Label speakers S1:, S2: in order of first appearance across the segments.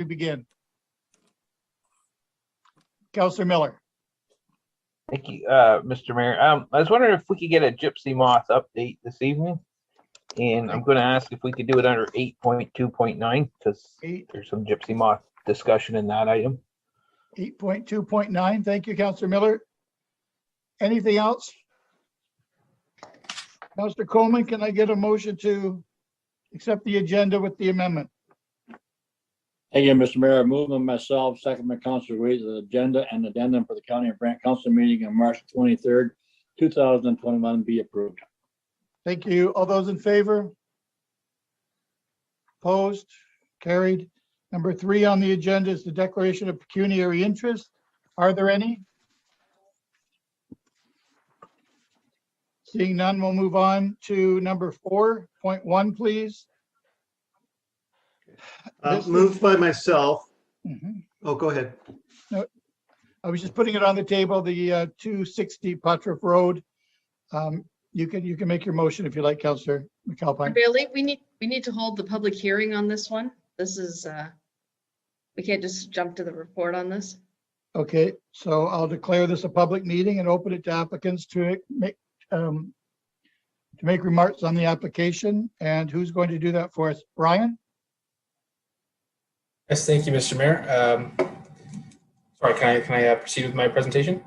S1: we begin? Councillor Miller.
S2: Thank you, Mr. Mayor. I was wondering if we could get a gypsy moth update this evening. And I'm going to ask if we could do it under 8.2.9 because there's some gypsy moth discussion in that item.
S1: 8.2.9. Thank you, Councillor Miller. Anything else? Councillor Coleman, can I get a motion to accept the agenda with the amendment?
S3: Thank you, Mr. Mayor. I move on myself, second by Councillor Wade, the agenda and addendum for the County of Brant Council meeting on March 23rd, 2021 be approved.
S1: Thank you. All those in favor? Opposed? Carried. Number 3 on the agenda is the declaration of pecuniary interest. Are there any? Seeing none, we'll move on to number 4.1, please.
S4: Moved by myself.
S1: Mhm.
S4: Oh, go ahead.
S1: No, I was just putting it on the table, the 260 Patrick Road. You can make your motion if you like, Councillor McAlpine.
S5: Bailey, we need to hold the public hearing on this one. This is, we can't just jump to the report on this.
S1: Okay, so I'll declare this a public meeting and open it to applicants to make remarks on the application. And who's going to do that for us? Brian?
S6: Yes, thank you, Mr. Mayor. Sorry, can I proceed with my presentation?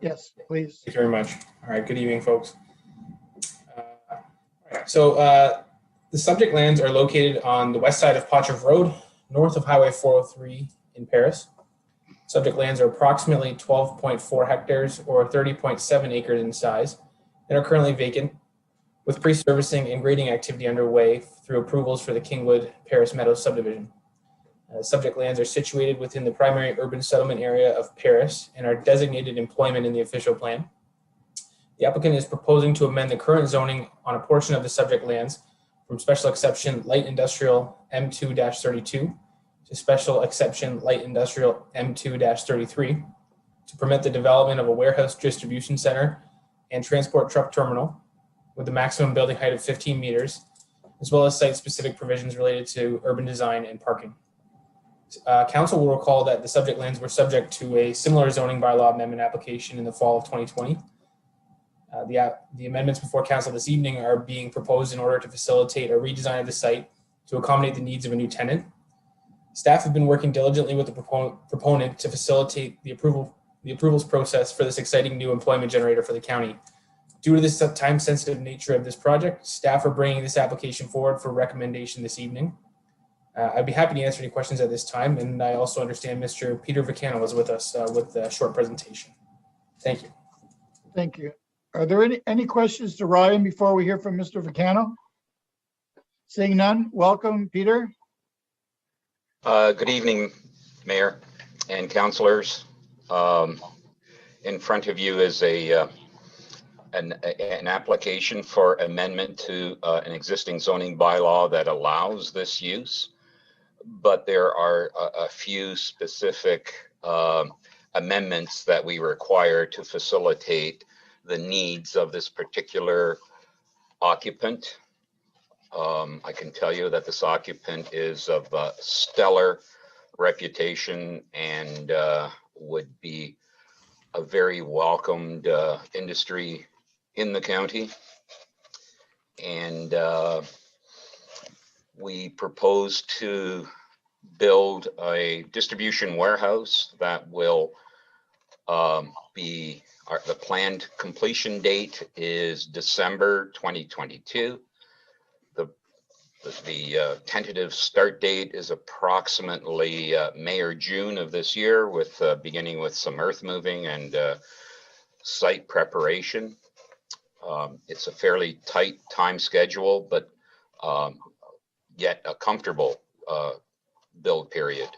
S1: Yes, please.
S6: Thank you very much. All right, good evening, folks. All right, so the subject lands are located on the west side of Poitras Road, north of Highway 403 in Paris. Subject lands are approximately 12.4 hectares or 30.7 acres in size and are currently vacant, with pre-servicing and grading activity underway through approvals for the Kingwood Paris Meadows subdivision. Subject lands are situated within the primary urban settlement area of Paris and are designated employment in the official plan. The applicant is proposing to amend the current zoning on a portion of the subject lands from special exception light industrial M2-32 to special exception light industrial M2-33 to permit the development of a warehouse distribution center and transport truck terminal with a maximum building height of 15 meters, as well as site-specific provisions related to urban design and parking. Council will recall that the subject lands were subject to a similar zoning bylaw amendment application in the fall of 2020. The amendments before council this evening are being proposed in order to facilitate a redesign of the site to accommodate the needs of a new tenant. Staff have been working diligently with the proponent to facilitate the approvals process for this exciting new employment generator for the county. Due to this time-sensitive nature of this project, staff are bringing this application forward for recommendation this evening. I'd be happy to answer any questions at this time, and I also understand Mr. Peter Vacano is with us with a short presentation. Thank you.
S1: Thank you. Are there any questions to Ryan before we hear from Mr. Vacano? Seeing none, welcome, Peter.
S7: Good evening, Mayor and councillors. In front of you is an application for amendment to an existing zoning bylaw that allows this use, but there are a few specific amendments that we require to facilitate the needs of this particular occupant. I can tell you that this occupant is of stellar reputation and would be a very welcomed industry in the county. And we propose to build a distribution warehouse that will be, the planned completion date is December 2022. The tentative start date is approximately May or June of this year, with beginning with some earth moving and site preparation. It's a fairly tight time schedule, but yet a comfortable build period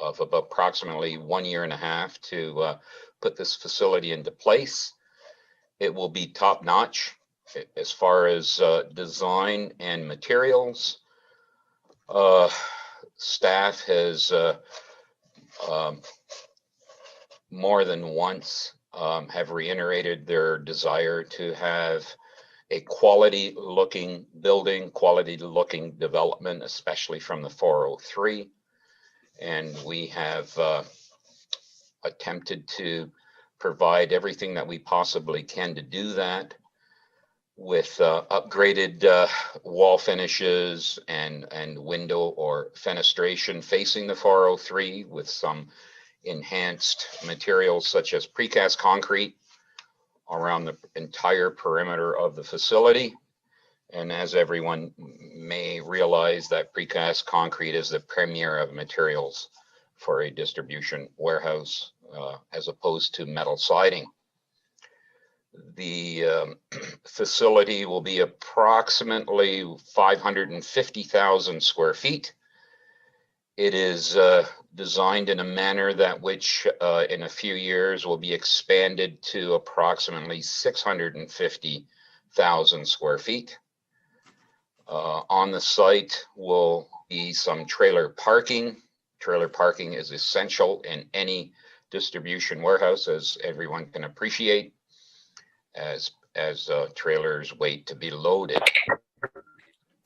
S7: of about approximately 1.5 years to put this facility into place. It will be top notch as far as design and materials. Staff has more than once have reiterated their desire to have a quality looking building, quality looking development, especially from the 403. And we have attempted to provide everything that we possibly can to do that, with upgraded wall finishes and window or fenestration facing the 403, with some enhanced materials such as precast concrete around the entire perimeter of the facility. And as everyone may realize, that precast concrete is the premier of materials for a distribution warehouse, as opposed to metal siding. The facility will be approximately 550,000 square feet. It is designed in a manner that which in a few years will be expanded to approximately 650,000 square feet. On the site will be some trailer parking. Trailer parking is essential in any distribution warehouse, as everyone can appreciate, as trailers wait to be loaded.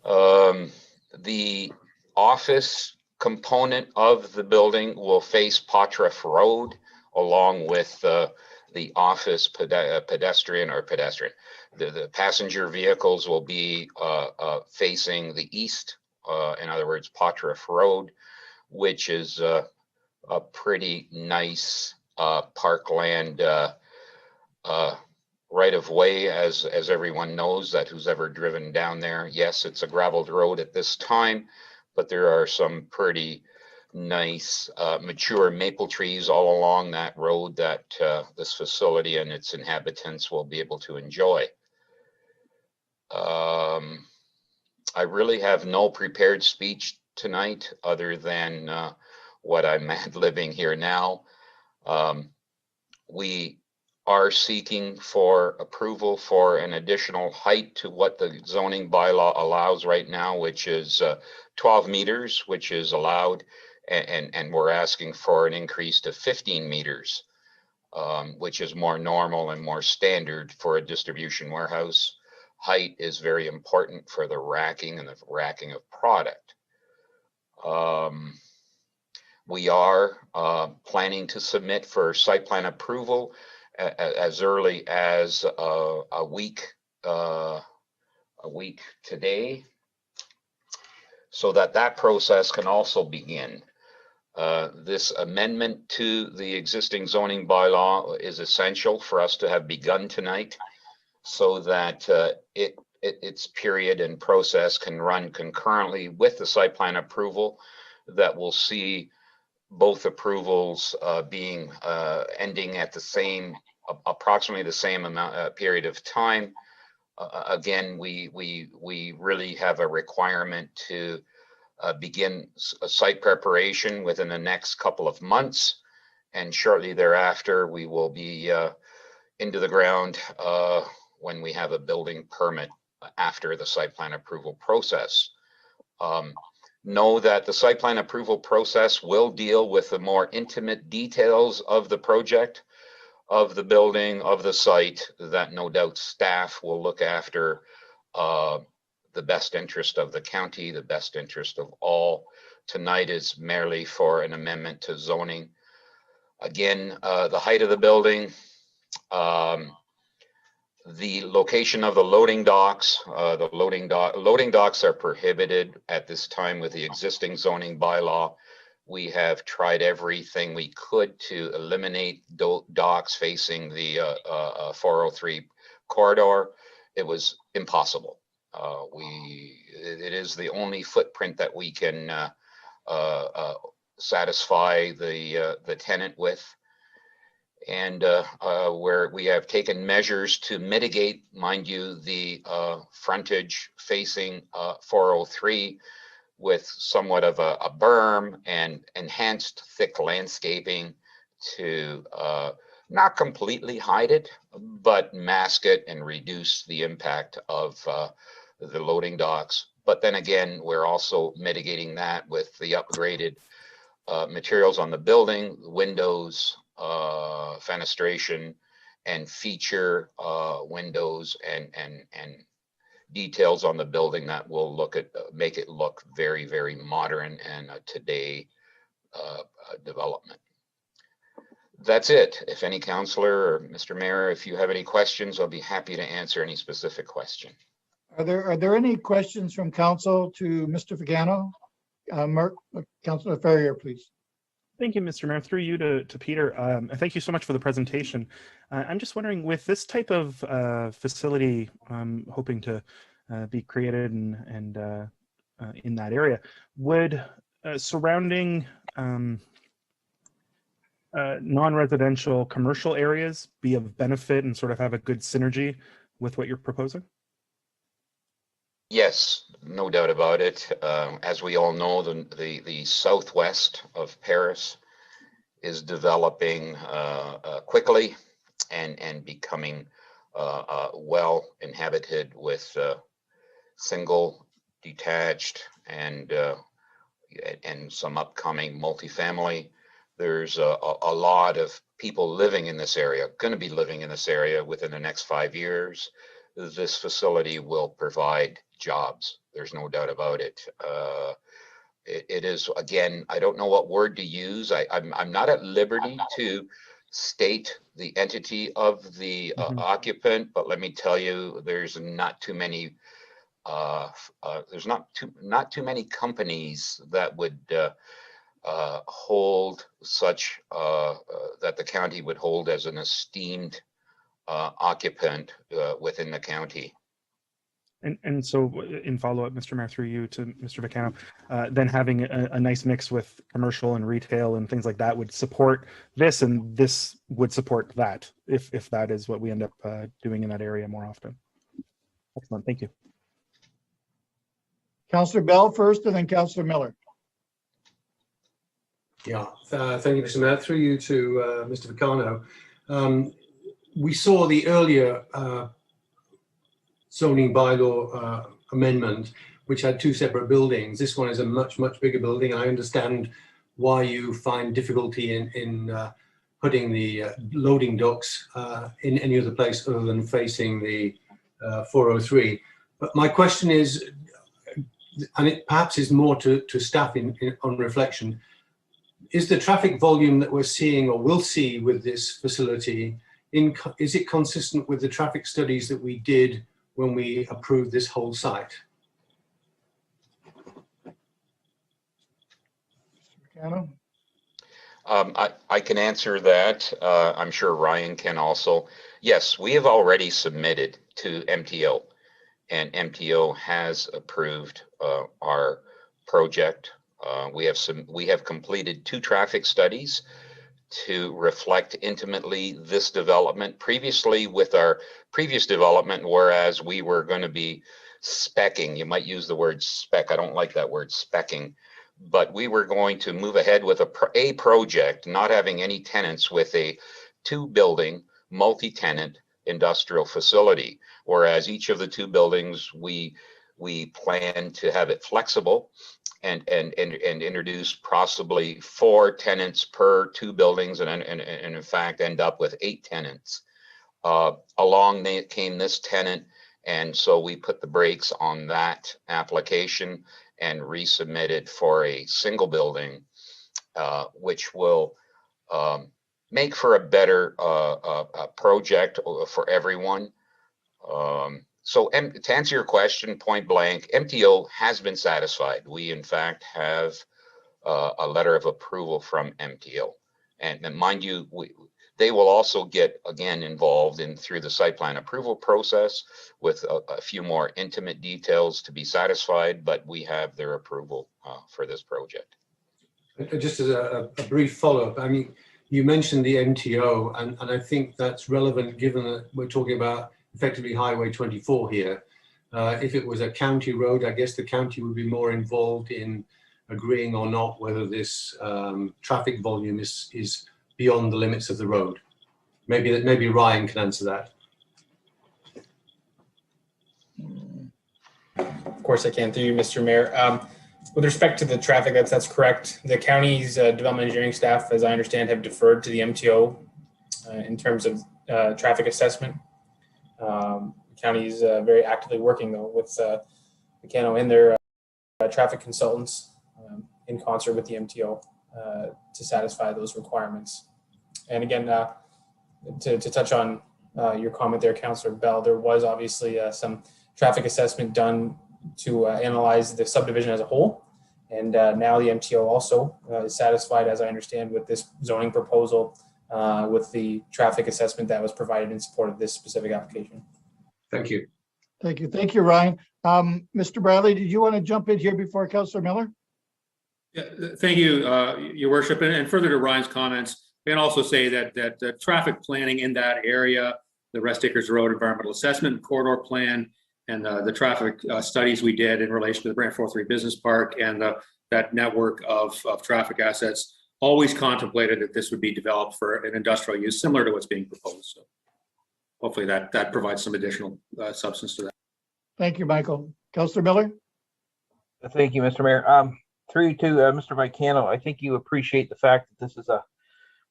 S7: The office component of the building will face Pottruff Road, along with the office pedestrian. The passenger vehicles will be facing the east, in other words, Pottruff Road, which is a pretty nice parkland right of way, as everyone knows that who's ever driven down there. Yes, it's a graveled road at this time, but there are some pretty nice mature maple trees all along that road that this facility and its inhabitants will be able to enjoy. I really have no prepared speech tonight, other than what I'm living here now. We are seeking for approval for an additional height to what the zoning bylaw allows right now, which is 12 meters, which is allowed, and we're asking for an increase to 15 meters, which is more normal and more standard for a distribution warehouse. Height is very important for the racking and the racking of product. We are planning to submit for site plan approval as early as a week today, so that process can also begin. This amendment to the existing zoning bylaw is essential for us to have begun tonight, so that its period and process can run concurrently with the site plan approval. That will see both approvals being ending at the same, approximately the same amount period of time. Again, we really have a requirement to begin a site preparation within the next couple of months, and shortly thereafter we will be into the ground when we have a building permit after the site plan approval process. Know that the site plan approval process will deal with the more intimate details of the project, of the building, of the site, that no doubt staff will look after the best interest of the county, the best interest of all. Tonight is merely for an amendment to zoning. Again, the height of the building, the location of the loading docks, loading docks are prohibited at this time with the existing zoning bylaw. We have tried everything we could to eliminate docks facing the 403 corridor. It was impossible. It is the only footprint that we can satisfy the tenant with. And where we have taken measures to mitigate, mind you, the frontage facing 403 with somewhat of a berm and enhanced thick landscaping to not completely hide it, but mask it and reduce the impact of the loading docks. But then again, we're also mitigating that with the upgraded materials on the building, windows, fenestration, and feature windows and details on the building that will make it look very, very modern and today development. That's it. If any counselor or Mr. Mayor, if you have any questions, I'll be happy to answer any specific question.
S1: Are there any questions from council to Mr. Vagano? Mark, Councilor Ferrier, please.
S8: Thank you, Mr. Mayor. Through you to Peter. Thank you so much for the presentation. I'm just wondering, with this type of facility hoping to be created and in that area, would surrounding non-residential commercial areas be of benefit and sort of have a good synergy with what you're proposing?
S7: Yes, no doubt about it. As we all know, the southwest of Paris is developing quickly and becoming well inhabited with single, detached, and some upcoming multifamily. There's a lot of people living in this area, going to be living in this area within the next 5 years. This facility will provide jobs. There's no doubt about it. It is, again, I don't know what word to use. I'm not at liberty to state the entity of the occupant, but let me tell you, there's not too many. There's not too many companies that would hold such that the county would hold as an esteemed occupant within the county.
S8: And so in follow-up, Mr. Mayor, through you to Mr. Vacano, then having a nice mix with commercial and retail and things like that would support this, and this would support that if that is what we end up doing in that area more often. Excellent, thank you.
S1: Councilor Bell first, and then Councilor Miller.
S4: Yeah, thank you, Mr. Mayor. Through you to Mr. Vacano. We saw the earlier zoning bylaw amendment, which had two separate buildings. This one is a much bigger building. I understand why you find difficulty in putting the loading docks in any other place other than facing the 403. But my question is, and it perhaps is more to staff on reflection, is the traffic volume that we're seeing or will see with this facility, is it consistent with the traffic studies that we did when we approved this whole site?
S7: I can answer that. I'm sure Ryan can also. Yes, we have already submitted to MTO, and MTO has approved our project. We have completed 2 traffic studies to reflect intimately this development. Previously, with our previous development, whereas we were going to be speccing, you might use the word spec, I don't like that word, speccing, but we were going to move ahead with a project, not having any tenants, with a 2-building multi-tenant industrial facility, whereas each of the 2 buildings we plan to have it flexible and introduce possibly 4 tenants per 2 buildings, and in fact end up with 8 tenants. Along came this tenant, and so we put the brakes on that application and resubmitted for a single building, which will make for a better project for everyone. So to answer your question point blank, MTO has been satisfied. We in fact have a letter of approval from MTO, and mind you, they will also get again involved through the site plan approval process with a few more intimate details to be satisfied, but we have their approval for this project.
S4: Just as a brief follow-up, I mean, you mentioned the MTO, and I think that's relevant given that we're talking about effectively Highway 24 here. If it was a county road, I guess the county would be more involved in agreeing or not whether this traffic volume is beyond the limits of the road. Maybe Ryan can answer that.
S6: Of course I can, through you, Mr. Mayor. With respect to the traffic, that's correct. The county's development engineering staff, as I understand, have deferred to the MTO in terms of traffic assessment. The county is very actively working though with Vacano and their traffic consultants in concert with the MTO to satisfy those requirements. And again, to touch on your comment there, Councillor Bell, there was obviously some traffic assessment done to analyze the subdivision as a whole. And now the MTO also is satisfied, as I understand, with this zoning proposal, with the traffic assessment that was provided in support of this specific application.
S4: Thank you.
S1: Thank you. Thank you, Ryan. Mr. Bradley, did you want to jump in here before Councillor Miller?
S9: Yeah, thank you, Your Worship. And further to Ryan's comments, we can also say that traffic planning in that area, the Rest Acres Road Environmental Assessment Corridor Plan, and the traffic studies we did in relation to the Brant 403 Business Park and that network of traffic assets always contemplated that this would be developed for an industrial use similar to what's being proposed. So hopefully that provides some additional substance to that.
S1: Thank you, Michael. Councillor Miller?
S2: Thank you, Mr. Mayor. Through to Mr. Vicano, I think you appreciate the fact that this is a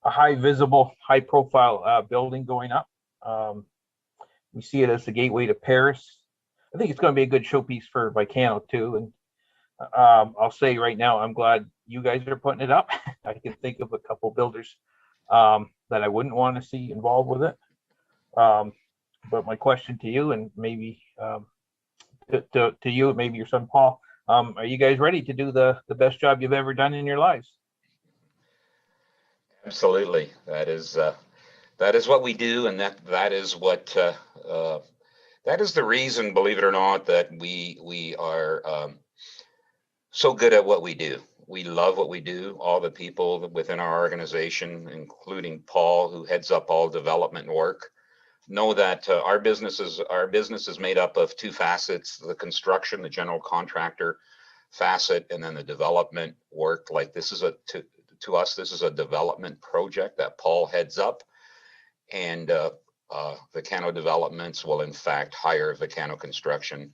S2: high visible, high profile building going up. We see it as the gateway to Paris. I think it's going to be a good showpiece for Vicano too. And I'll say right now, I'm glad you guys are putting it up. I can think of a couple builders that I wouldn't want to see involved with it. But my question to you, and maybe to you, maybe your son Paul, are you guys ready to do the best job you've ever done in your lives?
S7: Absolutely. That is what we do, and that is what that is the reason, believe it or not, that we are so good at what we do. We love what we do. All the people within our organization, including Paul, who heads up all development work, know that our business is made up of two facets: the construction, the general contractor facet, and then the development work. Like this is to us, this is a development project that Paul heads up, and Vicano Developments will in fact hire Vicano Construction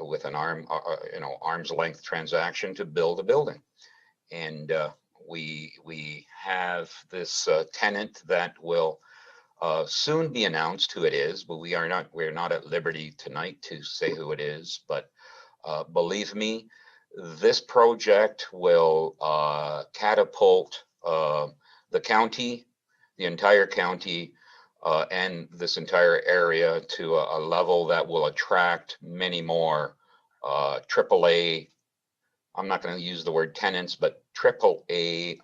S7: with an arm's length transaction to build a building. And we have this tenant that will soon be announced who it is, but we're not at liberty tonight to say who it is. But believe me, this project will catapult the county, the entire county, and this entire area to a level that will attract many more AAA, I'm not going to use the word tenants, but AAA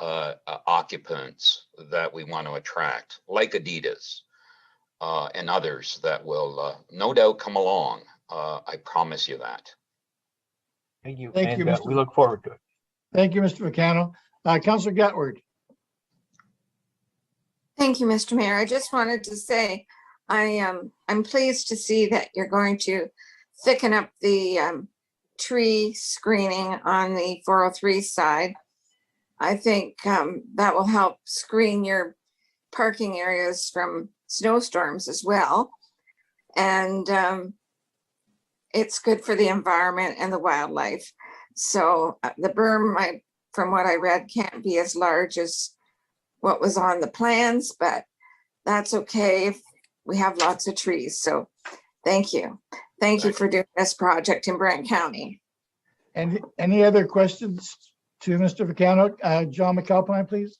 S7: occupants that we want to attract, like Adidas and others that will no doubt come along. I promise you that.
S2: Thank you.
S1: Thank you, Mr.
S2: We look forward to it.
S1: Thank you, Mr. Vicano. Councillor Gatward?
S10: Thank you, Mr. Mayor. I just wanted to say I'm pleased to see that you're going to thicken up the tree screening on the 403 side. I think that will help screen your parking areas from snowstorms as well. And it's good for the environment and the wildlife. So the berm, from what I read, can't be as large as what was on the plans, but that's okay if we have lots of trees. So thank you. Thank you for doing this project in Brant County.
S1: And any other questions to Mr. Vicano? John McAlpine, please.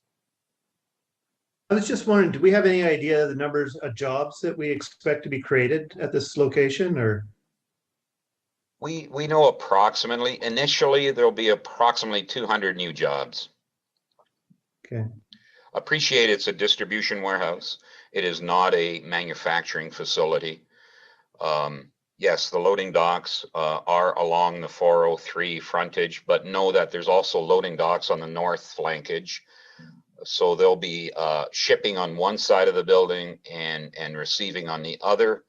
S11: I was just wondering, do we have any idea of the numbers of jobs that we expect to be created at this location, or?
S7: We know approximately, initially, there'll be approximately 200 new jobs.
S11: Okay.
S7: Appreciate it's a distribution warehouse. It is not a manufacturing facility. Yes, the loading docks are along the 403 frontage, but know that there's also loading docks on the north flankage. So there'll be shipping on one side of the building and receiving on the other.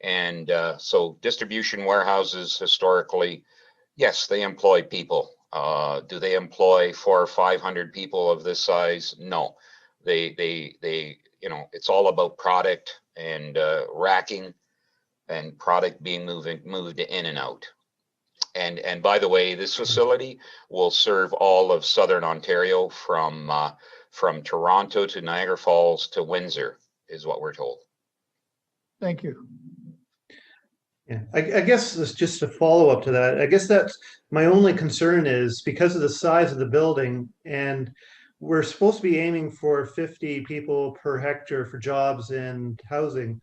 S7: And so distribution warehouses historically, yes, they employ people. Do they employ 400 or 500 people of this size? No, they it's all about product and racking and product being moved in and out. And by the way, this facility will serve all of Southern Ontario from Toronto to Niagara Falls to Windsor, is what we're told.
S1: Thank you.
S11: Yeah, I guess it's just a follow up to that. I guess that's my only concern is because of the size of the building, and we're supposed to be aiming for 50 people per hectare for jobs and housing.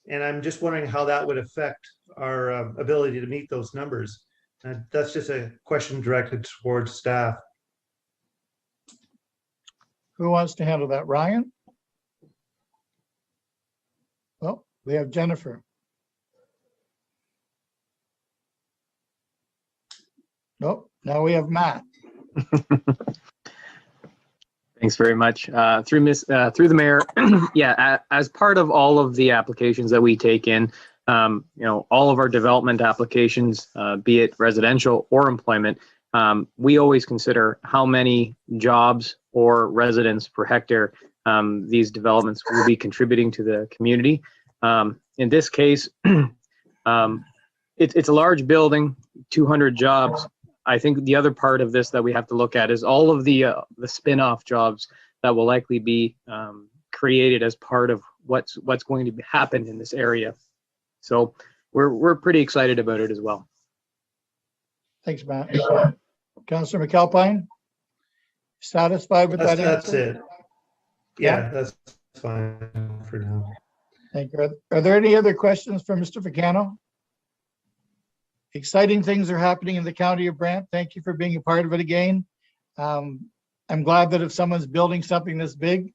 S11: And I'm just wondering how that would affect our ability to meet those numbers. That's just a question directed towards staff.
S1: Who wants to handle that? Ryan? Well, we have Jennifer. Nope, now we have Matt.
S12: Thanks very much. Through the mayor, yeah, as part of all of the applications that we take in, all of our development applications, be it residential or employment, we always consider how many jobs or residents per hectare these developments will be contributing to the community. In this case, it's a large building, 200 jobs. I think the other part of this that we have to look at is all of the spin-off jobs that will likely be created as part of what's going to happen in this area. So we're pretty excited about it as well.
S1: Thanks, Matt. Councillor McAlpine, satisfied with that
S11: That's
S1: answer?
S11: it. Yeah, that's fine for now.
S1: Thank you. Are there any other questions for Mr. Vicano? Exciting things are happening in the county of Brant. Thank you for being a part of it again. I'm glad that if someone's building something this big,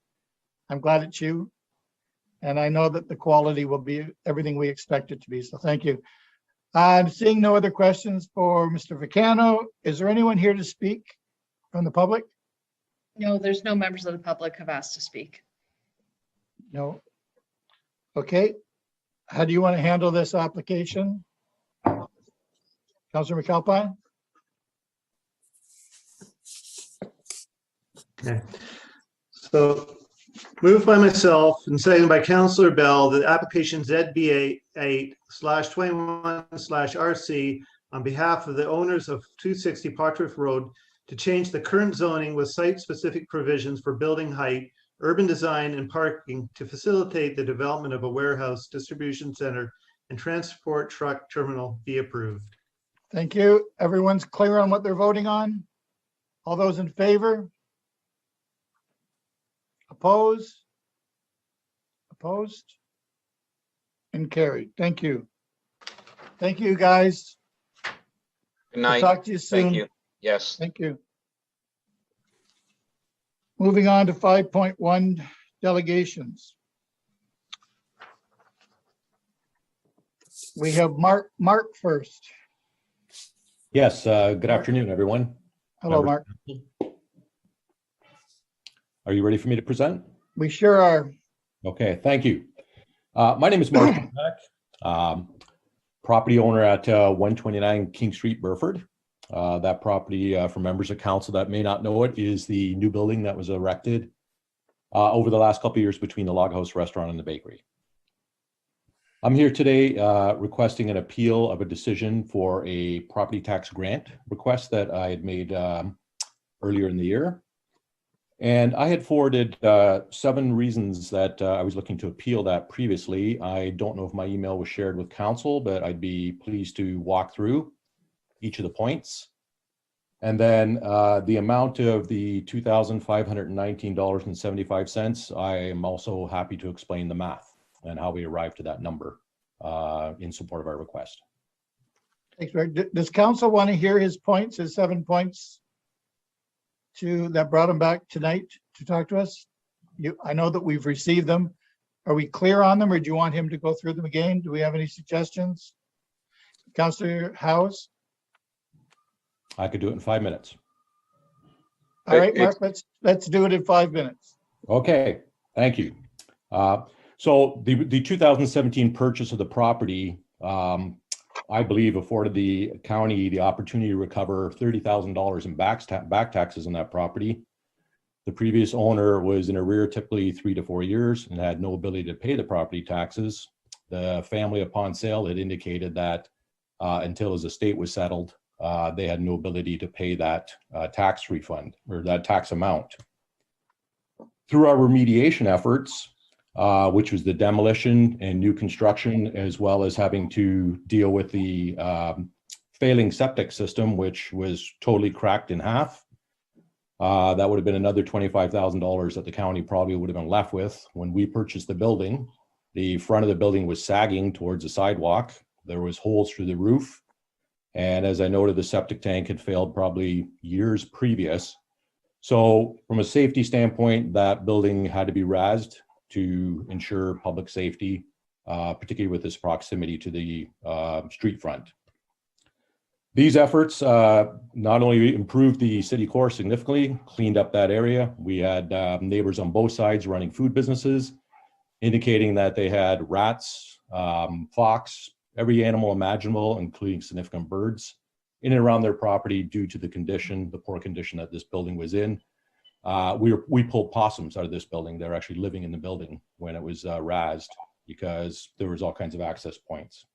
S1: I'm glad it's you. And I know that the quality will be everything we expect it to be. So thank you. I'm seeing no other questions for Mr. Vicano. Is there anyone here to speak from the public?
S5: No, there's no members of the public have asked to speak.
S1: No. Okay. How do you want to handle this application? Councillor McAlpine?
S11: Okay. So moved by myself and seconded by Councillor Bell that application ZBA 8/21/RC on behalf of the owners of 260 Potter's Road to change the current zoning with site-specific provisions for building height, urban design, and parking to facilitate the development of a warehouse, distribution center, and transport truck terminal be approved.
S1: Thank you. Everyone's clear on what they're voting on? All those in favor? Oppose? Opposed? And carried. Thank you. Thank you, guys.
S7: Good
S1: We'll
S7: night.
S1: talk to you soon.
S7: Thank you. Yes.
S1: Thank you. Moving on to 5.1 delegations. We have Mark first.
S13: Yes, good afternoon, everyone.
S1: Hello, Mark.
S13: Are you ready for me to present?
S1: We sure are.
S13: Okay, thank you. My name is Mark, property owner at 129 King Street, Burford. That property, for members of council that may not know it, is the new building that was erected over the last couple of years between the Log House Restaurant and the bakery. I'm here today requesting an appeal of a decision for a property tax grant request that I had made earlier in the year. And I had forwarded 7 reasons that I was looking to appeal that previously. I don't know if my email was shared with council, but I'd be pleased to walk through each of the points. And then the amount of the $2,519.75, I am also happy to explain the math and how we arrived to that number in support of our request.
S1: Thanks, Rick. Does council want to hear his points, his 7 points that brought him back tonight to talk to us? I know that we've received them. Are we clear on them, or do you want him to go through them again? Do we have any suggestions? Councillor Howes?
S13: I could do it in 5 minutes.
S1: All right, Mark, let's do it in 5 minutes.
S13: Okay, thank you. So the 2017 purchase of the property, I believe, afforded the county the opportunity to recover $30,000 in back taxes on that property. The previous owner was in arrear typically 3 to 4 years and had no ability to pay the property taxes. The family, upon sale, had indicated that until his estate was settled, they had no ability to pay that tax refund or that tax amount. Through our remediation efforts, which was the demolition and new construction, as well as having to deal with the failing septic system, which was totally cracked in half. That would have been another $25,000 that the county probably would have been left with. When we purchased the building, the front of the building was sagging towards the sidewalk. There was holes through the roof. And as I noted, the septic tank had failed probably years previous. So from a safety standpoint, that building had to be razed to ensure public safety, particularly with its proximity to the street front. These efforts not only improved the city core significantly, cleaned up that area. We had neighbors on both sides running food businesses, indicating that they had rats, fox, every animal imaginable, including significant birds, in and around their property due to the condition, the poor condition that this building was in. We pulled possums out of this building. They're actually living in the building when it was razed because there was all kinds of access points.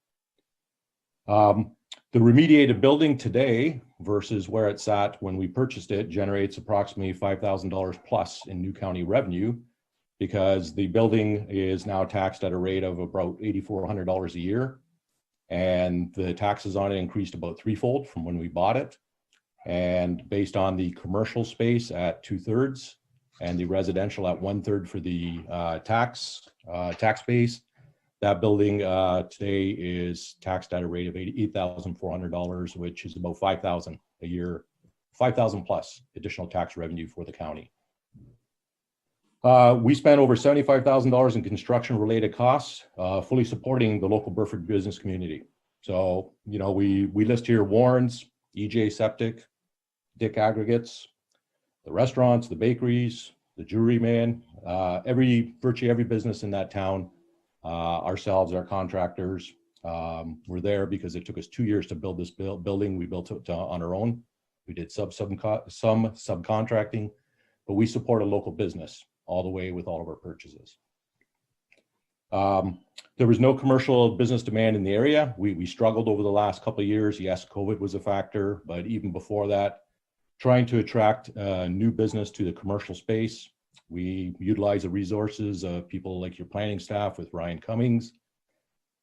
S13: The remediated building today versus where it sat when we purchased it generates approximately $5,000 plus in new county revenue because the building is now taxed at a rate of about $8,400 a year. And the taxes on it increased about threefold from when we bought it. And based on the commercial space at 2/3 and the residential at 1/3 for the tax base, that building today is taxed at a rate of $8,400, which is about $5,000 a year, $5,000 plus additional tax revenue for the county. We spent over $75,000 in construction-related costs, fully supporting the local Burford business community. So, you know, we list here Warren's, EJ Septic, Dick Aggregates, the restaurants, the bakeries, the Jewelry Man, virtually every business in that town. Ourselves, our contractors, were there because it took us 2 years to build this building. We built it on our own. We did some subcontracting, but we support a local business all the way with all of our purchases. There was no commercial business demand in the area. We struggled over the last couple of years. Yes, COVID was a factor, but even before that, trying to attract new business to the commercial space. We utilize the resources of people like your planning staff with Ryan Cummings.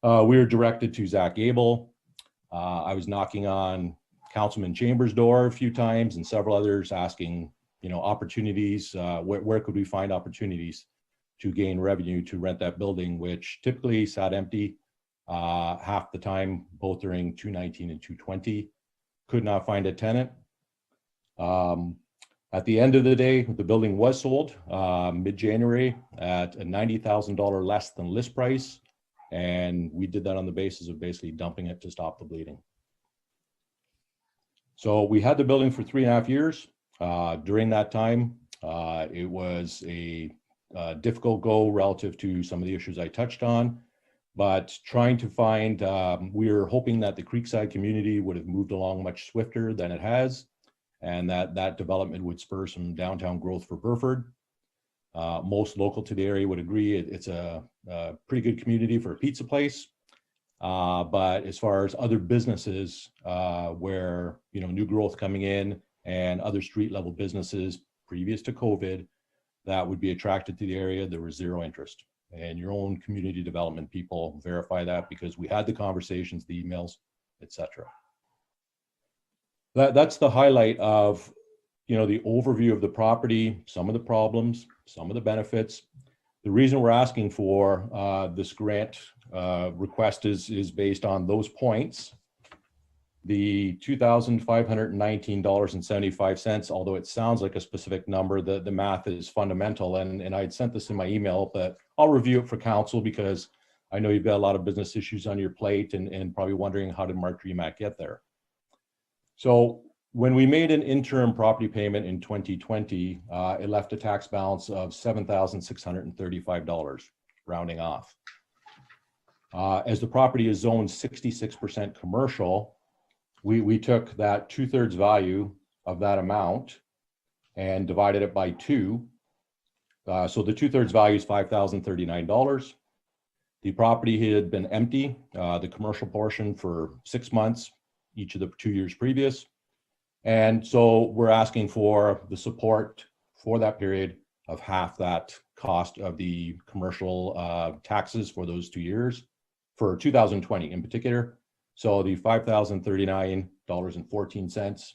S13: We were directed to Zach Gable. I was knocking on Councilman Chambers' door a few times and several others asking, you know, opportunities, where could we find opportunities to gain revenue to rent that building, which typically sat empty half the time, both during 2019 and 2020. Could not find a tenant. At the end of the day, the building was sold mid-January at a $90,000 less than list price. And we did that on the basis of basically dumping it to stop the bleeding. So we had the building for 3.5 years. During that time, it was a difficult go relative to some of the issues I touched on, but trying to find, we were hoping that the Creekside community would have moved along much swifter than it has, and that development would spur some downtown growth for Burford. Most local to the area would agree it's a pretty good community for a pizza place. But as far as other businesses where, you know, new growth coming in and other street level businesses previous to COVID that would be attracted to the area, there was zero interest. And your own community development people verify that because we had the conversations, the emails, etc. That's the highlight of, you know, the overview of the property, some of the problems, some of the benefits. The reason we're asking for this grant request is based on those points. The $2,519.75, although it sounds like a specific number, the math is fundamental. And I'd sent this in my email, but I'll review it for council because I know you've got a lot of business issues on your plate and probably wondering how did Mark Remack get there. So when we made an interim property payment in 2020, it left a tax balance of $7,635, rounding off. As the property is zoned 66% commercial, we took that 2/3 value of that amount and divided it by 2. So the 2/3 value is $5,039. The property had been empty, the commercial portion, for 6 months, each of the 2 years previous. And so we're asking for the support for that period of half that cost of the commercial taxes for those 2 years, for 2020 in particular. So the $5,039.14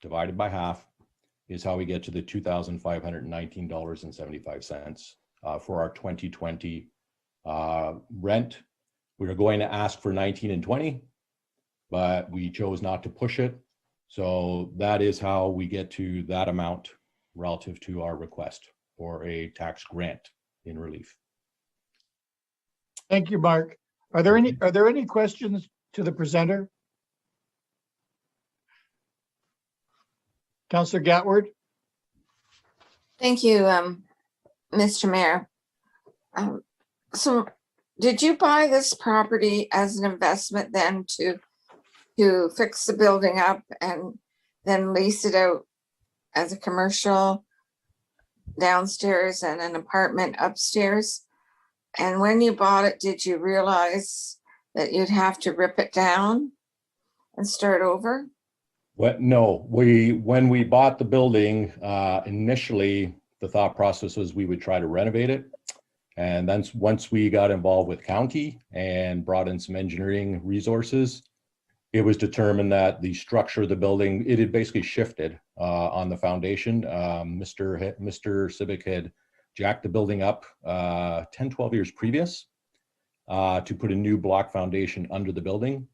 S13: divided by half is how we get to the $2,519.75 for our 2020 rent. We were going to ask for 19 and 20, but we chose not to push it. So that is how we get to that amount relative to our request for a tax grant in relief.
S1: Thank you, Mark. Are there any questions to the presenter? Councillor Gatward?
S10: Thank you, Mr. Mayor. So did you buy this property as an investment then to fix the building up and then lease it out as a commercial downstairs and an apartment upstairs? And when you bought it, did you realize that you'd have to rip it down and start over?
S13: Well, no, when we bought the building, initially the thought process was we would try to renovate it. And then once we got involved with county and brought in some engineering resources, it was determined that the structure of the building, it had basically shifted on the foundation. Mr. Civic had jacked the building up 10, 12 years previous to put a new block foundation under the building.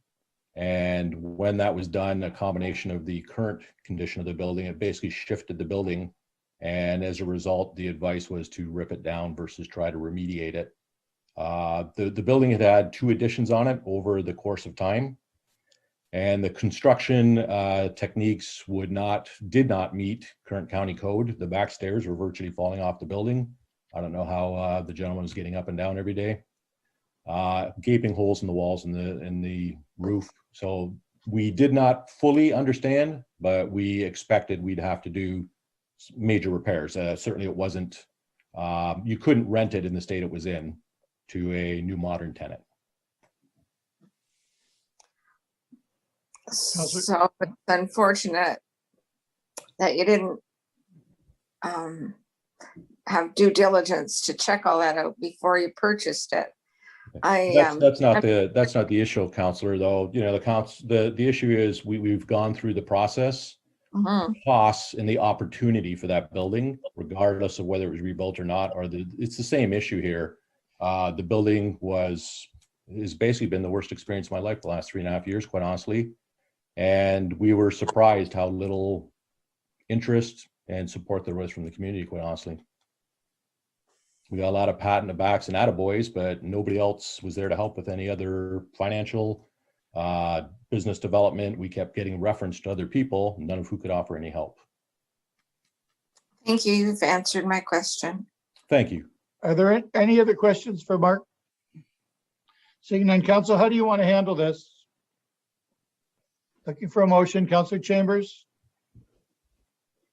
S13: And when that was done, a combination of the current condition of the building, it basically shifted the building. And as a result, the advice was to rip it down versus try to remediate it. The building had 2 additions on it over the course of time. And the construction techniques did not meet current county code. The back stairs were virtually falling off the building. I don't know how the gentleman was getting up and down every day. Gaping holes in the walls and the roof. So we did not fully understand, but we expected we'd have to do major repairs. Certainly it wasn't, you couldn't rent it in the state it was in to a new modern tenant.
S10: So it's unfortunate that you didn't have due diligence to check all that out before you purchased it.
S13: That's not the issue, Councillor, though. You know, the issue is we've gone through the process, costs and the opportunity for that building, regardless of whether it was rebuilt or not, it's the same issue here. The building has basically been the worst experience of my life the last 3.5 years, quite honestly. And we were surprised how little interest and support there was from the community, quite honestly. We got a lot of pat in the backs and attaboys, but nobody else was there to help with any other financial business development. We kept getting referenced to other people, none of who could offer any help.
S10: Thank you. You've answered my question.
S13: Thank you.
S1: Are there any other questions for Mark? Seeing none, Council, how do you want to handle this? Looking for a motion, Councillor Chambers?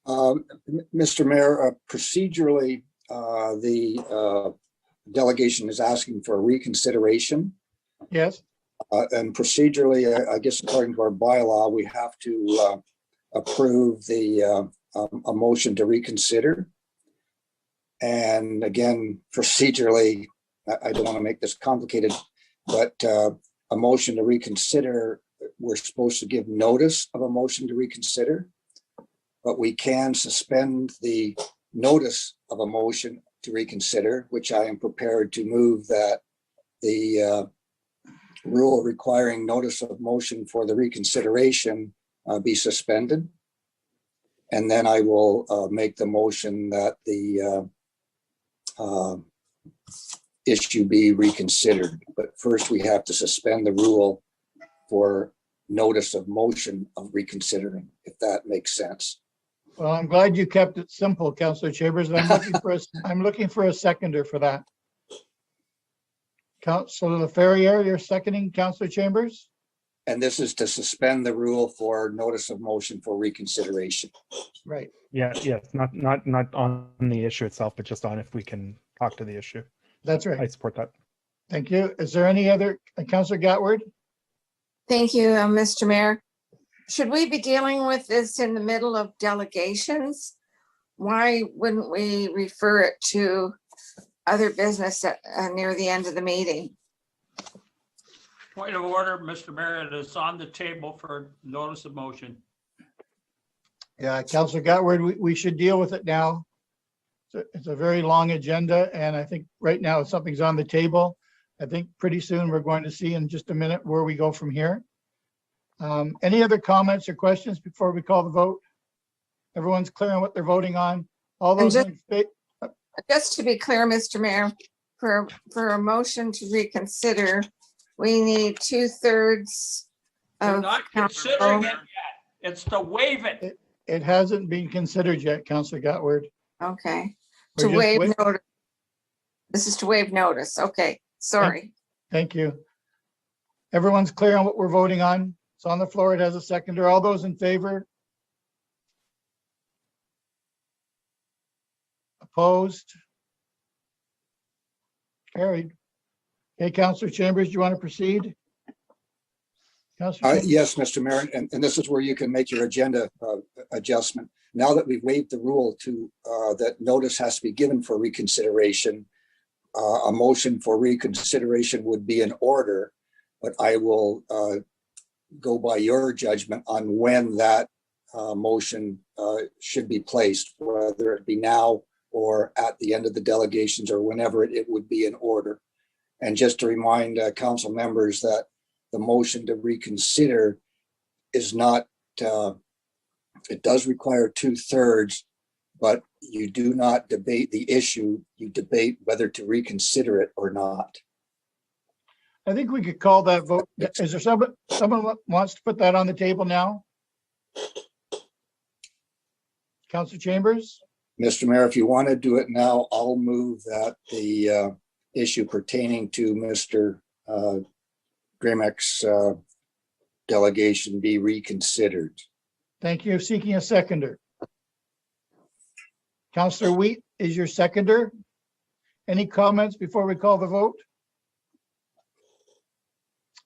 S14: Mr. Mayor, procedurally, the delegation is asking for a reconsideration.
S1: Yes.
S14: And procedurally, I guess according to our bylaw, we have to approve a motion to reconsider. And again, procedurally, I don't want to make this complicated, but a motion to reconsider, we're supposed to give notice of a motion to reconsider, but we can suspend the notice of a motion to reconsider, which I am prepared to move that the rule requiring notice of motion for the reconsideration be suspended. And then I will make the motion that the issue be reconsidered. But first we have to suspend the rule for notice of motion of reconsidering, if that makes sense.
S1: Well, I'm glad you kept it simple, Councillor Chambers. I'm looking for a seconder for that. Councillor Ferrier, you're seconding Councillor Chambers?
S14: And this is to suspend the rule for notice of motion for reconsideration.
S1: Right.
S8: Yeah, not on the issue itself, but just on if we can talk to the issue.
S1: That's right.
S8: I support that.
S1: Thank you. Is there any other, Councillor Gatward?
S10: Thank you, Mr. Mayor. Should we be dealing with this in the middle of delegations? why wouldn't we refer it to other business at, near the end of the meeting?
S15: Point of order, Mr. Mayor, it is on the table for notice of motion.
S1: Yeah, Councillor Gatward, we should deal with it now. It's a very long agenda, and I think right now something's on the table. I think pretty soon we're going to see in just a minute where we go from here. Any other comments or questions before we call the vote? Everyone's clear on what they're voting on? All those in favor?
S10: Just to be clear, Mr. Mayor, for a motion to reconsider, we need 2/3
S15: We're
S10: of
S15: not considering
S10: council.
S15: it yet. It's to waive it.
S1: It hasn't been considered yet, Councillor Gatward.
S10: Okay,
S1: We're
S10: to
S1: just
S10: waive
S1: wait-
S10: notice. This is to waive notice. Okay, sorry.
S1: Thank you. Everyone's clear on what we're voting on? It's on the floor. It has a seconder. All those in favor? Opposed? Carried. Okay, Councillor Chambers, do you want to proceed? Councillor Chambers?
S14: Yes, Mr. Mayor, and this is where you can make your agenda adjustment. Now that we've waived the rule to that notice has to be given for reconsideration, a motion for reconsideration would be in order, but I will go by your judgment on when that motion should be placed, whether it be now or at the end of the delegations or whenever it would be in order. And just to remind council members that the motion to reconsider is not, it does require 2/3, but you do not debate the issue. You debate whether to reconsider it or not.
S1: I think we could call that vote. Is there someone wants to put that on the table now? Councillor Chambers?
S14: Mr. Mayor, if you want to do it now, I'll move that the issue pertaining to Mr. Grimmick's delegation be reconsidered.
S1: Thank you. Seeking a seconder. Councillor Wheat is your seconder. Any comments before we call the vote?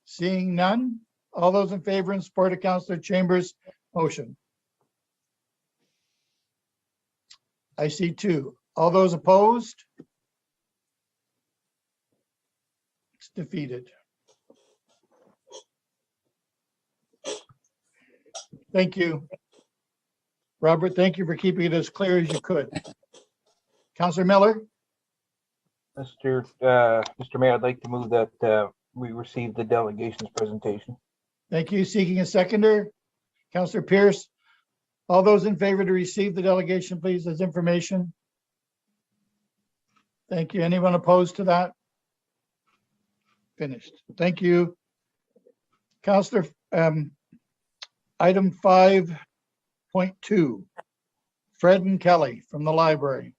S1: Seeing none, all those in favor and support of Councillor Chambers' motion? I see 2. All those opposed? It's defeated. Thank you. Robert, thank you for keeping it as clear as you could. Councillor Miller?
S2: Mr. Mayor, I'd like to move that we receive the delegation's presentation.
S1: Thank you. Seeking a seconder. Councillor Pierce. All those in favor to receive the delegation, please, as information. Thank you. Anyone opposed to that? Finished. Thank you. Councillor, item 5.2, Fred and Kelly from the library.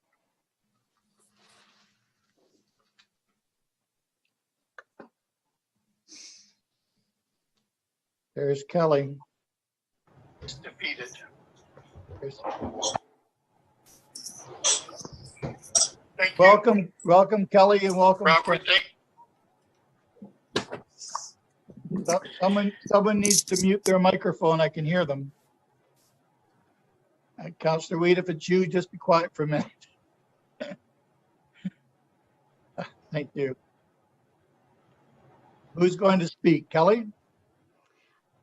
S1: There's Kelly. It's defeated. Welcome Kelly, and welcome. Someone needs to mute their microphone. I can hear them. Councillor Weed, if it's you, just be quiet for a minute. Thank you. Who's going to speak? Kelly?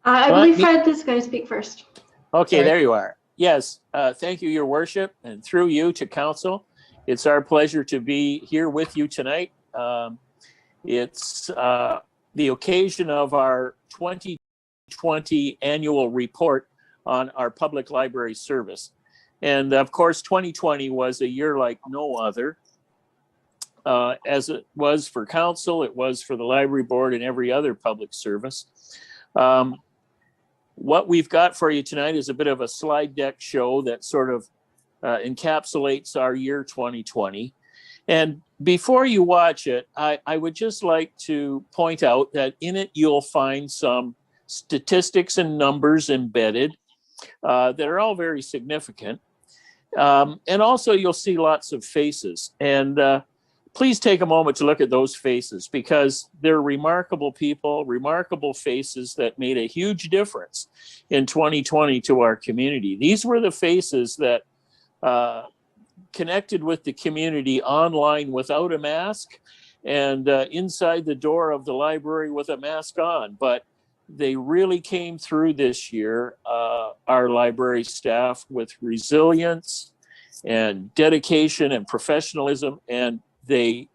S16: I believe Fred is going to speak first.
S17: Okay, there you are. Yes, thank you, Your Worship, and through you to Council. It's our pleasure to be here with you tonight. It's the occasion of our 2020 annual report on our public library service. And of course, 2020 was a year like no other. As it was for Council, it was for the Library Board and every other public service. What we've got for you tonight is a bit of a slide deck show that sort of encapsulates our year 2020. And before you watch it, I would just like to point out that in it, you'll find some statistics and numbers embedded that are all very significant. And also you'll see lots of faces. And please take a moment to look at those faces, because they're remarkable people, remarkable faces that made a huge difference in 2020 to our community. These were the faces that connected with the community online without a mask and inside the door of the library with a mask on. But they really came through this year, our library staff, with resilience and dedication and professionalism, and they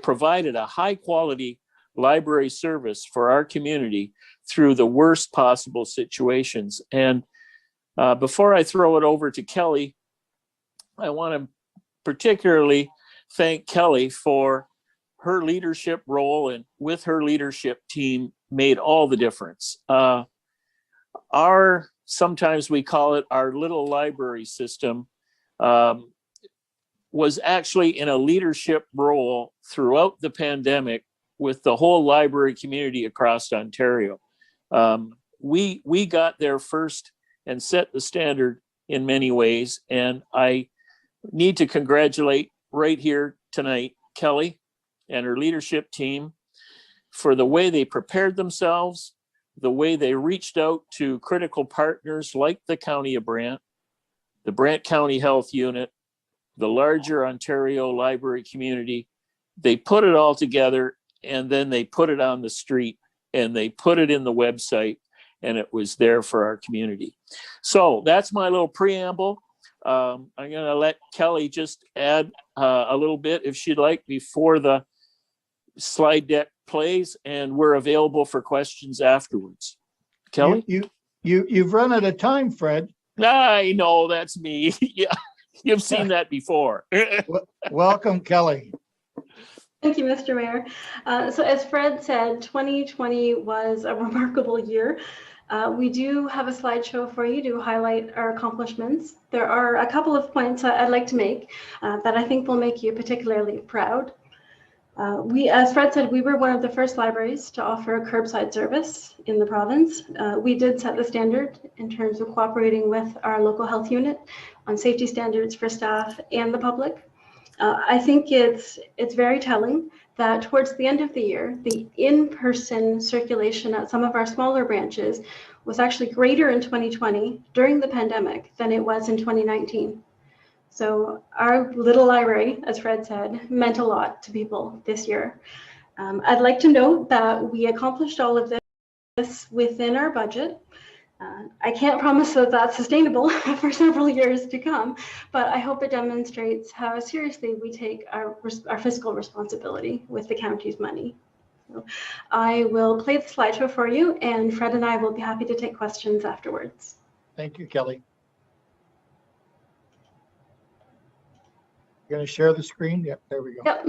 S17: provided a high quality library service for our community through the worst possible situations. And before I throw it over to Kelly, I want to particularly thank Kelly for her leadership role, and with her leadership team made all the difference. Sometimes we call it our little library system, was actually in a leadership role throughout the pandemic with the whole library community across Ontario. We got there first and set the standard in many ways. And I need to congratulate right here tonight, Kelly and her leadership team for the way they prepared themselves, the way they reached out to critical partners like the County of Brant, the Brant County Health Unit, the larger Ontario library community. They put it all together and then they put it on the street and they put it in the website, and it was there for our community. So that's my little preamble. I'm going to let Kelly just add a little bit if she'd like before the slide deck plays, and we're available for questions afterwards. Kelly?
S1: You've run out of time, Fred.
S17: I know, that's me. Yeah, you've seen that before.
S1: Welcome, Kelly.
S16: Thank you, Mr. Mayor. So as Fred said, 2020 was a remarkable year. We do have a slideshow for you to highlight our accomplishments. There are a couple of points I'd like to make that I think will make you particularly proud. As Fred said, we were one of the first libraries to offer curbside service in the province. We did set the standard in terms of cooperating with our local health unit on safety standards for staff and the public. I think it's very telling that towards the end of the year, the in-person circulation at some of our smaller branches was actually greater in 2020 during the pandemic than it was in 2019. So our little library, as Fred said, meant a lot to people this year. I'd like to note that we accomplished all of this within our budget. I can't promise that that's sustainable for several years to come, but I hope it demonstrates how seriously we take our fiscal responsibility with the county's money. So I will play the slideshow for you, and Fred and I will be happy to take questions afterwards.
S1: Thank you, Kelly. You're going to share the screen? Yep, there we go.
S16: Yep.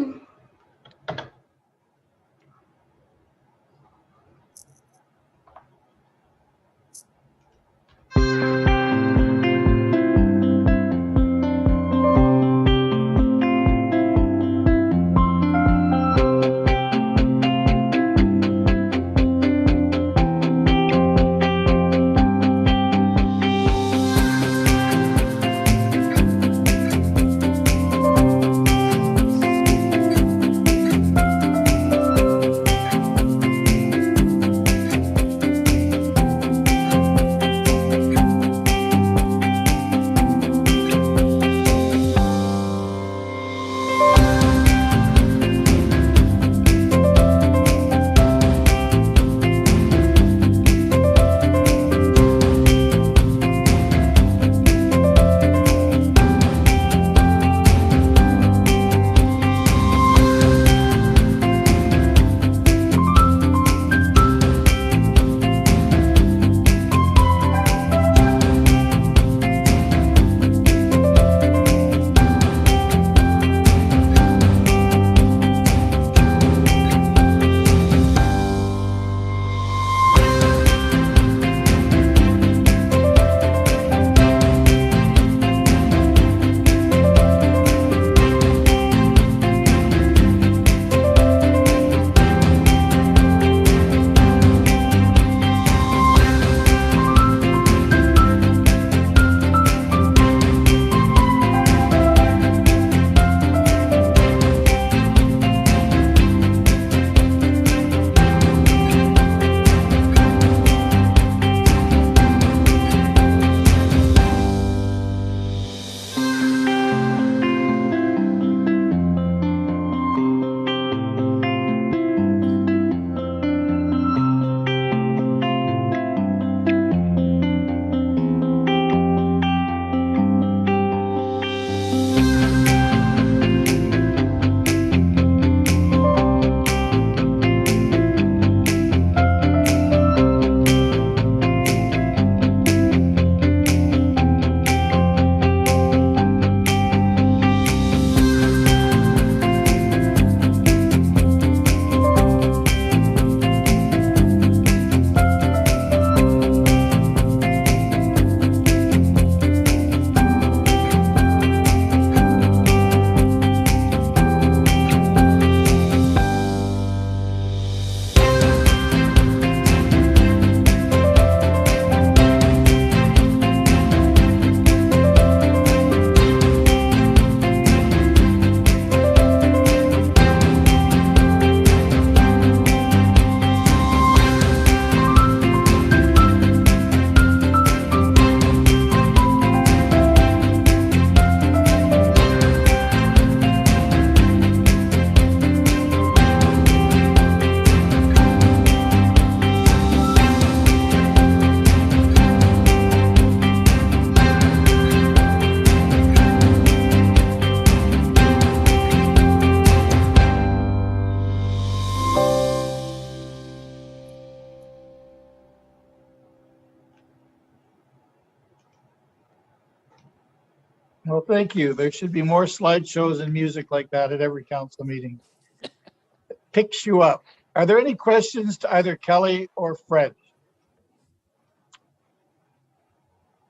S1: Well, thank you. There should be more slideshows and music like that at every council meeting. Picks you up. Are there any questions to either Kelly or Fred?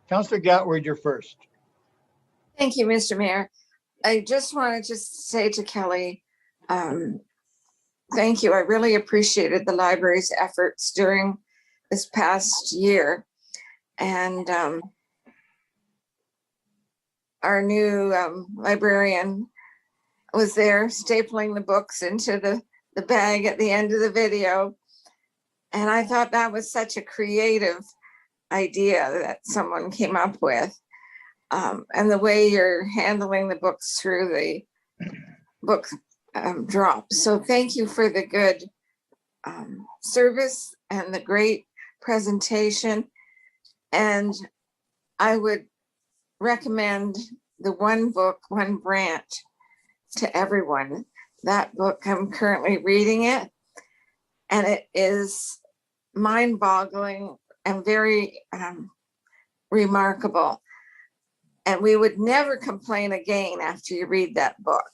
S1: Councillor Gatward, you're first.
S10: Thank you, Mr. Mayor. I just wanted to say to Kelly, thank you. I really appreciated the library's efforts during this past year. And our new librarian was there stapling the books into the bag at the end of the video. And I thought that was such a creative idea that someone came up with. And the way you're handling the books through the book drop. So thank you for the good service and the great presentation. And I would recommend the One Book, One Brant to everyone. That book, I'm currently reading it, and it is mind-boggling and very remarkable. And we would never complain again after you read that book,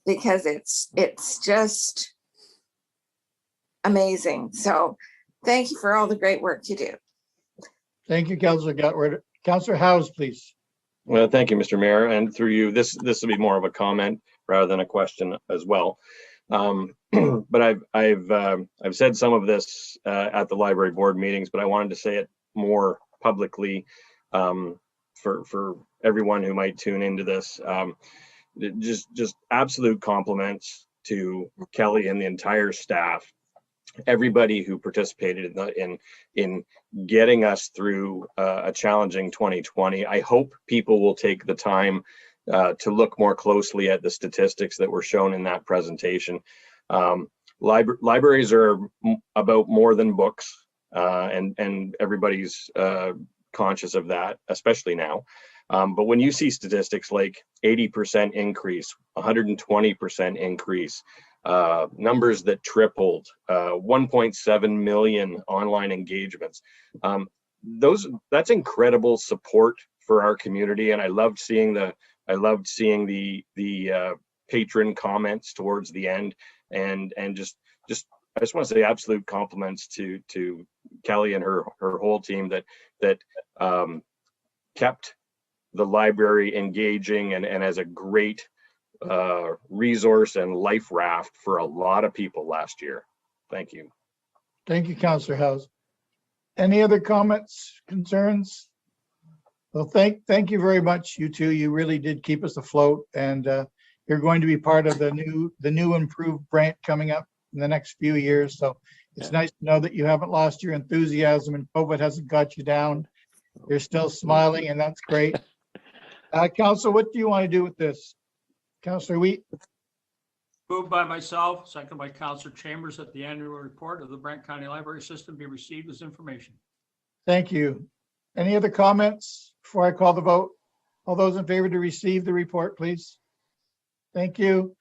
S10: because it's just amazing. So thank you for all the great work you do.
S1: Thank you, Councillor Gatward. Councillor Howes, please.
S18: Well, thank you, Mr. Mayor, and through you, this will be more of a comment rather than a question as well. But I've said some of this at the library board meetings, but I wanted to say it more publicly for everyone who might tune into this. Just absolute compliments to Kelly and the entire staff, everybody who participated in getting us through a challenging 2020. I hope people will take the time to look more closely at the statistics that were shown in that presentation. Libraries are about more than books, and everybody's conscious of that, especially now. But when you see statistics like 80% increase, 120% increase, numbers that tripled, 1.7 million online engagements, that's incredible support for our community. And I loved seeing the patron comments towards the end, and just I just want to say absolute compliments to Kelly and her whole team that kept the library engaging and as a great resource and life raft for a lot of people last year. Thank you.
S1: Thank you, Councillor Howes. Any other comments, concerns? Well, thank you very much, you two. You really did keep us afloat, and you're going to be part of the new improved Brant coming up in the next few years. So it's nice to know that you haven't lost your enthusiasm and COVID hasn't got you down. You're still smiling, and that's great. Council, what do you want to do with this? Councillor Wheat.
S15: Moved by myself, second by Councillor Chambers, that the annual report of the Brant County Library System be received as information.
S1: Thank you. Any other comments before I call the vote? All those in favor to receive the report, please. Thank you.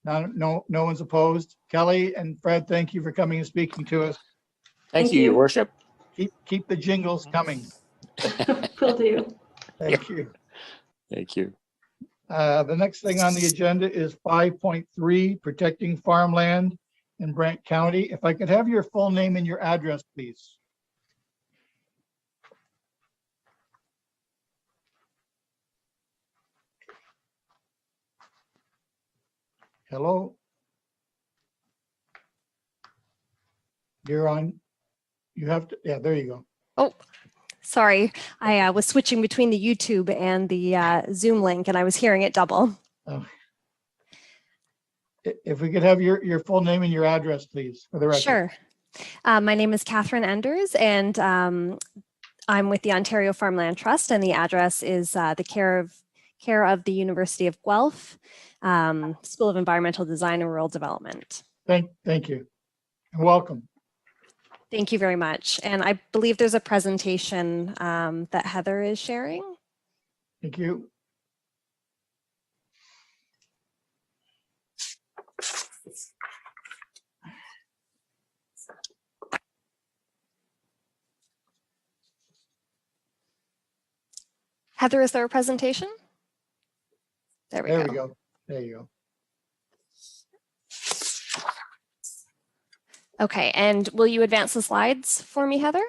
S1: No one's opposed. Kelly and Fred, thank you for coming and speaking to us.
S17: Thank you, Your Worship.
S1: Keep the jingles coming.
S16: Will do.
S1: Thank you.
S17: Thank you.
S1: The next thing on the agenda is 5.3, protecting farmland in Brant County. If I could have your full name and your address, please. Hello. You're on. You have to, yeah, there you go.
S19: Oh, sorry. I was switching between the YouTube and the Zoom link, and I was hearing it double.
S1: Oh. If we could have your full name and your address, please, for the record.
S19: Sure. My name is Catherine Enders, and I'm with the Ontario Farmland Trust, and the address is the care of the University of Guelph, School of Environmental Design and Rural Development.
S1: Thank you. And welcome.
S19: Thank you very much. And I believe there's a presentation that Heather is sharing.
S1: Thank you.
S19: Heather, is there a presentation? There we
S1: There
S19: go.
S1: we go. There you go.
S19: Okay, and will you advance the slides for me, Heather?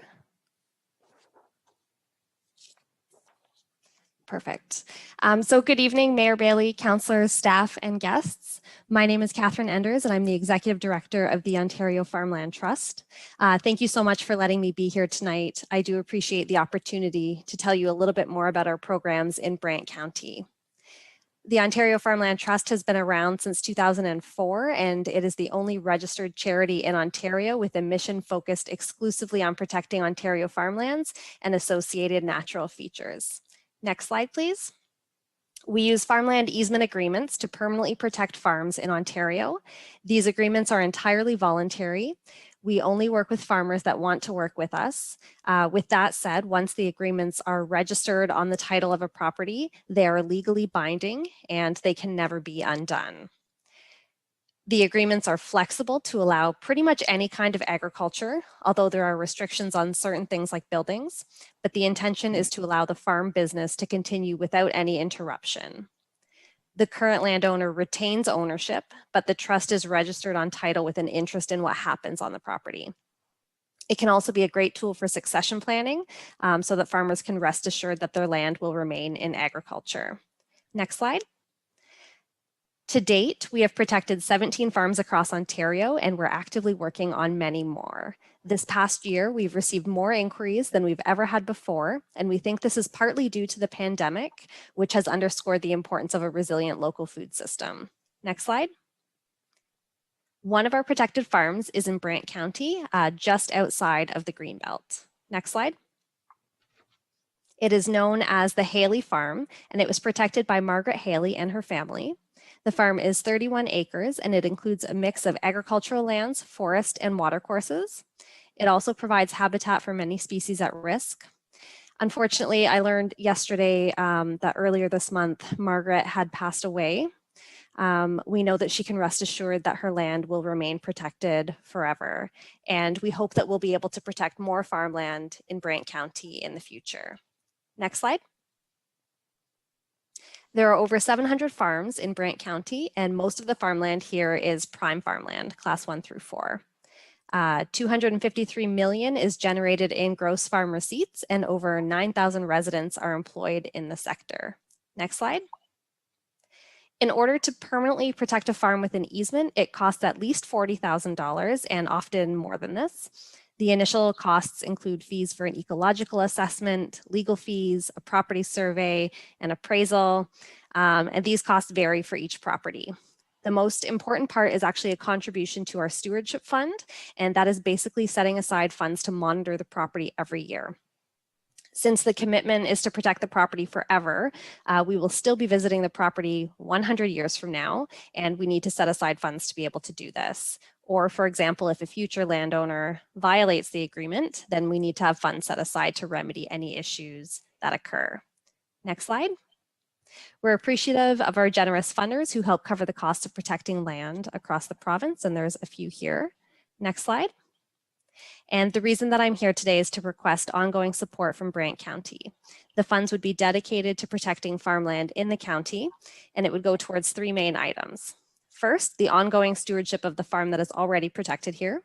S19: Perfect. So good evening, Mayor Bailey, councillors, staff, and guests. My name is Catherine Enders, and I'm the Executive Director of the Ontario Farmland Trust. Thank you so much for letting me be here tonight. I do appreciate the opportunity to tell you a little bit more about our programs in Brant County. The Ontario Farmland Trust has been around since 2004, and it is the only registered charity in Ontario with a mission focused exclusively on protecting Ontario farmlands and associated natural features. Next slide, please. We use farmland easement agreements to permanently protect farms in Ontario. These agreements are entirely voluntary. We only work with farmers that want to work with us. With that said, once the agreements are registered on the title of a property, they are legally binding and they can never be undone. The agreements are flexible to allow pretty much any kind of agriculture, although there are restrictions on certain things like buildings, but the intention is to allow the farm business to continue without any interruption. The current landowner retains ownership, but the trust is registered on title with an interest in what happens on the property. It can also be a great tool for succession planning so that farmers can rest assured that their land will remain in agriculture. Next slide. To date, we have protected 17 farms across Ontario, and we're actively working on many more. This past year, we've received more inquiries than we've ever had before, and we think this is partly due to the pandemic, which has underscored the importance of a resilient local food system. Next slide. One of our protected farms is in Brant County, just outside of the Greenbelt. Next slide. It is known as the Haley Farm, and it was protected by Margaret Haley and her family. The farm is 31 acres, and it includes a mix of agricultural lands, forest, and watercourses. It also provides habitat for many species at risk. Unfortunately, I learned yesterday that earlier this month, Margaret had passed away. We know that she can rest assured that her land will remain protected forever, and we hope that we'll be able to protect more farmland in Brant County in the future. Next slide. There are over 700 farms in Brant County, and most of the farmland here is prime farmland, class 1 through 4. 253 million is generated in gross farm receipts, and over 9,000 residents are employed in the sector. Next slide. In order to permanently protect a farm with an easement, it costs at least $40,000 and often more than this. The initial costs include fees for an ecological assessment, legal fees, a property survey, and appraisal, and these costs vary for each property. The most important part is actually a contribution to our stewardship fund, and that is basically setting aside funds to monitor the property every year. Since the commitment is to protect the property forever, we will still be visiting the property 100 years from now, and we need to set aside funds to be able to do this. Or, for example, if a future landowner violates the agreement, then we need to have funds set aside to remedy any issues that occur. Next slide. We're appreciative of our generous funders who help cover the cost of protecting land across the province, and there's a few here. Next slide. And the reason that I'm here today is to request ongoing support from Brant County. The funds would be dedicated to protecting farmland in the county, and it would go towards 3 main items. First, the ongoing stewardship of the farm that is already protected here.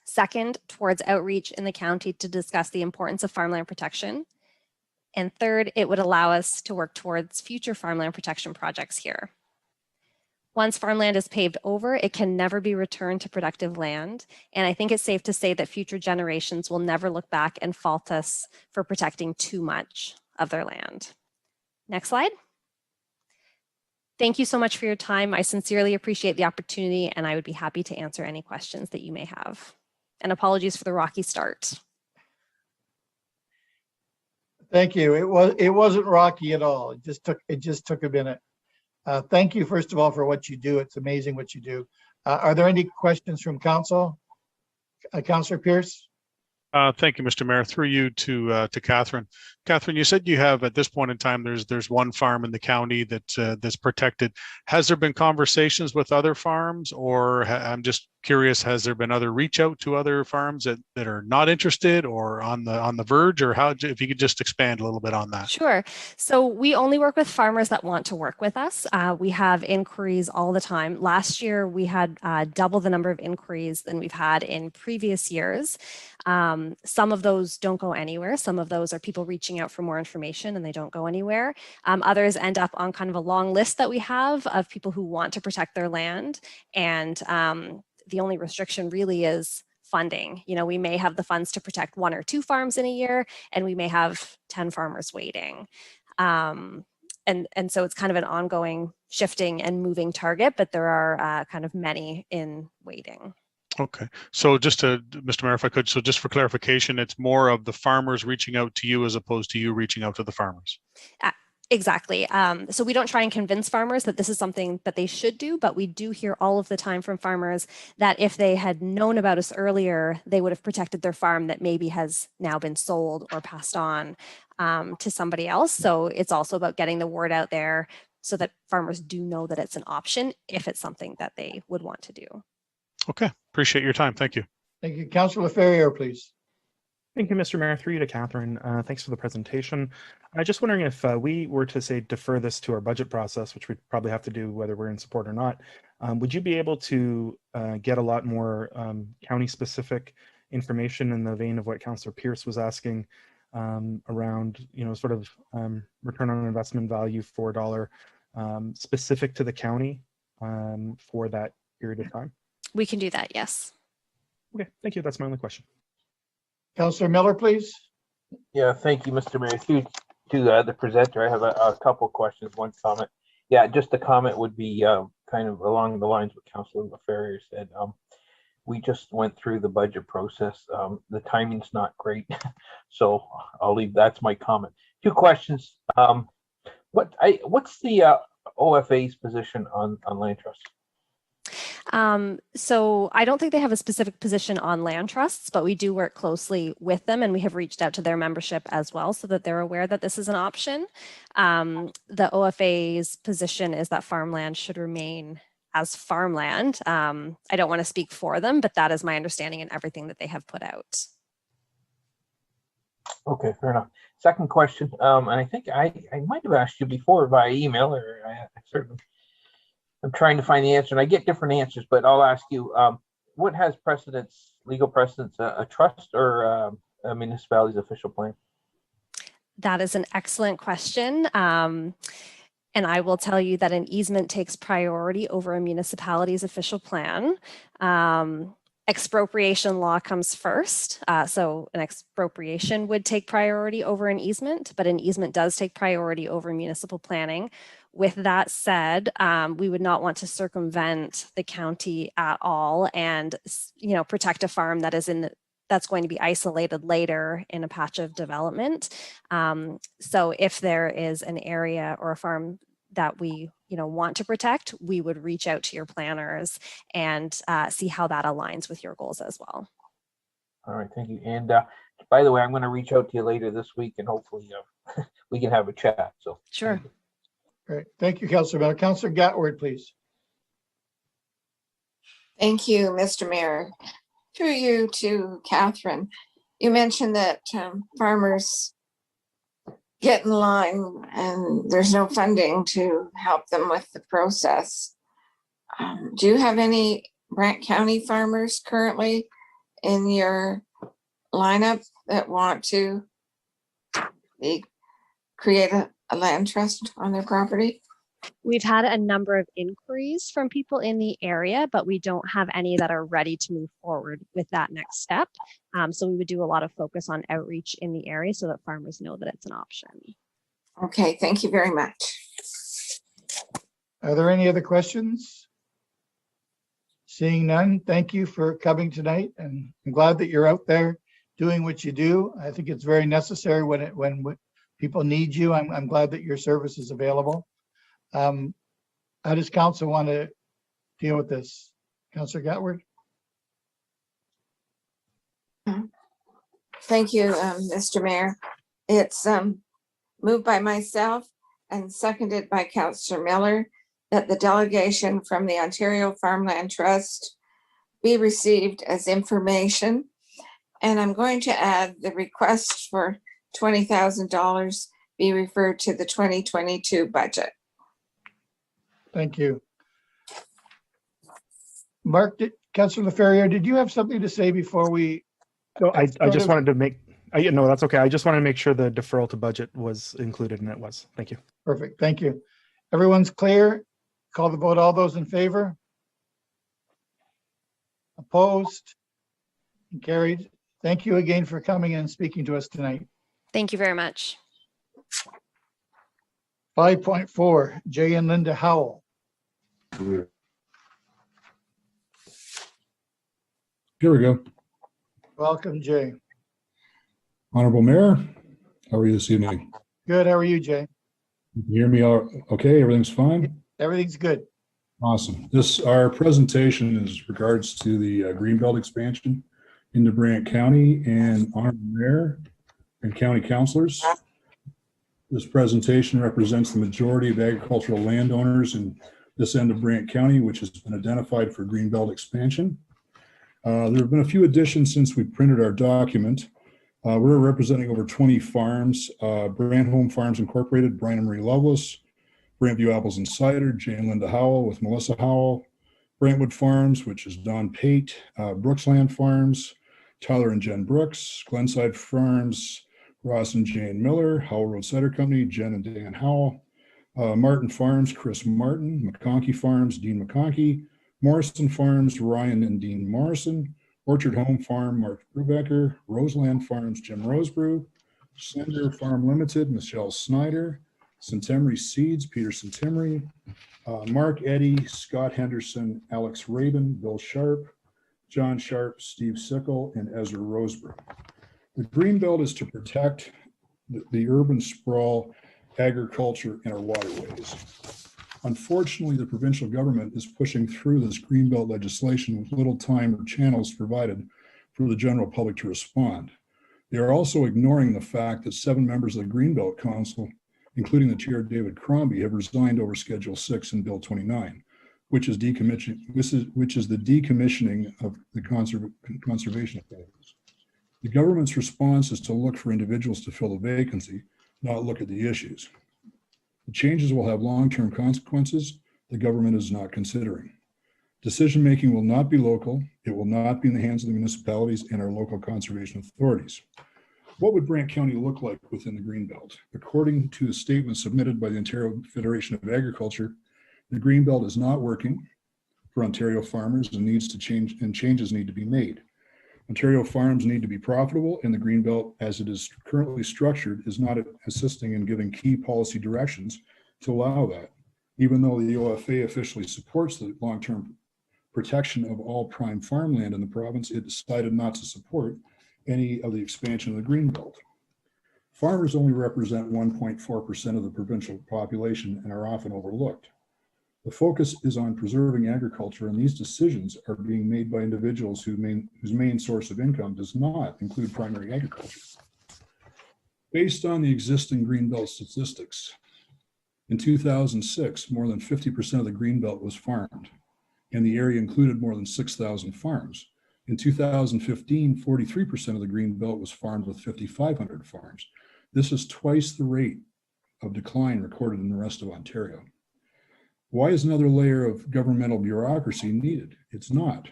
S19: Second, towards outreach in the county to discuss the importance of farmland protection. And third, it would allow us to work towards future farmland protection projects here. Once farmland is paved over, it can never be returned to productive land. And I think it's safe to say that future generations will never look back and fault us for protecting too much of their land. Next slide. Thank you so much for your time. I sincerely appreciate the opportunity, and I would be happy to answer any questions that you may have. And apologies for the rocky start.
S1: Thank you. It wasn't rocky at all. It just took a minute. Thank you, first of all, for what you do. It's amazing what you do. Are there any questions from council? Councillor Pierce?
S20: Thank you, Mr. Mayor. Through you to Catherine. Catherine, you said you have at this point in time there's one farm in the county that's protected. Has there been conversations with other farms, or I'm just curious, has there been other reach out to other farms that are not interested or on the verge, or how? If you could just expand a little bit on that.
S19: Sure. So we only work with farmers that want to work with us. We have inquiries all the time. Last year, we had double the number of inquiries than we've had in previous years. Some of those don't go anywhere. Some of those are people reaching out for more information and they don't go anywhere. Others end up on kind of a long list that we have of people who want to protect their land. And the only restriction really is funding. You know, we may have the funds to protect 1 or 2 farms in a year, and we may have 10 farmers waiting. And so it's kind of an ongoing shifting and moving target, but there are kind of many in waiting.
S20: Okay. So just to, Mr. Mayor, if I could, so just for clarification, it's more of the farmers reaching out to you as opposed to you reaching out to the farmers.
S19: Exactly. So we don't try and convince farmers that this is something that they should do, but we do hear all of the time from farmers that if they had known about us earlier, they would have protected their farm that maybe has now been sold or passed on to somebody else. So it's also about getting the word out there so that farmers do know that it's an option if it's something that they would want to do.
S20: Okay. Appreciate your time. Thank you.
S1: Thank you. Councillor Ferrier, please.
S8: Thank you, Mr. Mayor. Through you to Catherine. Thanks for the presentation. I'm just wondering if we were to say defer this to our budget process, which we probably have to do whether we're in support or not, would you be able to get a lot more county-specific information in the vein of what Councillor Pierce was asking around, you know, sort of return on investment value $4 specific to the county for that period of time?
S19: We can do that, yes.
S8: Okay, thank you. That's my only question.
S1: Councillor Miller, please.
S2: Yeah, thank you, Mr. Mayor. To the presenter, I have a couple questions, one comment. Yeah, just a comment would be kind of along the lines of what Councillor Ferrier said. We just went through the budget process. The timing's not great, so I'll leave. That's my comment. 2 questions. What's the OFA's position on land trusts?
S19: So I don't think they have a specific position on land trusts, but we do work closely with them, and we have reached out to their membership as well so that they're aware that this is an option. The OFA's position is that farmland should remain as farmland. I don't want to speak for them, but that is my understanding and everything that they have put out.
S2: Okay, fair enough. Second question, and I think I might have asked you before via email, or I'm trying to find the answer, and I get different answers, but I'll ask you, what has precedence, legal precedence, a trust or a municipality's official plan?
S19: That is an excellent question. And I will tell you that an easement takes priority over a municipality's official plan. Expropriation law comes first. So an expropriation would take priority over an easement, but an easement does take priority over municipal planning. With that said, we would not want to circumvent the county at all and, you know, protect a farm that is that's going to be isolated later in a patch of development. So if there is an area or a farm that we, you know, want to protect, we would reach out to your planners and see how that aligns with your goals as well.
S2: All right, thank you. And by the way, I'm going to reach out to you later this week, and hopefully we can have a chat. So
S19: sure.
S1: Great. Thank you, Councillor Miller. Councillor Gatward, please.
S10: Thank you, Mr. Mayor. Through you to Catherine. You mentioned that farmers get in line and there's no funding to help them with the process. Do you have any Brant County farmers currently in your lineup that want to create a land trust on their property?
S19: We've had a number of inquiries from people in the area, but we don't have any that are ready to move forward with that next step. So we would do a lot of focus on outreach in the area so that farmers know that it's an option.
S10: Okay, thank you very much.
S1: Are there any other questions? Seeing none, thank you for coming tonight, and I'm glad that you're out there doing what you do. I think it's very necessary when people need you. I'm glad that your service is available. How does council want to deal with this? Councillor Gatward?
S10: Thank you, Mr. Mayor. It's moved by myself and seconded by Councillor Miller that the delegation from the Ontario Farmland Trust be received as information. And I'm going to add the request for $20,000 be referred to the 2022 budget.
S1: Thank you. Mark, Councillor LaFerriere, did you have something to say before we?
S8: No, I just wanted to make, no, that's okay. I just wanted to make sure the deferral to budget was included, and it was. Thank you.
S1: Perfect, thank you. Everyone's clear? Call the vote. All those in favor? Opposed? And carried. Thank you again for coming and speaking to us tonight.
S19: Thank you very much.
S1: 5.4, Jay and Linda Howell.
S21: Here we go.
S1: Welcome, Jay.
S21: Honorable Mayor, how are you this evening?
S1: Good, how are you, Jay?
S21: You can hear me all okay? Everything's fine?
S1: Everything's good.
S21: Awesome. Our presentation is regards to the Greenbelt expansion into Brant County, and Honorable Mayor and County Councilors. This presentation represents the majority of agricultural landowners in this end of Brant County, which has been identified for Greenbelt expansion. There have been a few additions since we printed our document. We're representing over 20 farms, Brant Home Farms Incorporated, Brian and Marie Lovelace, Brantview Apples and Cider, Jay and Linda Howell with Melissa Howell, Brantwood Farms, which is Don Pate, Brooksland Farms, Tyler and Jen Brooks, Glenside Farms, Ross and Jane Miller, Howell Road Cider Company, Jen and Dan Howell, Martin Farms, Chris Martin, McConkey Farms, Dean McConkey, Morrison Farms, Ryan and Dean Morrison, Orchard Home Farm, Mark Brubaker, Roseland Farms, Jim Rosebrew, Slender Farm Limited, Michelle Snyder, Centemery Seeds, Peter Centemery, Mark Eddy, Scott Henderson, Alex Rabin, Bill Sharp, John Sharp, Steve Sickle, and Ezra Rosebrew. The Greenbelt is to protect the urban sprawl, agriculture, and our waterways. Unfortunately, the provincial government is pushing through this Greenbelt legislation with little time or channels provided for the general public to respond. They are also ignoring the fact that 7 members of the Greenbelt Council, including the chair David Crombie, have resigned over Schedule 6 and Bill 29, which is the decommissioning of the conservation authorities. The government's response is to look for individuals to fill the vacancy, not look at the issues. The changes will have long-term consequences the government is not considering. Decision-making will not be local. It will not be in the hands of the municipalities and our local conservation authorities. What would Brant County look like within the Greenbelt? According to a statement submitted by the Ontario Federation of Agriculture, the Greenbelt is not working for Ontario farmers and needs to change, and changes need to be made. Ontario farms need to be profitable, and the Greenbelt, as it is currently structured, is not assisting in giving key policy directions to allow that. Even though the OFA officially supports the long-term protection of all prime farmland in the province, it decided not to support any of the expansion of the Greenbelt. Farmers only represent 1.4% of the provincial population and are often overlooked. The focus is on preserving agriculture, and these decisions are being made by individuals whose main source of income does not include primary agriculture. Based on the existing Greenbelt statistics, in 2006, more than 50% of the Greenbelt was farmed, and the area included more than 6,000 farms. In 2015, 43% of the Greenbelt was farmed with 5,500 farms. This is twice the rate of decline recorded in the rest of Ontario. Why is another layer of governmental bureaucracy needed? It's not.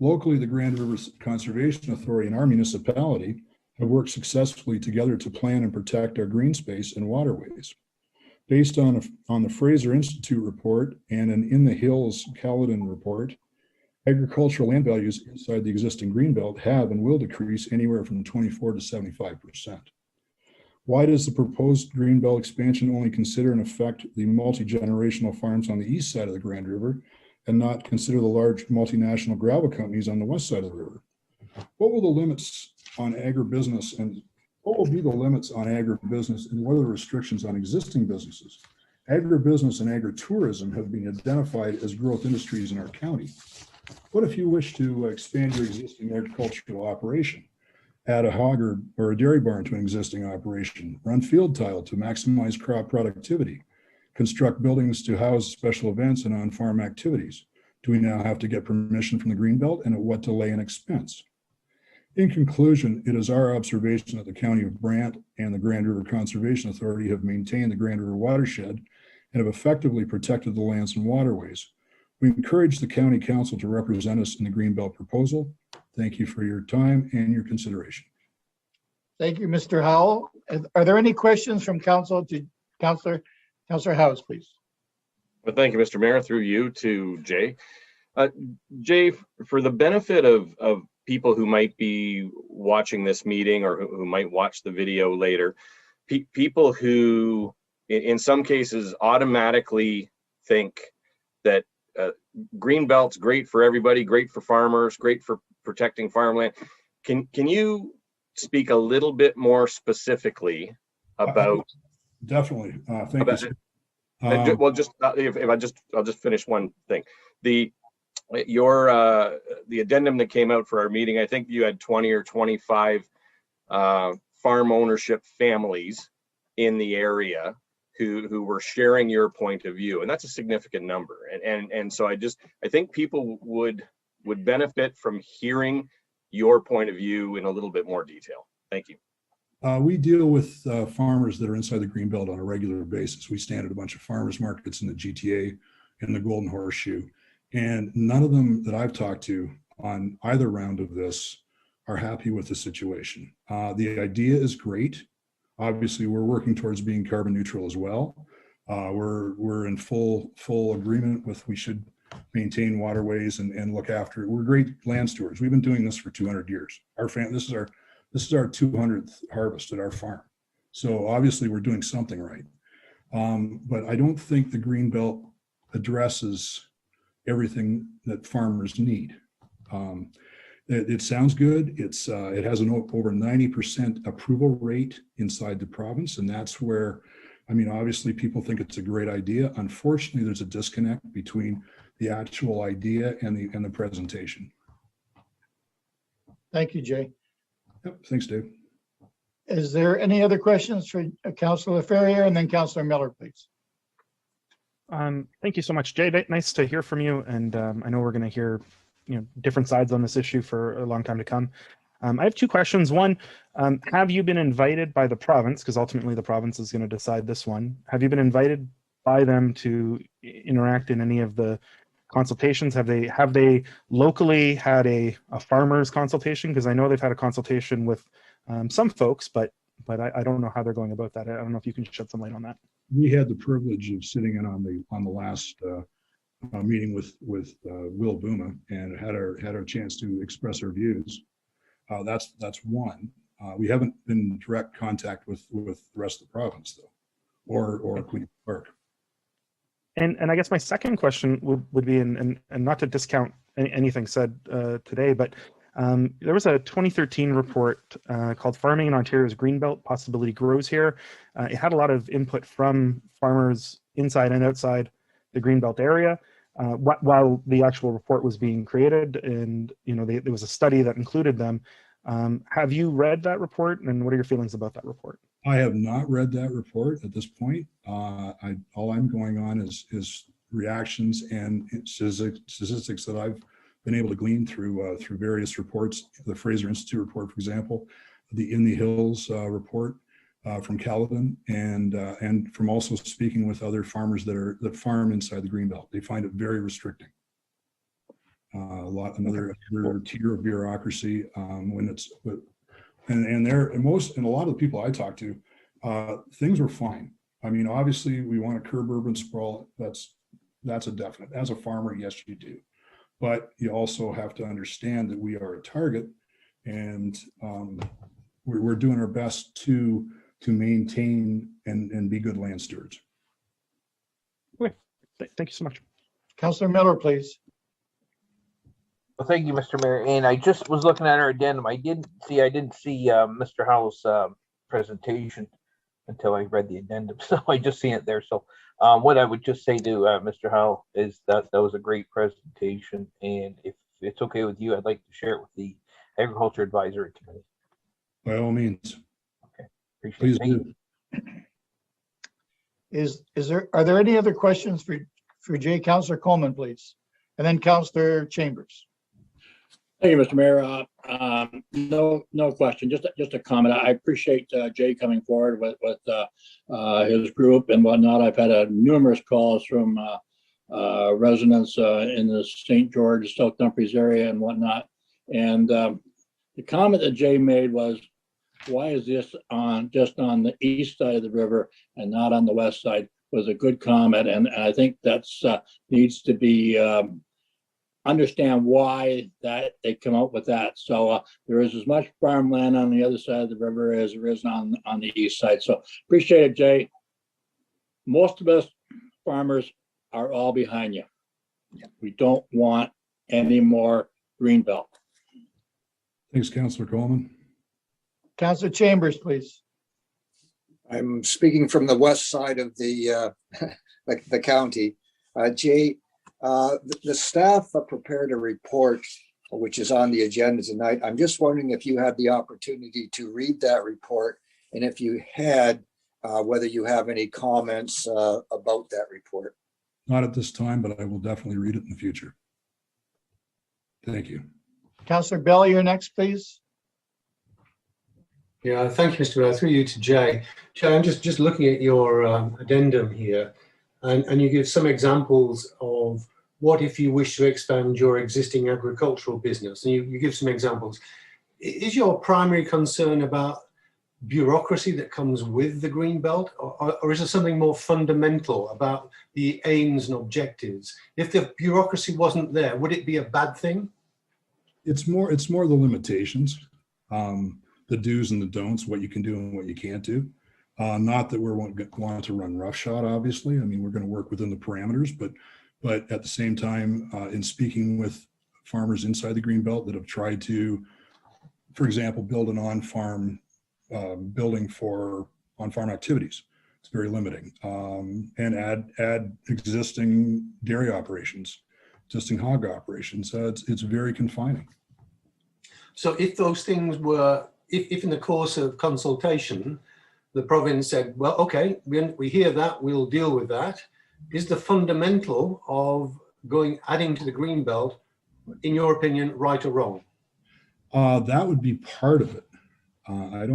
S21: Locally, the Grand River Conservation Authority and our municipality have worked successfully together to plan and protect our green space and waterways. Based on the Fraser Institute report and an In the Hills Caledon report, agricultural land values inside the existing Greenbelt have and will decrease anywhere from 24 to 75%. Why does the proposed Greenbelt expansion only consider and affect the multi-generational farms on the east side of the Grand River and not consider the large multinational gravel companies on the west side of the river? What will the limits on agribusiness and what will be the limits on agribusiness and what are the restrictions on existing businesses? Agribusiness and agritourism have been identified as growth industries in our county. What if you wish to expand your existing agricultural operation? Add a hog or a dairy barn to an existing operation. Run field tile to maximize crop productivity. Construct buildings to house special events and on-farm activities. Do we now have to get permission from the Greenbelt, and at what delay and expense? In conclusion, it is our observation that the County of Brant and the Grand River Conservation Authority have maintained the Grand River watershed and have effectively protected the lands and waterways. We encourage the County Council to represent us in the Greenbelt proposal. Thank you for your time and your consideration.
S1: Thank you, Mr. Howell. Are there any questions from council to Councillor House, please?
S18: Well, thank you, Mr. Mayor, through you to Jay. Jay, for the benefit of people who might be watching this meeting or who might watch the video later, people who in some cases automatically think that Greenbelt's great for everybody, great for farmers, great for protecting farmland. Can you speak a little bit more specifically about?
S21: Definitely. Thank you.
S18: Well, I'll just finish one thing. The addendum that came out for our meeting, I think you had 20 or 25 farm ownership families in the area who were sharing your point of view, and that's a significant number. And so I think people would benefit from hearing your point of view in a little bit more detail. Thank you.
S21: We deal with farmers that are inside the Greenbelt on a regular basis. We stand at a bunch of farmers markets in the GTA and the Golden Horseshoe, and none of them that I've talked to on either round of this are happy with the situation. The idea is great. Obviously, we're working towards being carbon neutral as well. We're in full agreement with we should maintain waterways and look after it. We're great land stewards. We've been doing this for 200 years. This is our 200th harvest at our farm. So obviously we're doing something right. But I don't think the Greenbelt addresses everything that farmers need. It sounds good. It has an over 90% approval rate inside the province. And that's where, I mean, obviously people think it's a great idea. Unfortunately, there's a disconnect between the actual idea and the presentation.
S1: Thank you, Jay.
S21: Yep. Thanks, Dave.
S1: Is there any other questions for Councillor Ferrier and then Councillor Miller, please?
S8: Thank you so much, Jay. Nice to hear from you. And I know we're going to hear different sides on this issue for a long time to come. I have two questions. One, have you been invited by the province, because ultimately the province is going to decide this one, have you been invited by them to interact in any of the consultations? Have they locally had a farmers consultation? Because I know they've had a consultation with some folks, but I don't know how they're going about that. I don't know if you can shed some light on that.
S21: We had the privilege of sitting in on the last meeting with Will Bouma and had our chance to express our views. That's one. We haven't been in direct contact with the rest of the province though, or Queen Park.
S8: And I guess my second question would be, and not to discount anything said today, but there was a 2013 report called Farming in Ontario's Greenbelt Possibility Grows Here. It had a lot of input from farmers inside and outside the Greenbelt area while the actual report was being created. And, there was a study that included them. Have you read that report, and what are your feelings about that report?
S21: I have not read that report at this point. All I'm going on is reactions and statistics that I've been able to glean through various reports. The Fraser Institute report, for example, the In the Hills report from Caledon, and from also speaking with other farmers that farm inside the Greenbelt. They find it very restricting. Another tier of bureaucracy when it's. And a lot of the people I talk to, things were fine. I mean, obviously we want to curb urban sprawl. That's a definite. As a farmer, yes, you do. But you also have to understand that we are a target, and we're doing our best to maintain and be good land stewards.
S8: Okay, thank you so much.
S1: Councillor Miller, please.
S2: Well, thank you, Mr. Mayor. And I just was looking at our addendum. I didn't see Mr. Howell's presentation until I read the addendum. So I just seen it there. So what I would just say to Mr. Howell is that was a great presentation. And if it's okay with you, I'd like to share it with the Agriculture Advisory Committee.
S21: By all means.
S2: Appreciate
S21: Please
S2: it. Thank
S21: do.
S1: Are there any other questions for Jay? Councillor Coleman, please, and then Councillor Chambers.
S3: Thank you, Mr. Mayor. No question, just a comment. I appreciate Jay coming forward with his group and whatnot. I've had numerous calls from residents in the St. George, South Dumfries area and whatnot. And the comment that Jay made was, why is this just on the east side of the river and not on the west side, was a good comment. And I think that's needs to be understand why that they come up with that. So there is as much farmland on the other side of the river as there is on the east side. So appreciate it, Jay. Most of us farmers are all behind you. We don't want any more greenbelt.
S21: Thanks, Councillor Coleman.
S1: Councillor Chambers, please.
S14: I'm speaking from the west side of the the county. Jay, the staff prepared a report which is on the agenda tonight. I'm just wondering if you had the opportunity to read that report, and if you had, whether you have any comments about that report.
S21: Not at this time, but I will definitely read it in the future. Thank you.
S1: Councillor Bell, you're next, please.
S4: Yeah, thank you, Mr. Mayor. Through you to Jay. Jay, I'm just looking at your addendum here, and you give some examples of what if you wish to expand your existing agricultural business, and you give some examples. Is your primary concern about bureaucracy that comes with the green belt, or is there something more fundamental about the aims and objectives? If the bureaucracy wasn't there, would it be a bad thing?
S21: It's more the limitations, the do's and the don'ts, what you can do and what you can't do. Not that we're want to run roughshod, obviously. I mean, we're going to work within the parameters, but at the same time, in speaking with farmers inside the green belt that have tried to, for example, build an on-farm building for on-farm activities, it's very limiting, and add existing dairy operations, existing hog operations. It's very confining.
S4: So if those things were, if in the course of consultation, the province said, well, okay, we hear that, we'll deal with that, is the fundamental of adding to the green belt, in your opinion, right or wrong?
S21: That would be part of it. I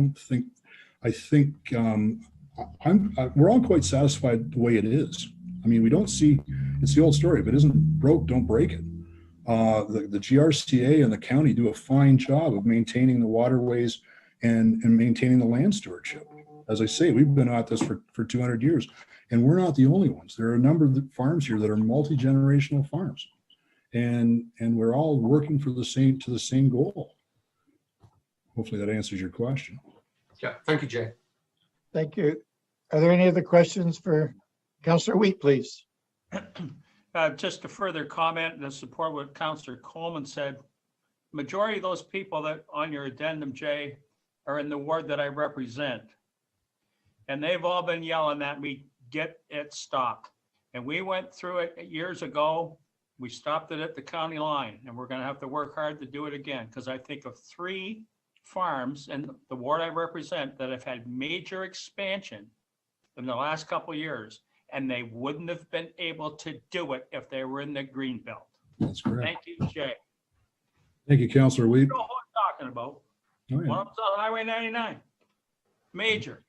S21: think we're all quite satisfied the way it is. I mean, we don't see, it's the old story, if it isn't broke, don't break it. The GRCA and the county do a fine job of maintaining the waterways and maintaining the land stewardship. As I say, we've been at this for 200 years, and we're not the only ones. There are a number of farms here that are multi-generational farms, and we're all working for the same goal. Hopefully that answers your question.
S4: Yeah, thank you, Jay.
S1: Thank you. Are there any other questions for Councillor Wheat, please?
S15: Just to further comment and support what Councillor Coleman said, majority of those people that on your addendum, Jay, are in the ward that I represent. And they've all been yelling at me, get it stopped. And we went through it years ago. We stopped it at the county line, and we're going to have to work hard to do it again, because I think of 3 farms in the ward I represent that have had major expansion in the last couple of years, and they wouldn't have been able to do it if they were in the green belt.
S21: That's correct.
S15: Thank you, Jay.
S21: Thank you, Councillor Wheat.
S15: You know what I'm talking about.
S21: Oh, yeah.
S15: One of them's on Highway 99. Major.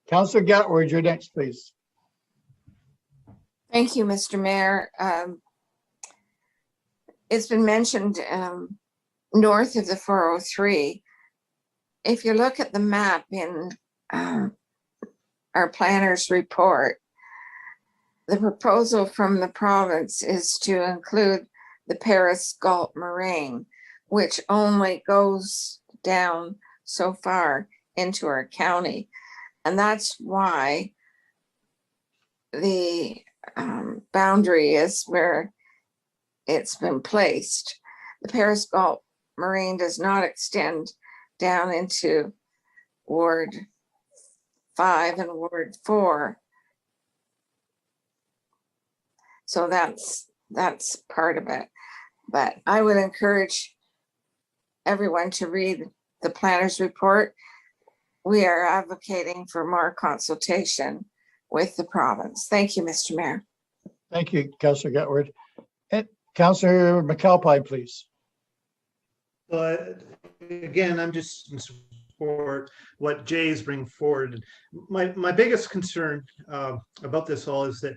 S1: Councillor Gatward, you're next, please.
S10: Thank you, Mr. Mayor. It's been mentioned north of the 403. If you look at the map in our planner's report, the proposal from the province is to include the Paris Gulf moraine, which only goes down so far into our county. And that's why the boundary is where it's been placed. The Paris Gulf moraine does not extend down into Ward 5 and Ward 4. So that's part of it. But I would encourage everyone to read the planner's report, we are advocating for more consultation with the province. Thank you, Mr. Mayor.
S1: Thank you, Councillor Getward. And Councillor McAlpine, please.
S11: But again, I'm just in support what Jay's bringing forward. My biggest concern about this all is that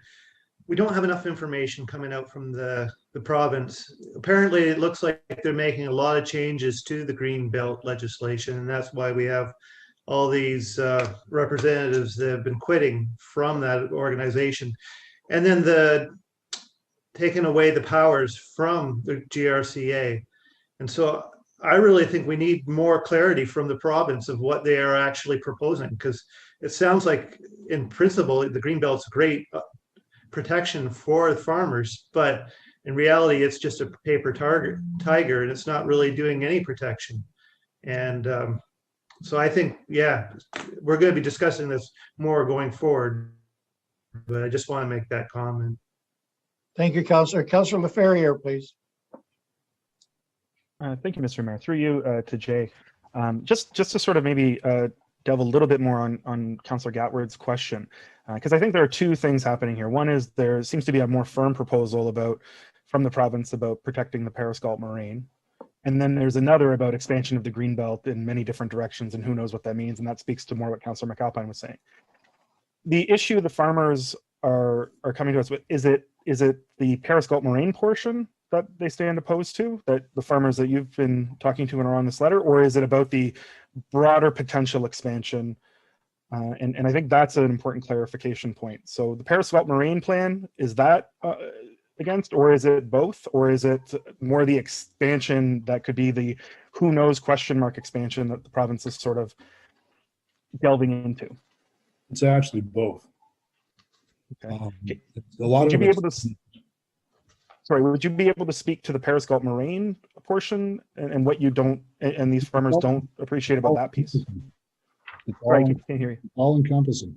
S11: we don't have enough information coming out from the province. Apparently, it looks like they're making a lot of changes to the Green Belt legislation, and that's why we have all these representatives that have been quitting from that organization. And then taking away the powers from the GRCA. And so I really think we need more clarity from the province of what they are actually proposing, because it sounds like in principle, the Greenbelt's great protection for the farmers, but in reality, it's just a paper tiger, and it's not really doing any protection. And so I think, yeah, we're going to be discussing this more going forward, but I just want to make that comment.
S1: Thank you, Councillor. Councillor LaFerriere, please.
S8: Thank you, Mr. Mayor. Through you to Jay. Just to sort of maybe delve a little bit more on Councillor Gatward's question, because I think there are two things happening here. One is there seems to be a more firm proposal from the province about protecting the Periscalt moraine. And then there's another about expansion of the Greenbelt in many different directions, and who knows what that means. And that speaks to more what Councillor McAlpine was saying. The issue the farmers are coming to us with, is it the Periscalt moraine portion that they stand opposed to, that the farmers that you've been talking to and are on this letter, or is it about the broader potential expansion? And I think that's an important clarification point. So the Periscalt moraine plan, is that against, or is it both, or is it more the expansion that could be the who knows question mark expansion that the province is sort of delving into?
S21: It's actually both.
S8: Okay.
S21: A lot
S8: would
S21: of
S8: you be able to? Sorry, would you be able to speak to the Periscalt moraine portion and what you don't, and these farmers don't appreciate about that piece?
S21: It's
S8: Sorry, I can't hear you.
S21: all encompassing.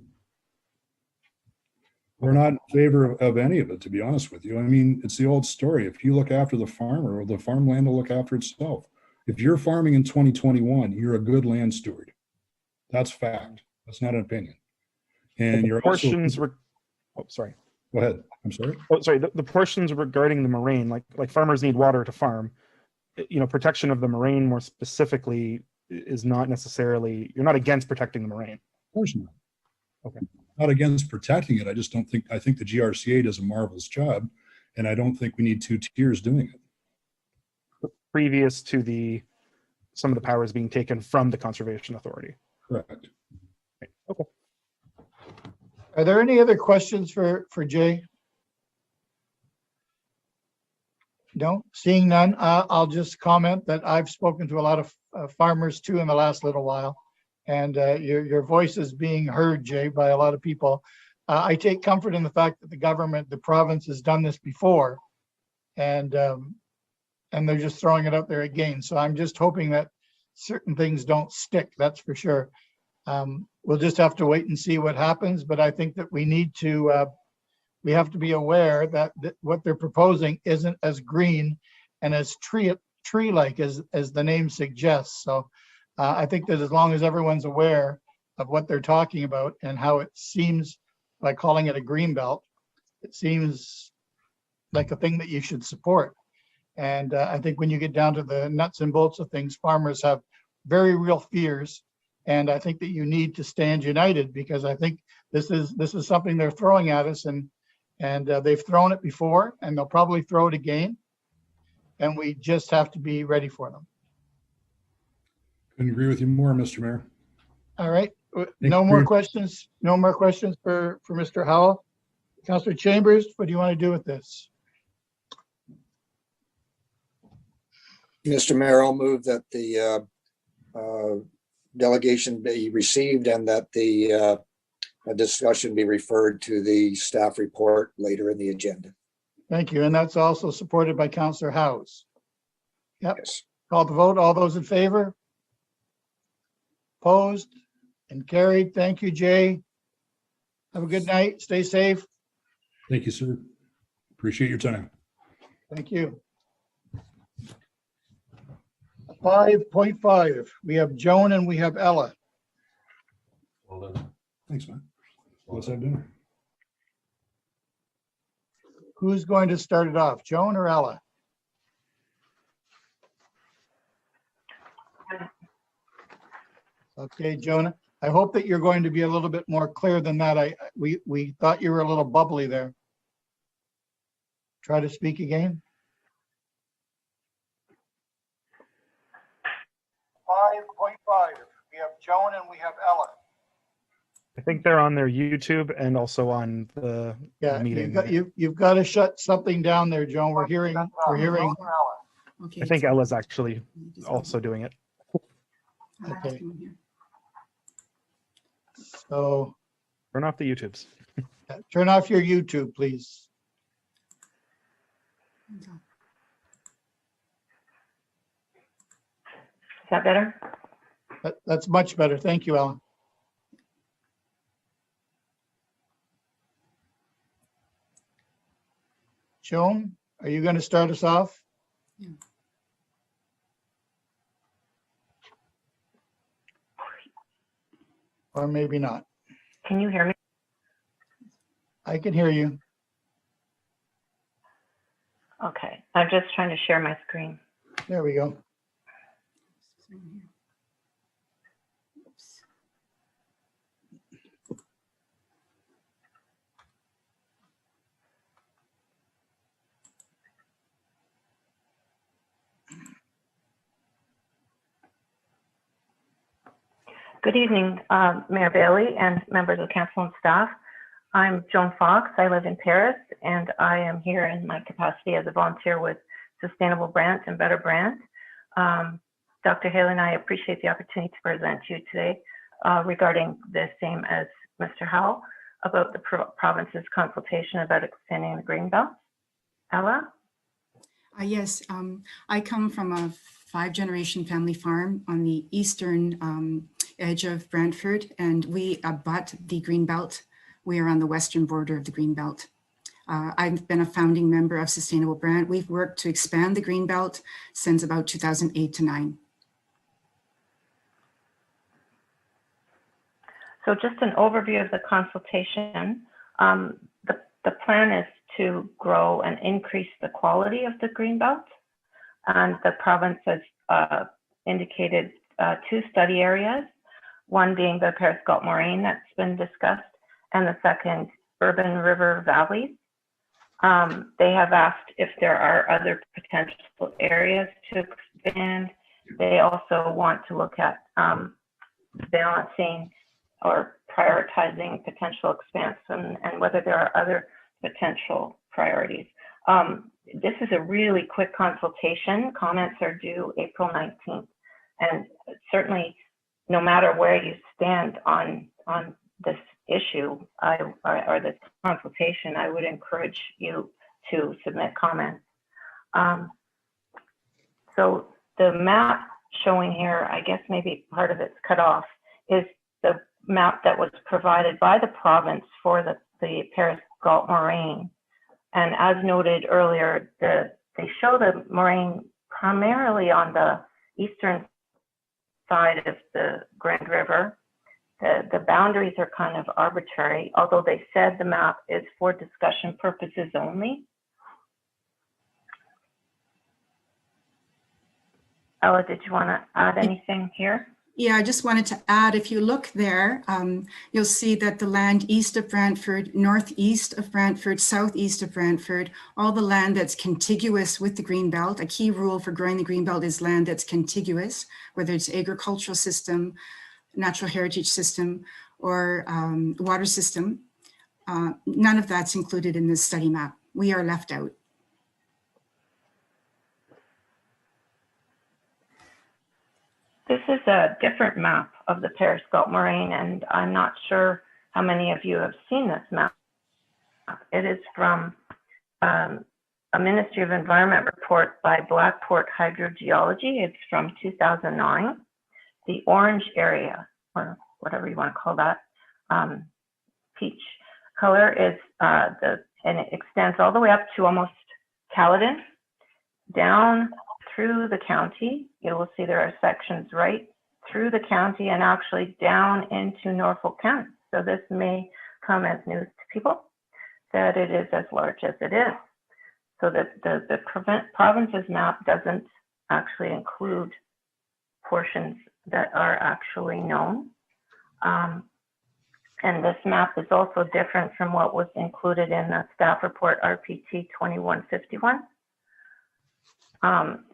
S21: We're not in favor of any of it, to be honest with you. I mean, it's the old story. If you look after the farmer, the farmland will look after itself. If you're farming in 2021, you're a good land steward. That's fact. That's not an opinion. And your
S8: portions were. Oh, sorry.
S21: Go ahead. I'm sorry.
S8: Oh, sorry. The portions regarding the moraine, like farmers need water to farm. You know, protection of the moraine more specifically is not necessarily. You're not against protecting the moraine.
S21: Of course not.
S8: Okay.
S21: Not against protecting it. I just don't think. I think the GRCA does a marvelous job, and I don't think we need two tiers doing it.
S8: Previous to some of the powers being taken from the Conservation Authority.
S21: Correct.
S8: Okay.
S1: Are there any other questions for Jay? No, seeing none, I'll just comment that I've spoken to a lot of farmers too in the last little while, and your voice is being heard, Jay, by a lot of people. I take comfort in the fact that the province has done this before, and they're just throwing it out there again. So I'm just hoping that certain things don't stick, that's for sure. We'll just have to wait and see what happens, but I think that we have to be aware that what they're proposing isn't as green and as tree-like as the name suggests. So I think that as long as everyone's aware of what they're talking about and how it seems, by calling it a green belt, it seems like a thing that you should support. And I think when you get down to the nuts and bolts of things, farmers have very real fears. And I think that you need to stand united, because I think this is something they're throwing at us, and they've thrown it before, and they'll probably throw it again. And we just have to be ready for them.
S21: Couldn't agree with you more, Mr. Mayor.
S1: All right. No more questions. No more questions for Mr. Howell. Councillor Chambers, what do you want to do with this?
S14: Mr. Mayor, I'll move that the delegation be received and that the discussion be referred to the staff report later in the agenda.
S1: Thank you. And that's also supported by Councillor Howes. Yep.
S14: Yes.
S1: Call the vote. All those in favor? Opposed and carried. Thank you, Jay. Have a good night. Stay safe.
S21: Thank you, sir. Appreciate your time.
S1: Thank you. 5.5, we have Joan and we have Ella.
S21: Thanks, man. Let's have dinner.
S1: Who's going to start it off, Joan or Ella? Okay, Jonah, I hope that you're going to be a little bit more clear than that. We thought you were a little bubbly there. Try to speak again. 5.5, we have Joan and we have Ella.
S8: I think they're on their YouTube and also on the
S1: Yeah,
S8: meeting.
S1: you've got to shut something down there, Joan. We're hearing.
S8: I think Ella's actually also doing it.
S1: Okay. So
S8: turn off the YouTubes.
S1: Turn off your YouTube, please.
S6: Is that better?
S1: That's much better. Thank you, Ellen. Joan, are you going to start us off?
S6: Yeah.
S1: Or maybe not.
S6: Can you hear me?
S1: I can hear you.
S6: Okay, I'm just trying to share my screen.
S1: There we go.
S6: Good evening, Mayor Bailey and members of council and staff. I'm Joan Fox. I live in Paris, and I am here in my capacity as a volunteer with Sustainable Brant and Better Brant. Dr. Haley and I appreciate the opportunity to present to you today regarding the same as Mr. Howell about the province's consultation about expanding the Greenbelt. Ella?
S22: Yes, I come from a 5-generation family farm on the eastern edge of Brantford, and we abut the Greenbelt. We are on the western border of the Greenbelt. I've been a founding member of Sustainable Brant. We've worked to expand the Greenbelt since about 2008 to 9.
S6: So just an overview of the consultation. The plan is to grow and increase the quality of the Greenbelt. And the province has indicated 2 study areas, one being the Paris Gulf Moraine that's been discussed, and the second, urban river valleys. They have asked if there are other potential areas to expand. They also want to look at balancing or prioritizing potential expansion and whether there are other potential priorities. This is a really quick consultation. Comments are due April 19th. And certainly, no matter where you stand on this issue or this consultation, I would encourage you to submit comments. So the map showing here, I guess maybe part of it's cut off, is the map that was provided by the province for the Paris Gulf Moraine. And as noted earlier, they show the moraine primarily on the eastern side of the Grand River. The boundaries are kind of arbitrary, although they said the map is for discussion purposes only. Ella, did you want to add anything here?
S22: Yeah, I just wanted to add, if you look there, you'll see that the land east of Brantford, northeast of Brantford, southeast of Brantford, all the land that's contiguous with the Greenbelt. A key rule for growing the Greenbelt is land that's contiguous, whether it's agricultural system, natural heritage system, or water system. None of that's included in this study map. We are left out.
S6: This is a different map of the Paris Gulf Moraine, and I'm not sure how many of you have seen this map. It is from a Ministry of Environment report by Blackport Hydrogeology. It's from 2009. The orange area, or whatever you want to call that, peach color is and it extends all the way up to almost Caledon, down through the county. You will see there are sections right through the county and actually down into Norfolk County. So this may come as news to people that it is as large as it is. So that the province's map doesn't actually include portions that are actually known. And this map is also different from what was included in the staff report RPT 2151.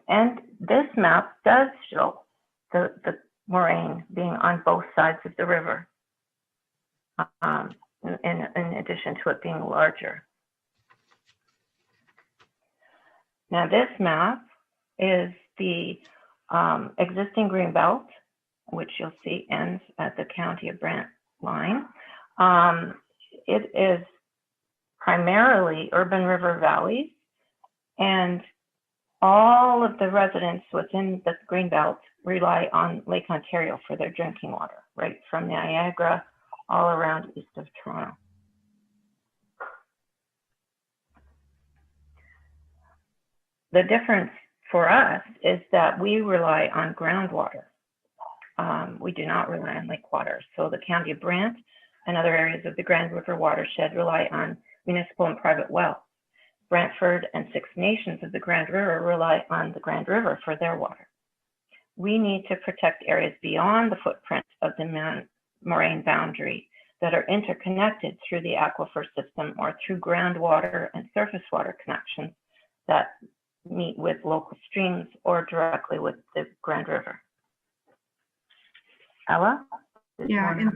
S6: And this map does show the moraine being on both sides of the river, in addition to it being larger. Now this map is the existing green belt, which you'll see ends at the County of Brant line. It is primarily urban river valleys, and all of the residents within the Greenbelt rely on Lake Ontario for their drinking water, right from Niagara all around east of Toronto. The difference for us is that we rely on groundwater. We do not rely on lake water. So the County of Brant and other areas of the Grand River watershed rely on municipal and private wells. Brantford and Six Nations of the Grand River rely on the Grand River for their water. We need to protect areas beyond the footprint of the moraine boundary that are interconnected through the aquifer system or through groundwater and surface water connections that meet with local streams or directly with the Grand River. Ella?
S22: Yeah, and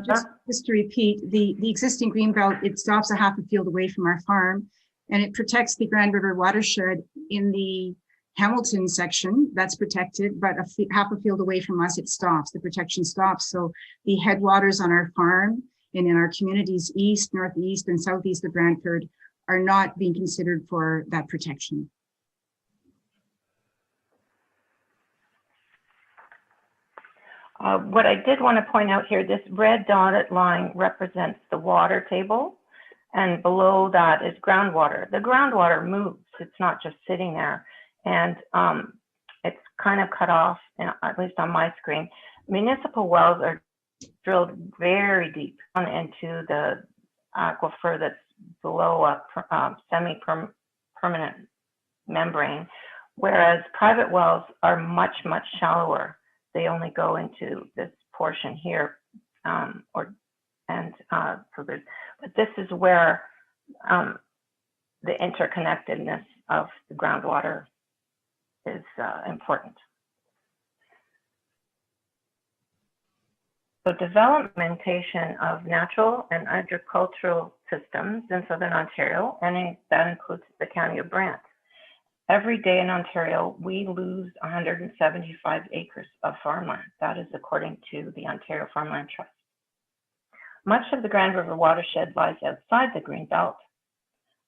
S22: just to repeat, the existing greenbelt, it stops a half a field away from our farm, and it protects the Grand River watershed in the Hamilton section that's protected, but half a field away from us, it stops, the protection stops. So the headwaters on our farm and in our communities east, northeast, and southeast of Brantford are not being considered for that protection.
S6: What I did want to point out here, this red dotted line represents the water table, and below that is groundwater. The groundwater moves, it's not just sitting there, and it's kind of cut off, at least on my screen. Municipal wells are drilled very deep into the aquifer that's below a semi-permanent membrane, whereas private wells are much, much shallower. They only go into this portion here, but this is where the interconnectedness of the groundwater is important. So developmentation of natural and agricultural systems in Southern Ontario, and that includes the County of Brant. Every day in Ontario, we lose 175 acres of farmland. That is according to the Ontario Farmland Trust. Much of the Grand River watershed lies outside the Greenbelt,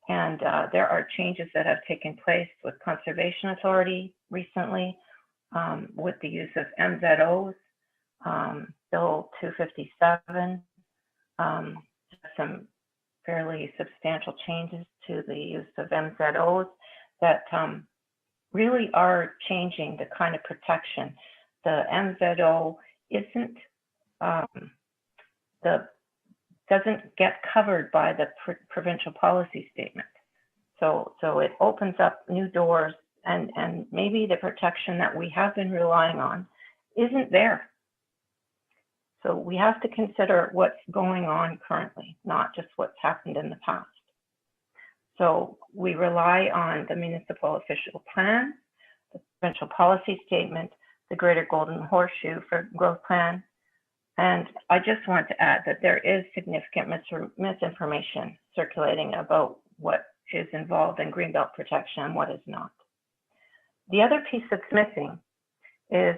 S6: and there are changes that have taken place with Conservation Authority recently, with the use of MZOs. Bill 257, some fairly substantial changes to the use of MZOs that really are changing the kind of protection. The MZO isn't, doesn't get covered by the provincial policy statement. So it opens up new doors, and maybe the protection that we have been relying on isn't there. So we have to consider what's going on currently, not just what's happened in the past. So we rely on the municipal official plan, the provincial policy statement, the Greater Golden Horseshoe for Growth Plan. And I just want to add that there is significant misinformation circulating about what is involved in Greenbelt protection and what is not. The other piece that's missing is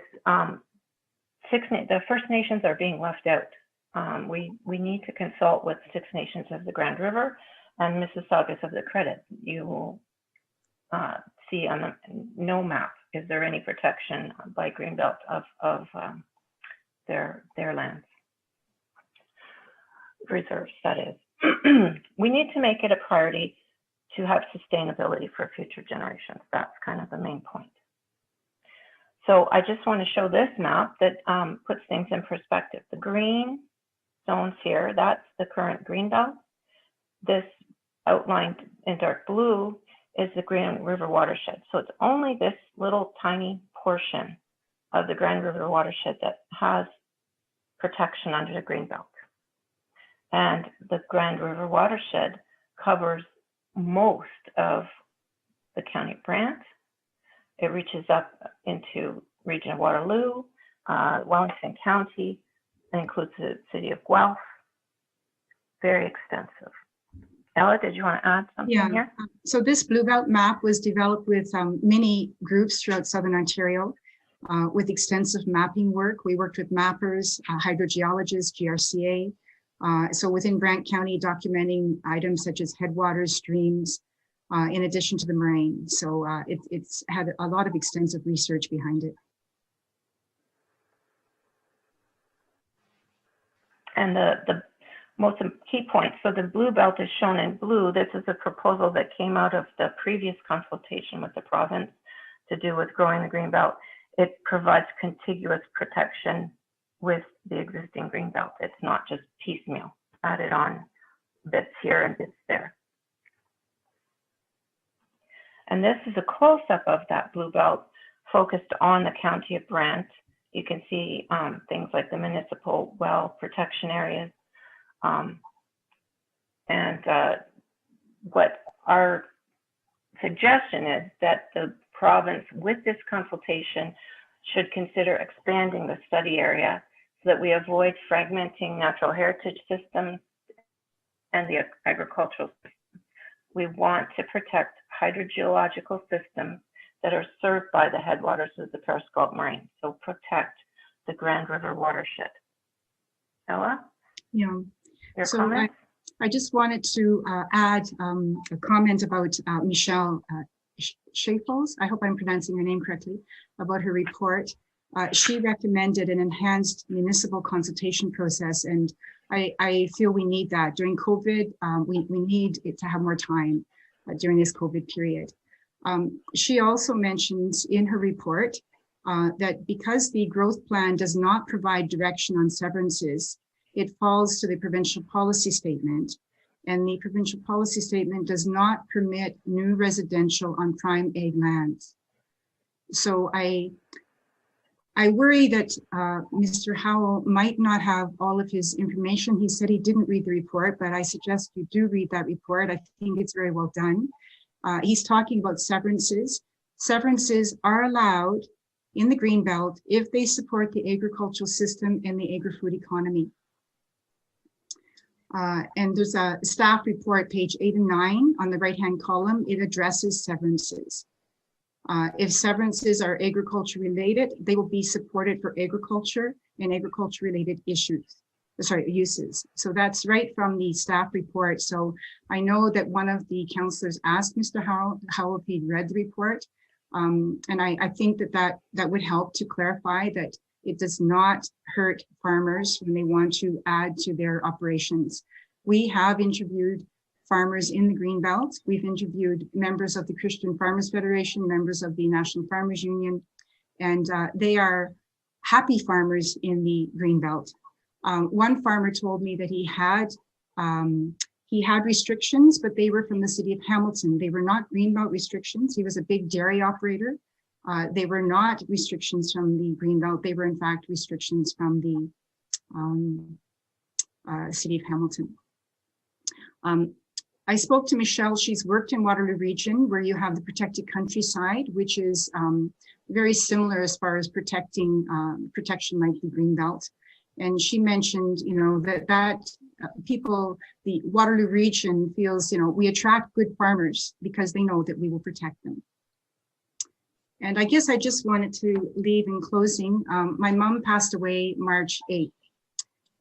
S6: the First Nations are being left out. We need to consult with Six Nations of the Grand River and Mississaugas of the Credit. You will see on no map is there any protection by Greenbelt of their lands, reserves, that is. We need to make it a priority to have sustainability for future generations. That's kind of the main point. So I just want to show this map that puts things in perspective. The green zones here, that's the current green belt. This outlined in dark blue is the Grand River watershed. So it's only this little tiny portion of the Grand River watershed that has protection under the green belt. And the Grand River watershed covers most of the county of Brant. It reaches up into region of Waterloo, Wellington County, and includes the city of Guelph. Very extensive. Ella, did you want to add something here?
S22: So this Blue Belt map was developed with many groups throughout Southern Ontario with extensive mapping work. We worked with mappers, hydrogeologists, GRCA. So within Brant County, documenting items such as headwaters, streams, in addition to the moraine. So it's had a lot of extensive research behind it.
S6: And the most key points, so the blue belt is shown in blue. This is a proposal that came out of the previous consultation with the province to do with growing the green belt. It provides contiguous protection with the existing green belt. It's not just piecemeal, added on bits here and bits there. And this is a close-up of that blue belt focused on the county of Brant. You can see things like the municipal well protection areas. What our suggestion is that the province, with this consultation, should consider expanding the study area so that we avoid fragmenting natural heritage systems and the agricultural system. We want to protect hydrogeological systems that are served by the headwaters of the Periscope Moraine. So protect the Grand River watershed. Ella?
S22: Yeah.
S6: Your
S22: So
S6: comment?
S22: I just wanted to add a comment about Michelle Schaeffels. I hope I'm pronouncing her name correctly, about her report. She recommended an enhanced municipal consultation process, and I feel we need that. During COVID, we need it to have more time during this COVID period. She also mentions in her report that because the growth plan does not provide direction on severances, it falls to the provincial policy statement. And the provincial policy statement does not permit new residential on prime ag lands. So I worry that Mr. Howell might not have all of his information. He said he didn't read the report, but I suggest you do read that report. I think it's very well done. He's talking about severances. Severances are allowed in the Greenbelt if they support the agricultural system and the agri-food economy. And there's a staff report, page 8 and 9 on the right-hand column. It addresses severances. If severances are agriculture related, they will be supported for agriculture and agriculture related uses. So that's right from the staff report. So I know that one of the councillors asked Mr. Howell if he'd read the report. And I think that would help to clarify that it does not hurt farmers when they want to add to their operations. We have interviewed farmers in the Greenbelt. We've interviewed members of the Christian Farmers Federation, members of the National Farmers Union, and they are happy farmers in the Greenbelt. One farmer told me that he had restrictions, but they were from the city of Hamilton. They were not Greenbelt restrictions. He was a big dairy operator. They were not restrictions from the Greenbelt. They were in fact restrictions from the city of Hamilton. I spoke to Michelle. She's worked in Waterloo region where you have the protected countryside, which is very similar as far as protection like the Greenbelt. And she mentioned, that people, the Waterloo region feels, we attract good farmers because they know that we will protect them. And I guess I just wanted to leave in closing. My mom passed away March 8th.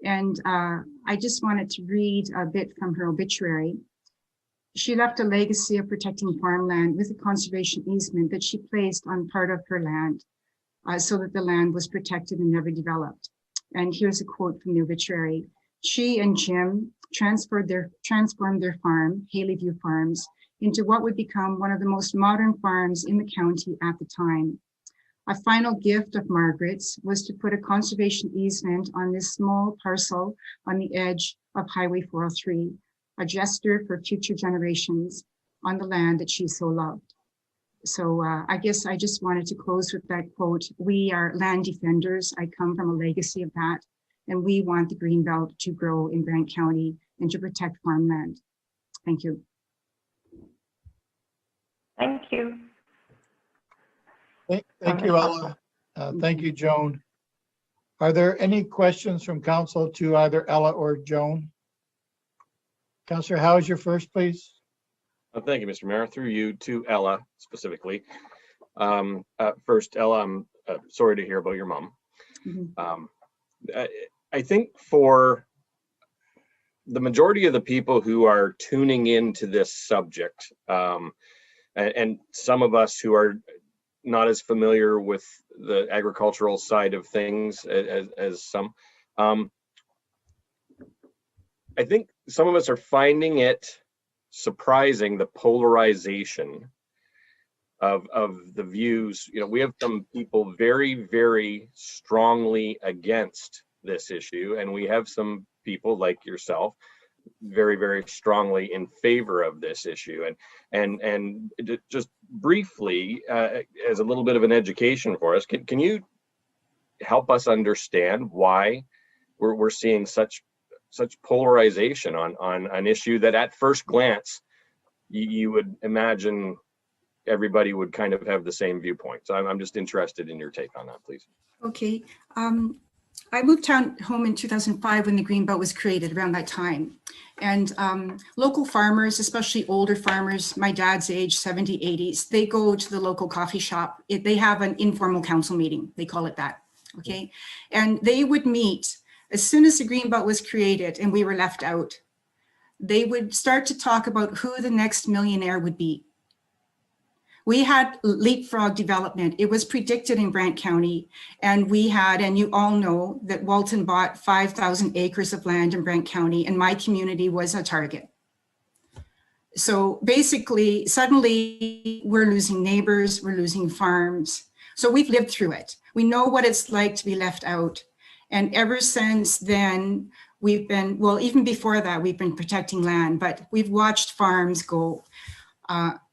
S22: And I just wanted to read a bit from her obituary. She left a legacy of protecting farmland with a conservation easement that she placed on part of her land so that the land was protected and never developed. And here's a quote from the obituary. She and Jim transformed their farm, Haleyview Farms, into what would become one of the most modern farms in the county at the time. A final gift of Margaret's was to put a conservation easement on this small parcel on the edge of Highway 403, a gesture for future generations on the land that she so loved. So I guess I just wanted to close with that quote. We are land defenders. I come from a legacy of that, and we want the Greenbelt to grow in Brant County and to protect farmland. Thank you.
S6: Thank you.
S1: Thank you, Ella. Thank you, Joan. Are there any questions from council to either Ella or Joan? Councillor, how is your first, please?
S18: Thank you, Mr. Mayor. Through you to Ella specifically. First, Ella, I'm sorry to hear about your mom. I think for the majority of the people who are tuning into this subject, and some of us who are not as familiar with the agricultural side of things as some, I think some of us are finding it surprising, the polarization of the views. You know, we have some people very, very strongly against this issue, and we have some people like yourself very, very strongly in favor of this issue. And just briefly, as a little bit of an education for us, can you help us understand why we're seeing such polarization on an issue that at first glance you would imagine everybody would kind of have the same viewpoint? So I'm just interested in your take on that, please.
S22: Okay. I moved home in 2005 when the Greenbelt was created, around that time. And local farmers, especially older farmers, my dad's age, 70, 80s, they go to the local coffee shop. They have an informal council meeting, they call it that, okay? And they would meet as soon as the Greenbelt was created and we were left out. They would start to talk about who the next millionaire would be. We had leapfrog development. It was predicted in Brant County, and we had, and you all know that Walton bought 5,000 acres of land in Brant County, and my community was a target. So basically, suddenly we're losing neighbors, we're losing farms. So we've lived through it. We know what it's like to be left out. And ever since then, we've been, well, even before that, we've been protecting land, but we've watched farms go.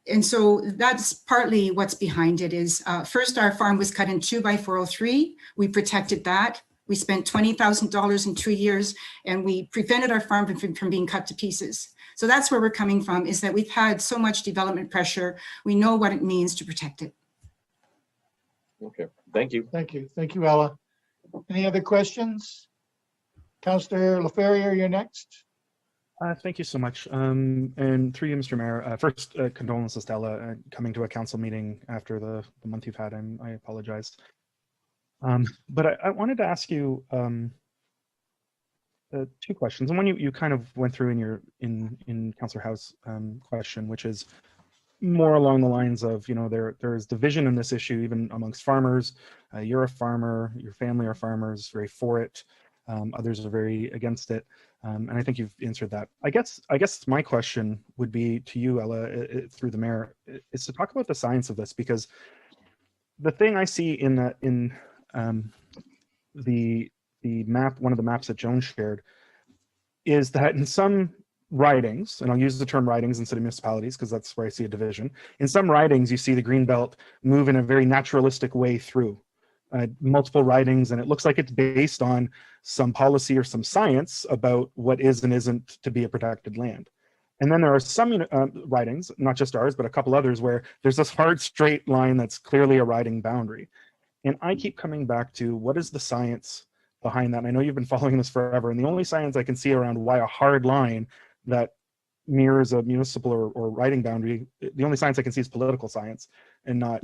S22: And so that's partly what's behind it is, first our farm was cut in two by 403. We protected that. We spent $20,000 in 2 years and we prevented our farm from being cut to pieces. So that's where we're coming from, is that we've had so much development pressure. We know what it means to protect it.
S18: Okay, thank you.
S1: Thank you. Thank you, Ella. Any other questions? Councillor LaFerrier, you're next.
S8: Thank you so much. And through you, Mr. Mayor, first condolences to Ella coming to a council meeting after the month you've had. I apologize. But I wanted to ask you two questions. And one you kind of went through in Councillor Howe's question, which is more along the lines of, you know, there is division in this issue, even amongst farmers. You're a farmer, your family are farmers, very for it. Others are very against it. And I think you've answered that. I guess my question would be to you, Ella, through the mayor, is to talk about the science of this, because the thing I see in the map, one of the maps that Joan shared, is that in some ridings, and I'll use the term ridings instead of municipalities because that's where I see a division. In some ridings, you see the Greenbelt move in a very naturalistic way through. Multiple ridings, and it looks like it's based on some policy or some science about what is and isn't to be a protected land. And then there are some ridings, not just ours, but a couple others, where there's this hard straight line that's clearly a riding boundary. And I keep coming back to, what is the science behind that? And I know you've been following this forever, and the only science I can see around why a hard line that mirrors a municipal or riding boundary, the only science I can see is political science and not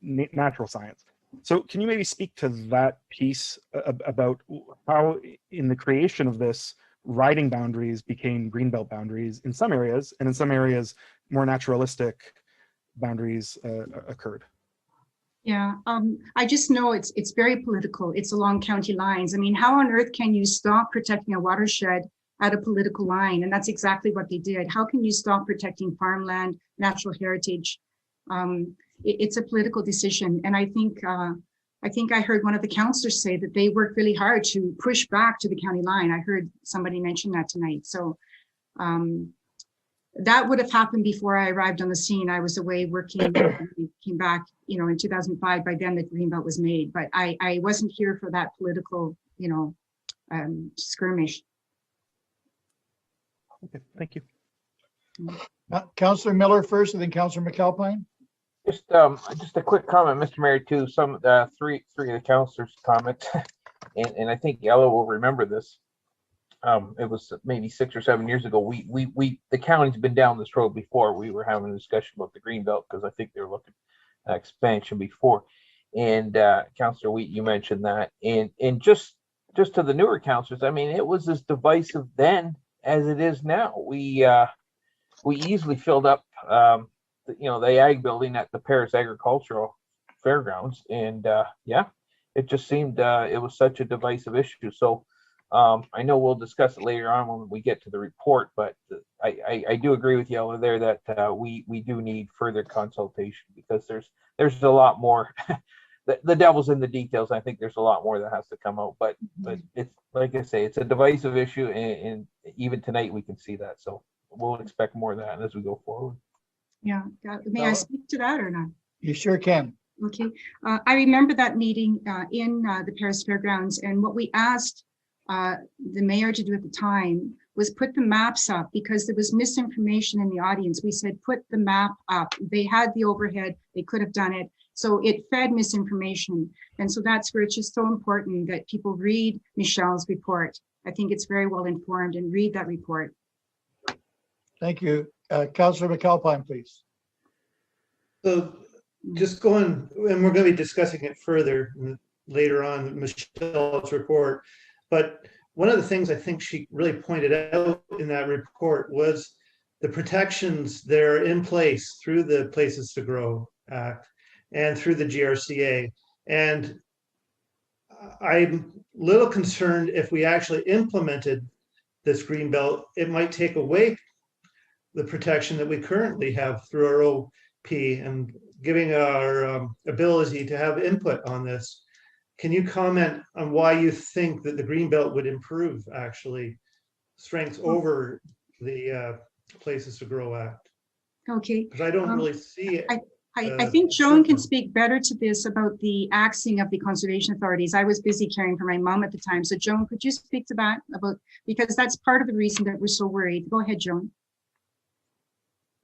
S8: natural science. So can you maybe speak to that piece about how in the creation of this, riding boundaries became Greenbelt boundaries in some areas, and in some areas more naturalistic boundaries occurred?
S22: Yeah, I just know it's very political. It's along county lines. I mean, how on earth can you stop protecting a watershed at a political line? And that's exactly what they did. How can you stop protecting farmland, natural heritage? it's a political decision. And I think I heard one of the councillors say that they worked really hard to push back to the county line. I heard somebody mention that tonight. So that would have happened before I arrived on the scene. I was away working, came back, in 2005. By then the Greenbelt was made, but I wasn't here for that political, skirmish.
S8: Okay, thank you.
S1: Councillor Miller first, and then Councillor McAlpine.
S2: Just a quick comment, Mr. Mayor, too. Some three of the councillors' comments, and I think Yellow will remember this. It was maybe 6 or 7 years ago. The county's been down this road before. We were having a discussion about the Greenbelt because I think they were looking at expansion before. And Councillor Wheat, you mentioned that. And just to the newer councillors, I mean, it was as divisive then as it is now. We easily filled up the ag building at the Paris Agricultural Fairgrounds, and it just seemed it was such a divisive issue. So I know we'll discuss it later on when we get to the report, but I do agree with Yellow there that we do need further consultation, because there's a lot more. The devil's in the details. I think there's a lot more that has to come out, but it's, like I say, it's a divisive issue, and even tonight we can see that. So we'll expect more of that as we go forward.
S22: Yeah. May I speak to that or not?
S1: You sure can.
S22: Okay. I remember that meeting in the Paris Fairgrounds, and what we asked the mayor to do at the time was put the maps up, because there was misinformation in the audience. We said, put the map up. They had the overhead, they could have done it. So it fed misinformation. And so that's where it's just so important that people read Michelle's report. I think it's very well informed, and read that report.
S1: Thank you. Councillor McAlpine, please.
S11: So just going, and we're going to be discussing it further later on, Michelle's report. But one of the things I think she really pointed out in that report was the protections that are in place through the Places to Grow Act and through the GRCA. And I'm a little concerned if we actually implemented this green belt, it might take away the protection that we currently have through our OP and giving our ability to have input on this. Can you comment on why you think that the green belt would improve actually strength over the Places to Grow Act?
S22: Okay.
S11: Because I don't really see it.
S22: I think Joan can speak better to this about the axing of the conservation authorities. I was busy caring for my mom at the time. So Joan, could you speak to that because that's part of the reason that we're so worried. Go ahead, Joan.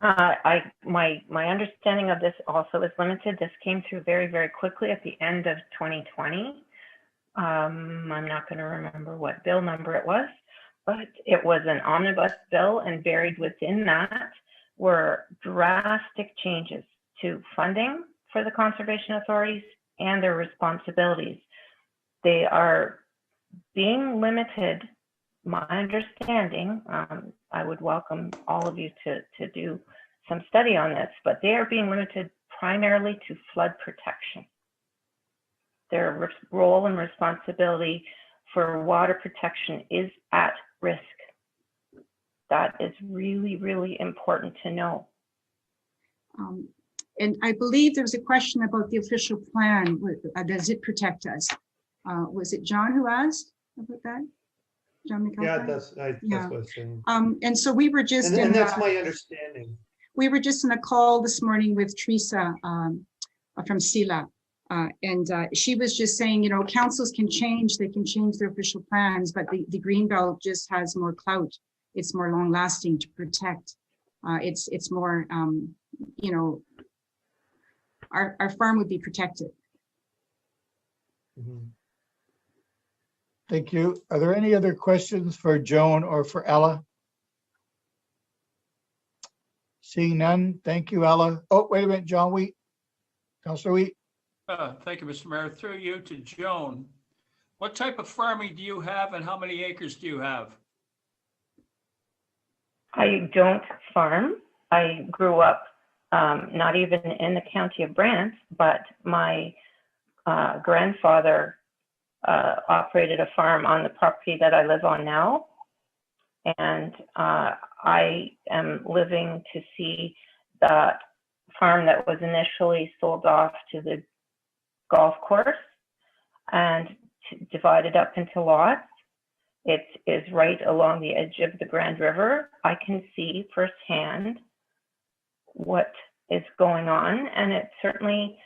S6: My understanding of this also is limited. This came through very, very quickly at the end of 2020. I'm not going to remember what bill number it was, but it was an omnibus bill, and buried within that were drastic changes to funding for the conservation authorities and their responsibilities. They are being limited, my understanding, I would welcome all of you to do some study on this, but they are being limited primarily to flood protection. Their role and responsibility for water protection is at risk. That is really, really important to know.
S22: And I believe there was a question about the official plan. Does it protect us? Was it John who asked about that? John McAlpine?
S11: Yeah, that's what I'm saying.
S22: And so we were just
S11: and that's my understanding.
S22: We were just in a call this morning with Teresa from SILA. And she was just saying, councils can change, they can change their official plans, but the Greenbelt just has more clout. It's more long lasting to protect. It's more, our farm would be protected.
S11: Mm-hmm.
S1: Thank you. Are there any other questions for Joan or for Ella? Seeing none, thank you, Ella. Oh, wait a minute, John Wheat. Councillor Wheat.
S15: Thank you, Mr. Mayor. Through you to Joan. What type of farming do you have, and how many acres do you have?
S6: I don't farm. I grew up not even in the county of Brant, but my grandfather operated a farm on the property that I live on now. And I am living to see that farm that was initially sold off to the golf course and divided up into lots. It is right along the edge of the Grand River. I can see firsthand what is going on, and it certainly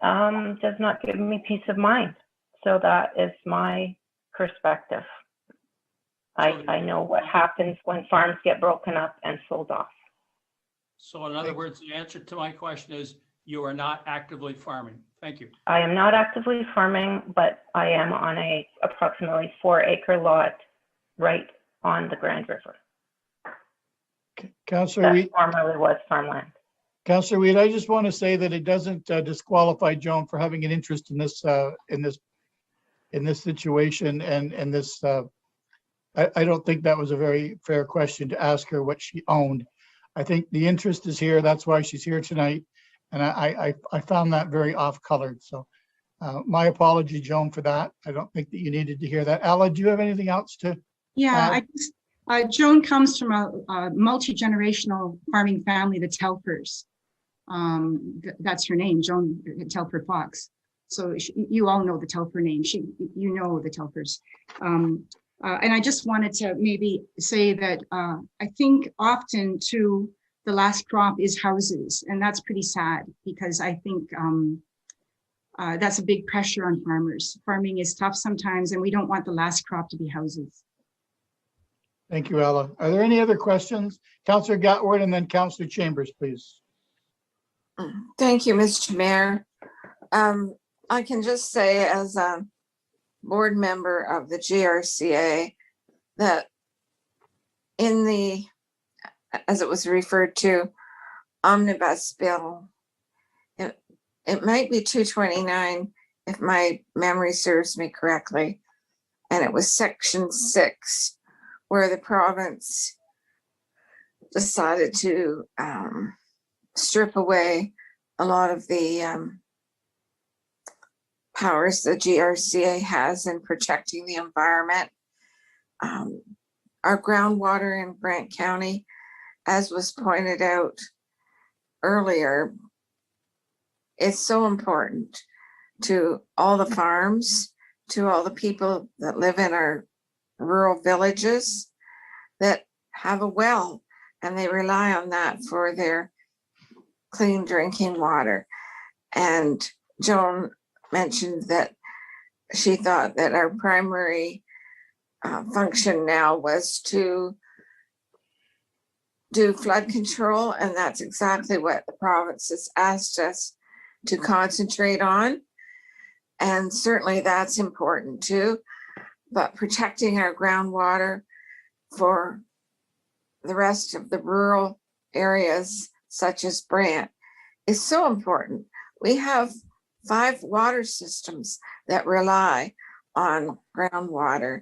S6: does not give me peace of mind. So that is my perspective. I know what happens when farms get broken up and sold off.
S15: So in other words, the answer to my question is you are not actively farming. Thank you.
S6: I am not actively farming, but I am on a approximately 4-acre lot right on the Grand River.
S1: Councillor
S6: That
S1: Wheat.
S6: formerly was farmland.
S1: Councillor Wheat, I just want to say that it doesn't disqualify Joan for having an interest in this situation and this. I don't think that was a very fair question to ask her what she owned. I think the interest is here. That's why she's here tonight. And I found that very off-colored. So my apology, Joan, for that. I don't think that you needed to hear that. Ella, do you have anything else to
S22: Yeah,
S1: add?
S22: Joan comes from a multi-generational farming family, the Telfers. That's her name, Joan Telfer Fox. So you all know the Telfer name. You know the Telfers. And I just wanted to maybe say that I think often too, the last crop is houses, and that's pretty sad because I think that's a big pressure on farmers. Farming is tough sometimes, and we don't want the last crop to be houses.
S1: Thank you, Ella. Are there any other questions? Councillor Gatward and then Councillor Chambers, please.
S10: Thank you, Mr. Mayor. I can just say as a board member of the GRCA that in the, as it was referred to, omnibus bill, it might be 229 if my memory serves me correctly, and it was section 6 where the province decided to strip away a lot of the powers the GRCA has in protecting the environment. Our groundwater in Brant County, as was pointed out earlier, is so important to all the farms, to all the people that live in our rural villages that have a well, and they rely on that for their clean drinking water. And Joan mentioned that she thought that our primary function now was to do flood control, and that's exactly what the province has asked us to concentrate on. And certainly that's important too, but protecting our groundwater for the rest of the rural areas such as Brant is so important. We have 5 water systems that rely on groundwater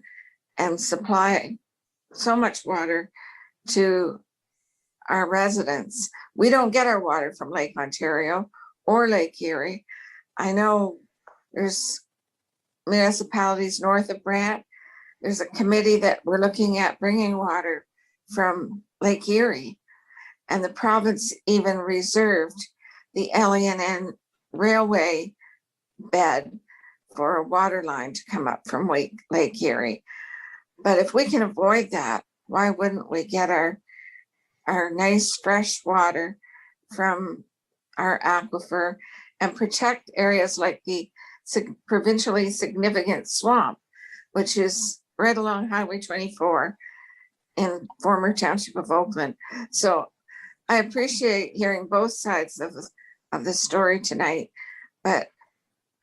S10: and supply so much water to our residents. We don't get our water from Lake Ontario or Lake Erie. I know there's municipalities north of Brant. There's a committee that we're looking at bringing water from Lake Erie, and the province even reserved the LNN railway bed for a water line to come up from Lake Erie. But if we can avoid that, why wouldn't we get our nice fresh water from our aquifer and protect areas like the provincially significant swamp, which is right along Highway 24 in former township of Oakland. So I appreciate hearing both sides of the story tonight, but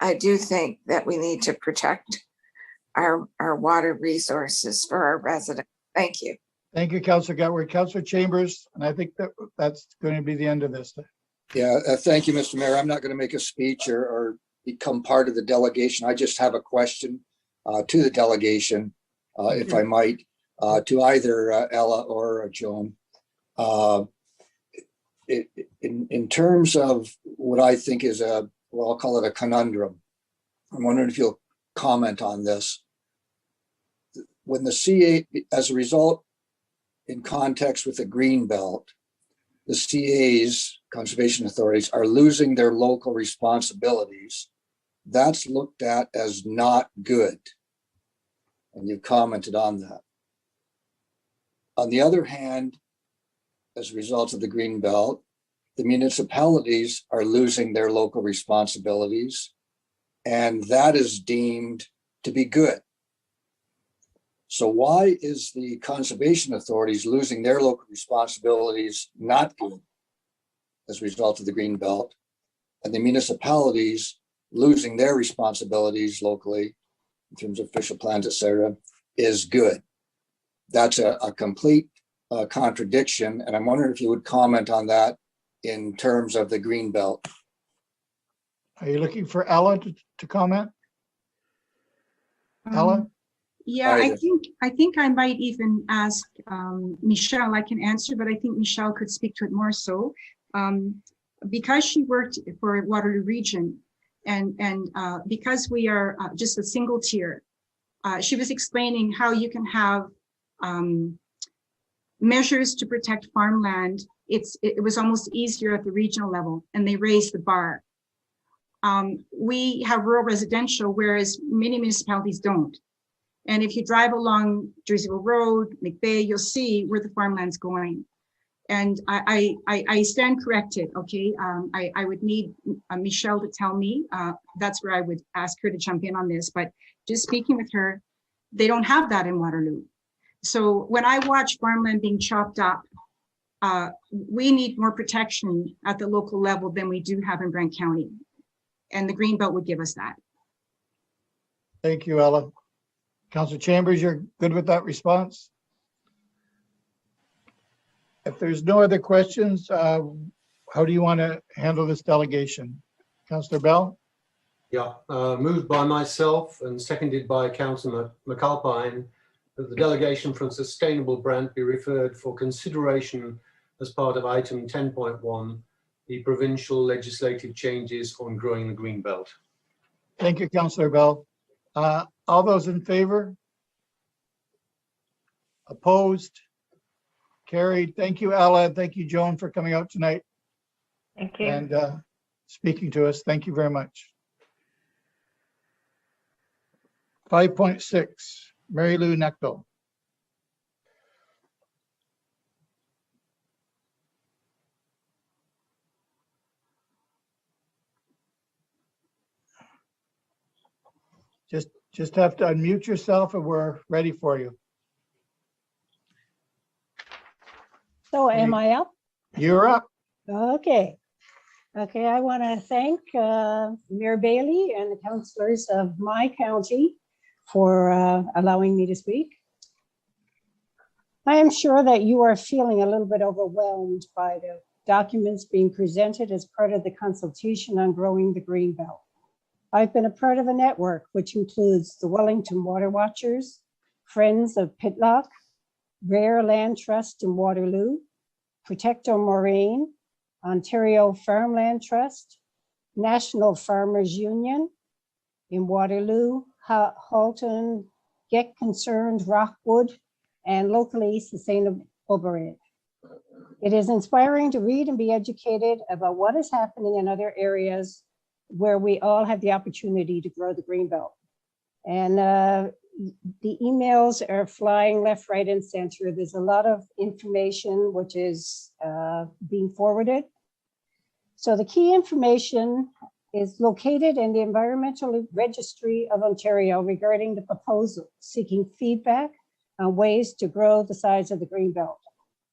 S10: I do think that we need to protect our water resources for our residents. Thank you.
S1: Thank you, Councillor Gatward. Councillor Chambers, and I think that's going to be the end of this.
S14: Yeah, thank you, Mr. Mayor. I'm not going to make a speech or become part of the delegation. I just have a question to the delegation, if I might, to either Ella or Joan. In terms of what I think is well, I'll call it a conundrum. I'm wondering if you'll comment on this. When the CA, as a result, in context with the green belt, the CAs conservation authorities are losing their local responsibilities, that's looked at as not good. And you've commented on that. On the other hand, as a result of the Greenbelt, the municipalities are losing their local responsibilities, and that is deemed to be good. So why is the conservation authorities losing their local responsibilities not good as a result of the Greenbelt, and the municipalities losing their responsibilities locally in terms of official plans, et cetera, is good? That's a complete contradiction. And I'm wondering if you would comment on that in terms of the Greenbelt.
S1: Are you looking for Ella to comment? Ella?
S22: Yeah, I think I might even ask Michelle. I can answer, but I think Michelle could speak to it more so. Because she worked for Waterloo Region, and because we are just a single tier, she was explaining how you can have measures to protect farmland. It was almost easier at the regional level, and they raised the bar. We have rural residential, whereas many municipalities don't. And if you drive along Jerseyville Road, McVeigh, you'll see where the farmland's going. And I stand corrected, okay? I would need Michelle to tell me. That's where I would ask her to jump in on this. But just speaking with her, they don't have that in Waterloo. So when I watch farmland being chopped up, we need more protection at the local level than we do have in Brant County. And the Greenbelt would give us that.
S1: Thank you, Ella. Councilor Chambers, you're good with that response? If there's no other questions, how do you want to handle this delegation? Councilor Bell?
S4: Yeah, moved by myself and seconded by Councillor McAlpine that the delegation from Sustainable Brant be referred for consideration as part of item 10.1, the provincial legislative changes on growing the green belt.
S1: Thank you, Councilor Bell. All those in favor? Opposed? Carried. Thank you, Ella. Thank you, Joan, for coming out tonight.
S6: Thank you.
S1: And speaking to us. Thank you very much. 5.6, Mary Lou Neckville. Just have to unmute yourself and we're ready for you.
S9: So am I up?
S1: You're up.
S9: Okay. Okay, I want to thank Mayor Bailey and the councillors of my county for allowing me to speak. I am sure that you are feeling a little bit overwhelmed by the documents being presented as part of the consultation on growing the green belt. I've been a part of a network which includes the Wellington Water Watchers, Friends of Pitlock, Rare Land Trust in Waterloo, Protecto Moraine, Ontario Farmland Trust, National Farmers Union in Waterloo, Halton, Get Concerned, Rockwood, and locally Sustainable Brant. It is inspiring to read and be educated about what is happening in other areas where we all have the opportunity to grow the green belt. And the emails are flying left, right, and center. There's a lot of information which is being forwarded. So the key information is located in the Environmental Registry of Ontario regarding the proposal, seeking feedback on ways to grow the size of the green belt.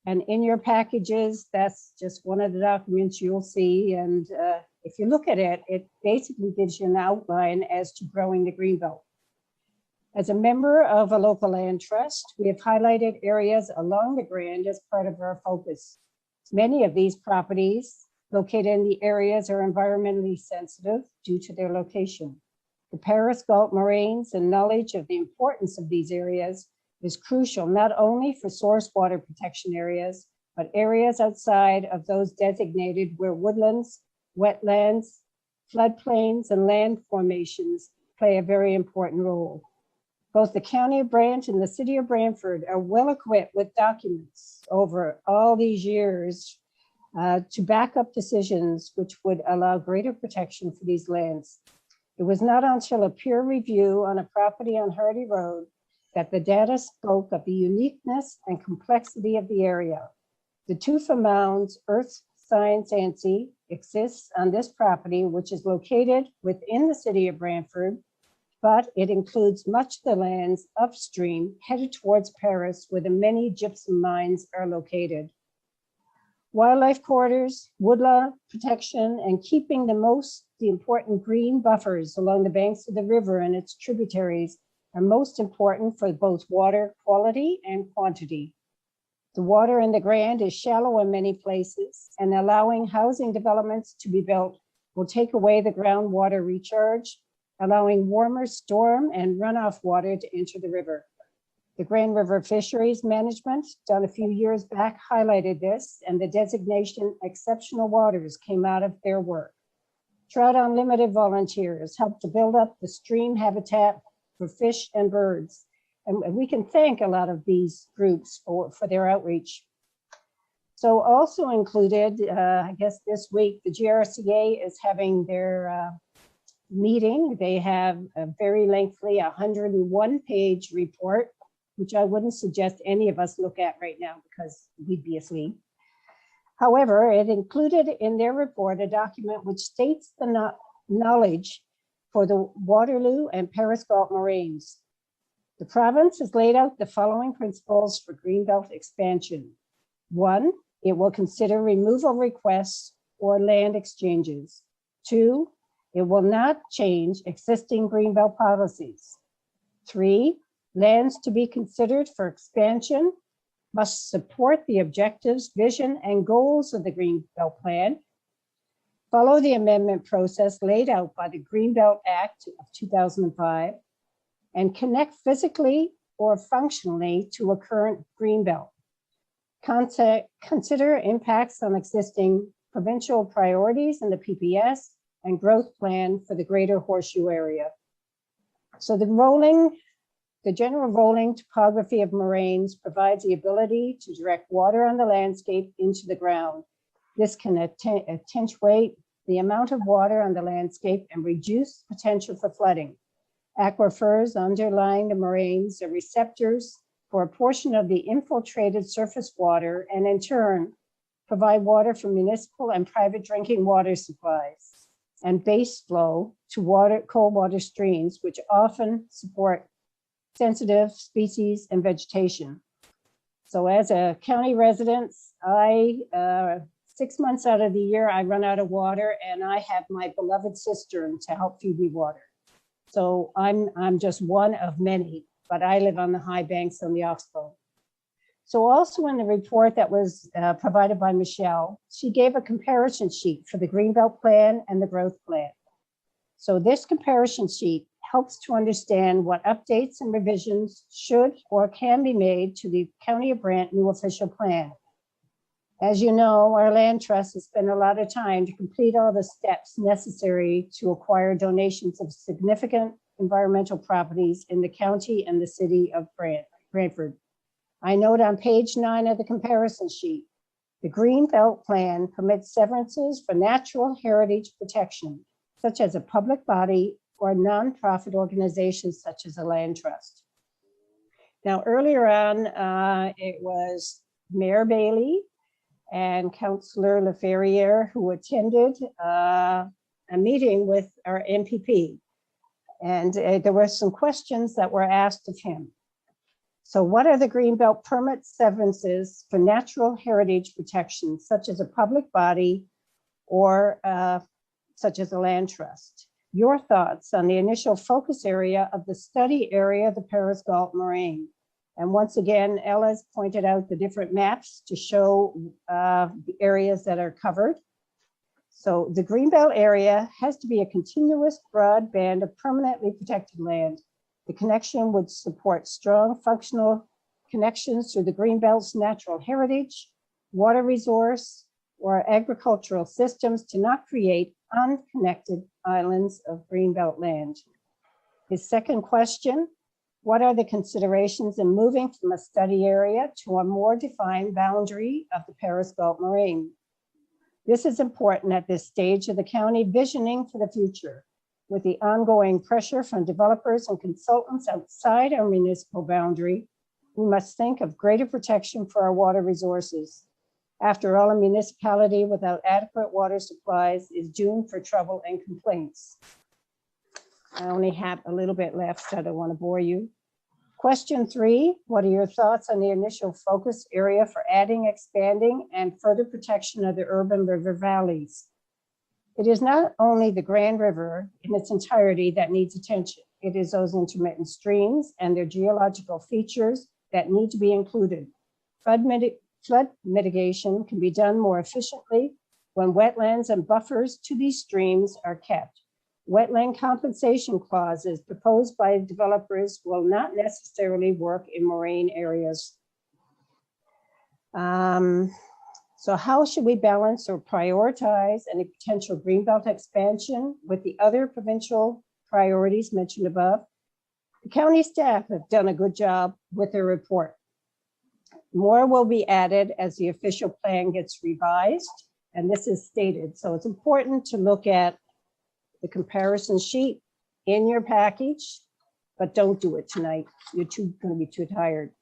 S9: And in your packages, that's just one of the documents you'll see. And if you look at it, it basically gives you an outline as to growing the green belt. As a member of a local land trust, we have highlighted areas along the Grand as part of our focus. Many of these properties located in the areas are environmentally sensitive due to their location. The Paris Gulf moraines and knowledge of the importance of these areas is crucial not only for source water protection areas, but areas outside of those designated where woodlands, wetlands, floodplains, and land formations play a very important role. Both the County of Brant and the City of Brantford are well equipped with documents over all these years to back up decisions which would allow greater protection for these lands. It was not until a peer review on a property on Hardy Road that the data spoke of the uniqueness and complexity of the area. The Tufa Mounds Earth Science ANSI exists on this property, which is located within the city of Brantford, but it includes much of the lands upstream headed towards Paris, where the many gypsum mines are located. Wildlife corridors, woodland protection, and keeping the important green buffers along the banks of the river and its tributaries are most important for both water quality and quantity. The water in the Grand is shallow in many places, and allowing housing developments to be built will take away the groundwater recharge, allowing warmer storm and runoff water to enter the river. The Grand River Fisheries Management, done a few years back, highlighted this, and the designation Exceptional Waters came out of their work. Trout Unlimited volunteers helped to build up the stream habitat for fish and birds. And we can thank a lot of these groups for their outreach. So also included, I guess this week, the GRCA is having their meeting. They have a very lengthy 101-page report, which I wouldn't suggest any of us look at right now because we'd be asleep. However, it included in their report a document which states the knowledge for the Waterloo and Paris Galt moraines. The province has laid out the following principles for Greenbelt expansion. 1, it will consider removal requests or land exchanges. 2, it will not change existing Greenbelt policies. 3, lands to be considered for expansion must support the objectives, vision, and goals of the Greenbelt Plan, follow the amendment process laid out by the Greenbelt Act of 2005, and connect physically or functionally to a current greenbelt. Consider impacts on existing provincial priorities in the PPS and growth plan for the greater Horseshoe area. So the general rolling topography of moraines provides the ability to direct water on the landscape into the ground. This can attenuate the amount of water on the landscape and reduce potential for flooding. Aquifers underlying the moraines are receptors for a portion of the infiltrated surface water, and in turn provide water for municipal and private drinking water supplies and base flow to cold water streams, which often support sensitive species and vegetation. So as a county resident, 6 months out of the year, I run out of water, and I have my beloved cistern to help feed me water. So I'm just one of many, but I live on the high banks on the Oxbow. So also in the report that was provided by Michelle, she gave a comparison sheet for the Greenbelt Plan and the Growth Plan. So this comparison sheet helps to understand what updates and revisions should or can be made to the County of Brant new official plan. As you know, our land trust has spent a lot of time to complete all the steps necessary to acquire donations of significant environmental properties in the county and the city of Brantford. I note on page 9 of the comparison sheet, the Greenbelt Plan permits severances for natural heritage protection, such as a public body or nonprofit organizations such as a land trust. Now, earlier on, it was Mayor Bailey and Councillor Laferriere who attended a meeting with our MPP. And there were some questions that were asked of him. So what are the Greenbelt permit severances for natural heritage protection, such as a public body or such as a land trust? Your thoughts on the initial focus area of the study area of the Paris Galt moraine. And once again, Ella's pointed out the different maps to show the areas that are covered. So the Greenbelt area has to be a continuous broad band of permanently protected land. The connection would support strong functional connections through the Greenbelt's natural heritage, water resource, or agricultural systems to not create unconnected islands of Greenbelt land. His second question, what are the considerations in moving from a study area to a more defined boundary of the Paris Galt moraine? This is important at this stage of the county visioning for the future. With the ongoing pressure from developers and consultants outside our municipal boundary, we must think of greater protection for our water resources. After all, a municipality without adequate water supplies is doomed for trouble and complaints. I only have a little bit left, so I don't want to bore you. Question 3, what are your thoughts on the initial focus area for adding, expanding, and further protection of the urban river valleys? It is not only the Grand River in its entirety that needs attention. It is those intermittent streams and their geological features that need to be included. Flood mitigation can be done more efficiently when wetlands and buffers to these streams are kept. Wetland compensation clauses proposed by developers will not necessarily work in moraine areas. So how should we balance or prioritize any potential greenbelt expansion with the other provincial priorities mentioned above? The county staff have done a good job with their report. More will be added as the official plan gets revised, and this is stated. So it's important to look at the comparison sheet in your package, but don't do it tonight. You're going to be too tired.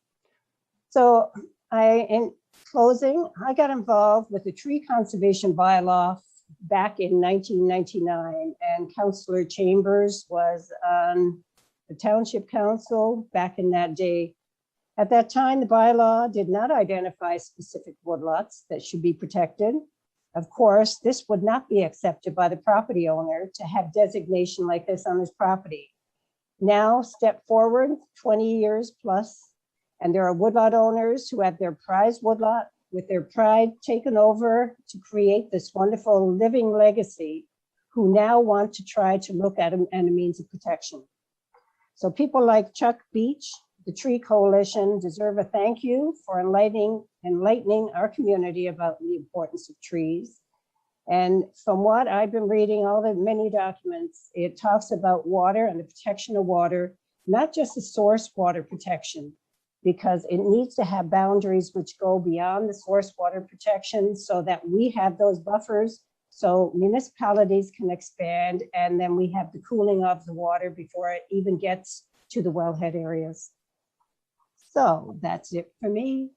S9: So in closing, I got involved with the tree conservation bylaw back in 1999, and Councillor Chambers was on the Township Council back in that day. At that time, the bylaw did not identify specific woodlots that should be protected. Of course, this would not be accepted by the property owner to have designation like this on his property. Now, step forward 20 years plus, and there are woodlot owners who have their prized woodlot with their pride taken over to create this wonderful living legacy, who now want to try to look at them and a means of protection. So people like Chuck Beach, the Tree Coalition, deserve a thank you for enlightening our community about the importance of trees. And from what I've been reading, all the many documents, it talks about water and the protection of water, not just the source water protection, because it needs to have boundaries which go beyond the source water protection so that we have those buffers so municipalities can expand, and then we have the cooling of the water before it even gets to the wellhead areas. So that's it for me.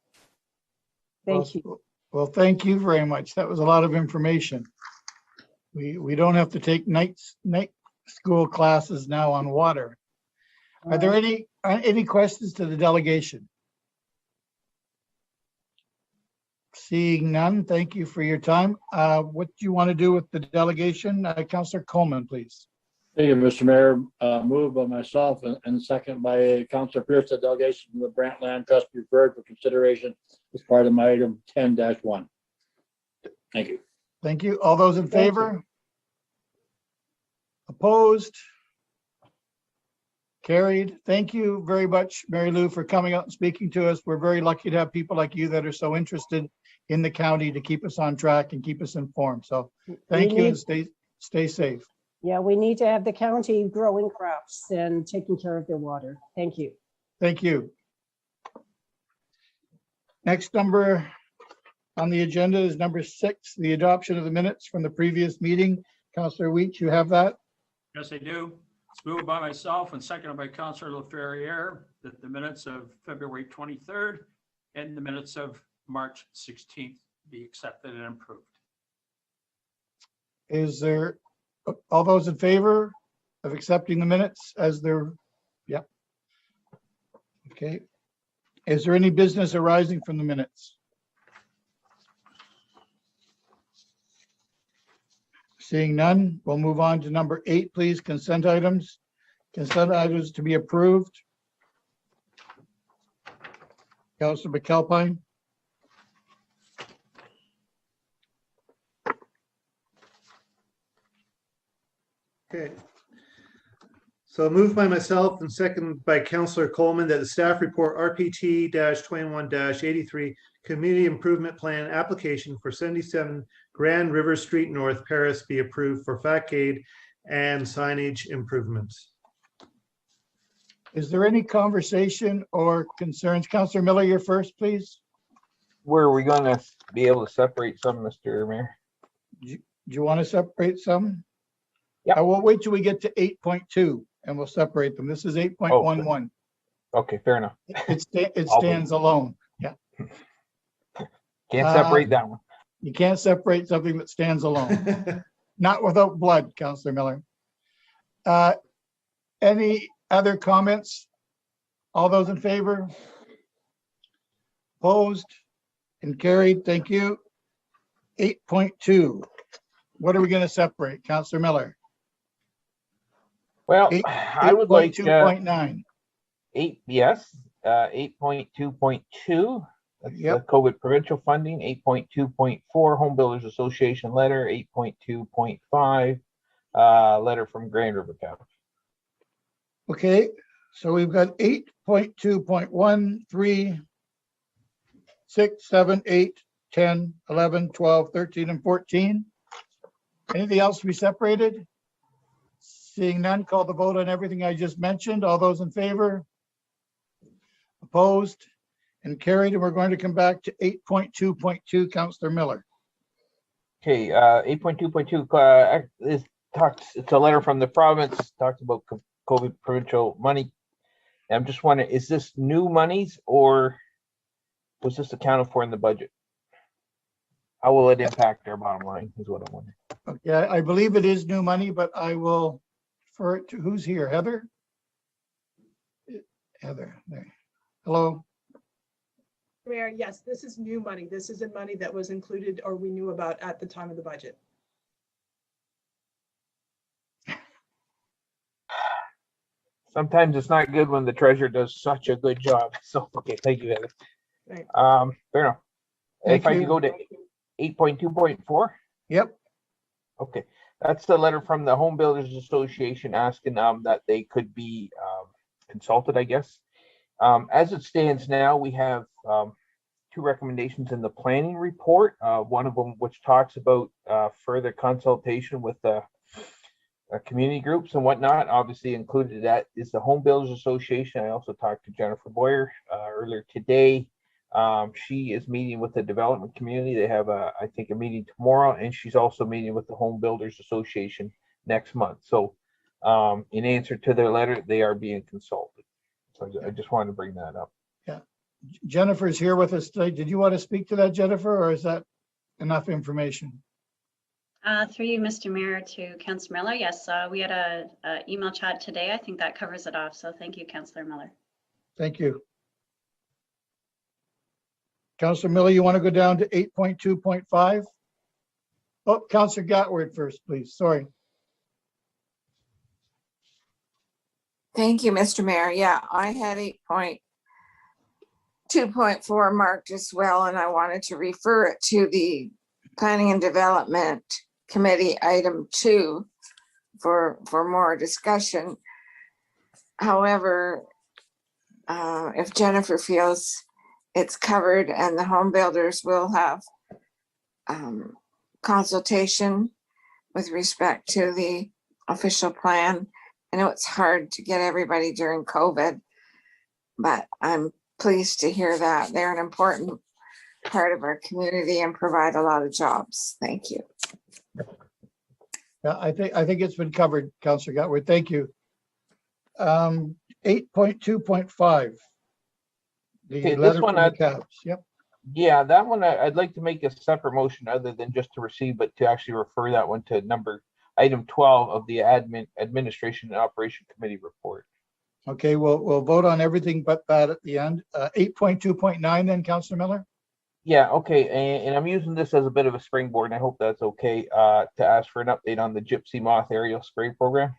S9: Thank you.
S1: Well, thank you very much. That was a lot of information. We don't have to take night school classes now on water. Are there any questions to the delegation? Seeing none, thank you for your time. What do you want to do with the delegation? Councillor Coleman, please.
S3: Thank you, Mr. Mayor. Moved by myself and second by Councillor Pierce, the delegation from the Brant Land Trust be referred for consideration as part of my item 10-1. Thank you.
S1: Thank you. All those in favor? Opposed? Carried. Thank you very much, Mary Lou, for coming out and speaking to us. We're very lucky to have people like you that are so interested in the county to keep us on track and keep us informed. So thank you and stay safe.
S9: Yeah, we need to have the county growing crops and taking care of their water. Thank you.
S1: Thank you. Next number on the agenda is number 6, the adoption of the minutes from the previous meeting. Councillor Weech, you have that?
S15: Yes, I do. It's moved by myself and seconded by Councillor LaFerriere that the minutes of February 23rd and the minutes of March 16th be accepted and approved.
S1: Is there all those in favor of accepting the minutes as they're, yeah. Okay. Is there any business arising from the minutes? Seeing none, we'll move on to number 8, please. Consent items. Consent items to be approved. Councillor McAlpine.
S11: Okay. So moved by myself and second by Councillor Coleman that the staff report RPT-21-83 Community Improvement Plan application for 77 Grand River Street North, Paris be approved for facade and signage improvements.
S1: Is there any conversation or concerns? Councillor Miller, you're first, please.
S2: Where are we going to be able to separate some, Mr. Mayor?
S1: Do you want to separate some?
S2: Yeah.
S1: I will wait till we get to 8.2 and we'll separate them. This is 8.11.
S2: Okay, fair enough.
S1: It
S2: I'll
S1: stands alone. Yeah.
S2: Can't separate that one.
S1: You can't separate something that stands alone. Not without blood, Councillor Miller. Any other comments? All those in favor? Opposed and carried. Thank you. 8.2. What are we going to separate, Councillor Miller?
S2: Well, I would like
S1: 8.2.9.
S2: 8.2.2. That's
S1: Yep.
S2: the COVID provincial funding. 8.2.4 Home Builders Association letter. 8.2.5 letter from Grand River Capital.
S1: Okay, so we've got 8.2.1, 3, 6, 7, 8, 10, 11, 12, 13, and 14. Anything else to be separated? Seeing none, call the vote on everything I just mentioned. All those in favor? Opposed and carried. And we're going to come back to 8.2.2, Councillor Miller.
S2: Okay, 8.2.2 it's a letter from the province, talks about COVID provincial money. I'm just wondering, is this new monies or was this accounted for in the budget? How will it impact our bottom line is what I'm wondering.
S1: Okay, I believe it is new money, but I will refer it to who's here. Heather? Heather, there. Hello.
S5: Mayor, yes, this is new money. This isn't money that was included or we knew about at the time of the budget.
S2: Sometimes it's not good when the treasurer does such a good job. So, okay, thank you, Heather.
S5: Right.
S2: Fair enough.
S1: Thank
S2: if I
S1: you.
S2: could go to 8.2.4.
S1: Yep.
S2: Okay, that's the letter from the Home Builders Association asking that they could be consulted, I guess. As it stands now, we have two recommendations in the planning report. One of them which talks about further consultation with the community groups and whatnot. Obviously included that is the Home Builders Association. I also talked to Jennifer Boyer earlier today. She is meeting with the development community. They have I think a meeting tomorrow, and she's also meeting with the Home Builders Association next month. So in answer to their letter, they are being consulted. So I just wanted to bring that up.
S1: Yeah. Jennifer's here with us today. Did you want to speak to that, Jennifer, or is that enough information?
S12: Through you, Mr. Mayor, to Councillor Miller. Yes, we had a email chat today. I think that covers it off. So thank you, Councillor Miller.
S1: Thank you. Councillor Miller, you want to go down to 8.2.5? Oh, Councillor Gatward first, please. Sorry.
S10: Thank you, Mr. Mayor. Yeah, I had 8.2.4 marked as well, and I wanted to refer it to the Planning and Development Committee item 2 for more discussion. However, if Jennifer feels it's covered and the home builders will have consultation with respect to the official plan. I know it's hard to get everybody during COVID, but I'm pleased to hear that they're an important part of our community and provide a lot of jobs. Thank you.
S1: Yeah, I think it's been covered, Councillor Gatward. Thank you. 8.2.5. The letter from the caps. Yep.
S2: Yeah, that one I'd like to make a separate motion other than just to receive, but to actually refer that one to item 12 of the Administration and Operation Committee report.
S1: Okay, we'll vote on everything but that at the end. 8.2.9 then, Councillor Miller?
S2: Yeah, okay, and I'm using this as a bit of a springboard, and I hope that's okay, to ask for an update on the gypsy moth aerial spray program.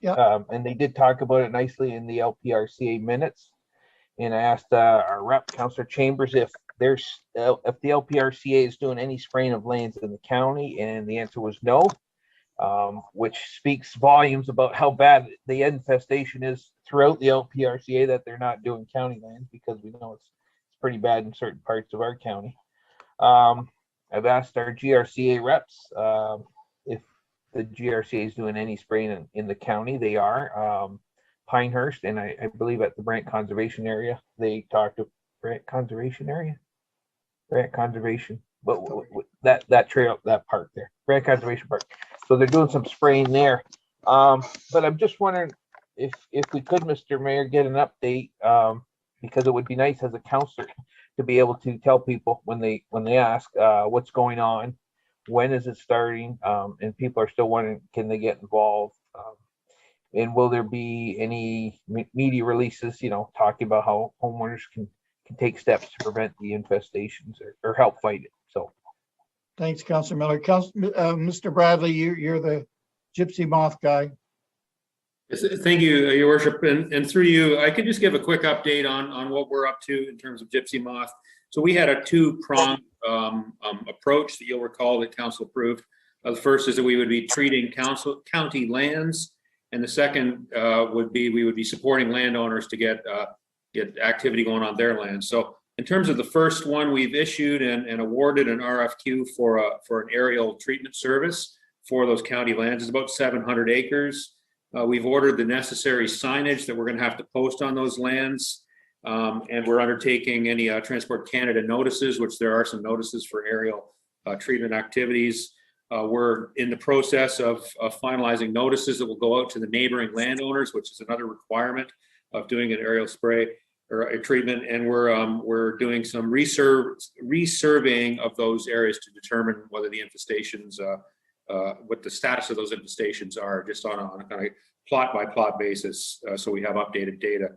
S1: Yeah.
S2: And they did talk about it nicely in the LPRCA minutes. And I asked our rep, Councillor Chambers, if the LPRCA is doing any spraying of lands in the county, and the answer was no, which speaks volumes about how bad the infestation is throughout the LPRCA, that they're not doing county lands, because we know it's pretty bad in certain parts of our county. I've asked our GRCA reps if the GRCA is doing any spraying in the county. They are. Pinehurst, and I believe at the Brant Conservation Area, they talked to Brant Conservation Area? Brant Conservation, but that trail, that park there, Brant Conservation Park. So they're doing some spraying there. But I'm just wondering if we could, Mr. Mayor, get an update, because it would be nice as a counselor to be able to tell people when they ask what's going on, when is it starting, and people are still wondering, can they get involved? And will there be any media releases, talking about how homeowners can take steps to prevent the infestations or help fight it? So,
S1: Thanks, Councilor Miller. Mr. Bradley, you're the gypsy moth guy.
S7: Thank you, Your Worship, and through you, I could just give a quick update on what we're up to in terms of gypsy moth. So we had a two-pronged approach that you'll recall that council approved. The first is that we would be treating county lands, and the second would be we would be supporting landowners to get activity going on their land. So in terms of the first one, we've issued and awarded an RFQ for an aerial treatment service for those county lands. It's about 700 acres. We've ordered the necessary signage that we're going to have to post on those lands, and we're undertaking any Transport Canada notices, which there are some notices for aerial treatment activities. We're in the process of finalizing notices that will go out to the neighboring landowners, which is another requirement of doing an aerial spray or a treatment. And we're doing some resurveying of those areas to determine whether the infestations, what the status of those infestations are, just on a kind of plot by plot basis, so we have updated data.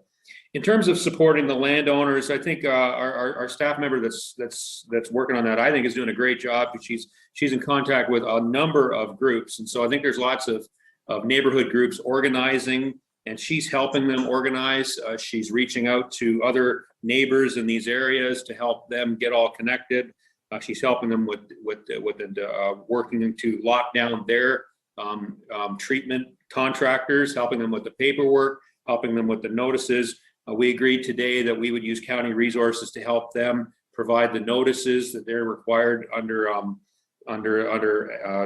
S7: In terms of supporting the landowners, I think our staff member that's working on that, I think, is doing a great job. She's in contact with a number of groups, and so I think there's lots of neighborhood groups organizing, and she's helping them organize. She's reaching out to other neighbors in these areas to help them get all connected. She's helping them with working to lock down their treatment contractors, helping them with the paperwork, helping them with the notices. We agreed today that we would use county resources to help them provide the notices that they're required under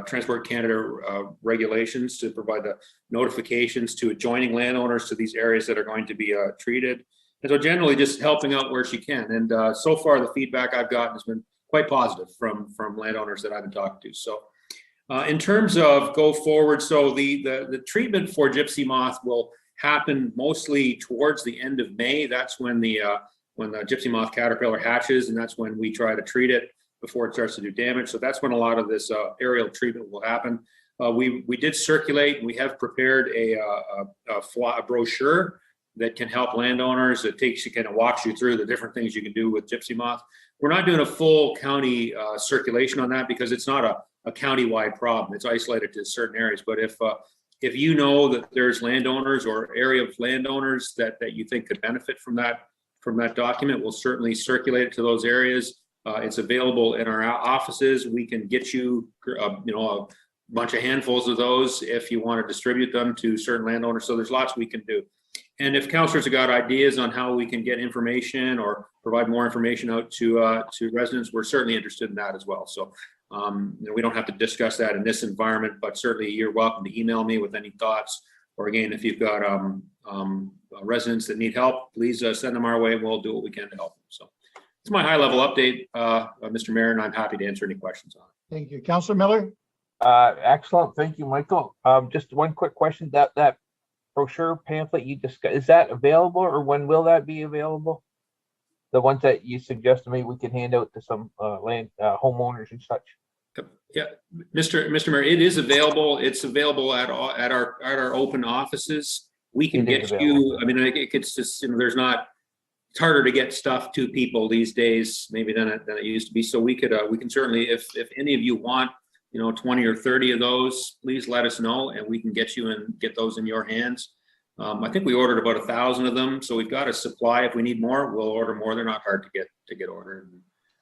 S7: Transport Canada regulations, to provide the notifications to adjoining landowners to these areas that are going to be treated. And so generally just helping out where she can. And so far the feedback I've gotten has been quite positive from landowners that I've been talking to. So in terms of go forward, so the treatment for gypsy moth will happen mostly towards the end of May. That's when the gypsy moth caterpillar hatches, and that's when we try to treat it before it starts to do damage. So that's when a lot of this aerial treatment will happen. We did circulate, and we have prepared a brochure that can help landowners. It kind of walks you through the different things you can do with gypsy moth. We're not doing a full county circulation on that because it's not a county-wide problem. It's isolated to certain areas. But if you know that there's landowners or area of landowners that you think could benefit from that document, we'll certainly circulate it to those areas. It's available in our offices. We can get you, a bunch of handfuls of those if you want to distribute them to certain landowners. So there's lots we can do. And if councilors have got ideas on how we can get information or provide more information out to residents, we're certainly interested in that as well. So we don't have to discuss that in this environment, but certainly you're welcome to email me with any thoughts. Or again, if you've got residents that need help, please send them our way and we'll do what we can to help them. So it's my high level update, Mr. Mayor, and I'm happy to answer any questions on it.
S1: Thank you. Councilor Miller?
S2: Excellent. Thank you, Michael. Just one quick question. That brochure pamphlet you discussed, is that available, or when will that be available? The ones that you suggested maybe we can hand out to some land homeowners and such.
S7: Yeah, Mr. Mayor, it is available. It's available at our open offices. We can get you. I mean, it's just there's not. It's harder to get stuff to people these days, maybe than it used to be. So we can certainly, if any of you want, 20 or 30 of those, please let us know, and we can get you and get those in your hands. I think we ordered about 1,000 of them, so we've got a supply. If we need more, we'll order more. They're not hard to get ordered.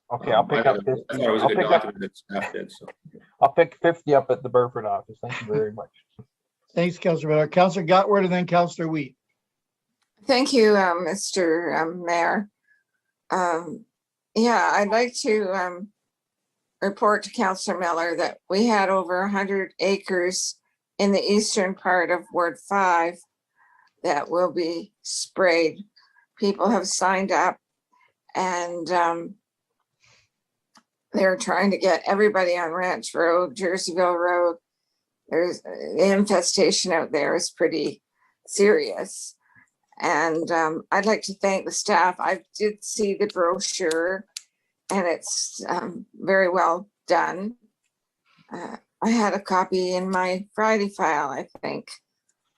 S2: Okay, I'll pick up 50.
S7: I thought it was a good document that staff did. So
S2: I'll pick 50 up at the Burford office. Thank you very much.
S1: Thanks, Councilor Miller. Councilor Gotward and then Councilor Wheat.
S10: Thank you, Mr. Mayor. Yeah, I'd like to report to Councilor Miller that we had over 100 acres in the eastern part of Ward 5 that will be sprayed. People have signed up, and they're trying to get everybody on Ranch Road, Jerseyville Road. There's the infestation out there is pretty serious. And I'd like to thank the staff. I did see the brochure and it's very well done. I had a copy in my Friday file, I think,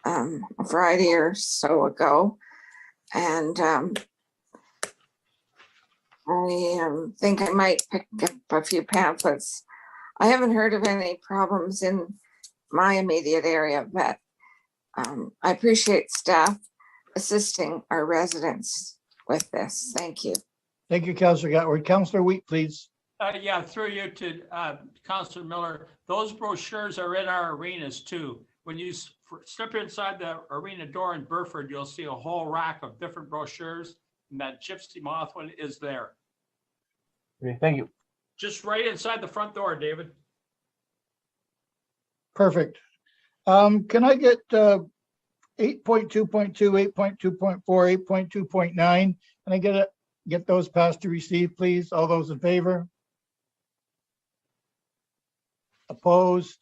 S10: a Friday or so ago. And I think I might pick up a few pamphlets. I haven't heard of any problems in my immediate area, but I appreciate staff assisting our residents with this. Thank you.
S1: Thank you, Councillor Gatward. Councillor Wheat, please.
S15: Yeah, through you to Councillor Miller. Those brochures are in our arenas too. When you step inside the arena door in Burford, you'll see a whole rack of different brochures, and that Gypsy Moth one is there.
S2: Okay, thank you.
S15: Just right inside the front door, David.
S1: Perfect. Can I get 8.2.2, 8.2.4, 8.2.9? Can I get those passed to receive, please? All those in favor? Opposed?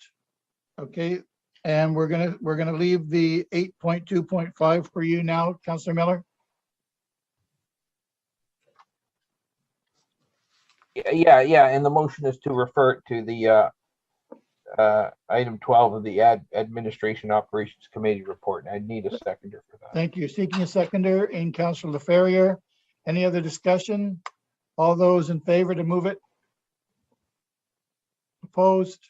S1: Okay, and we're gonna leave the 8.2.5 for you now, Councillor Miller.
S2: Yeah, and the motion is to refer it to the item 12 of the Administration Operations Committee report. And I need a seconder for that.
S1: Thank you. Seeking a seconder in Councillor LaFerriere. Any other discussion? All those in favor to move it? Opposed?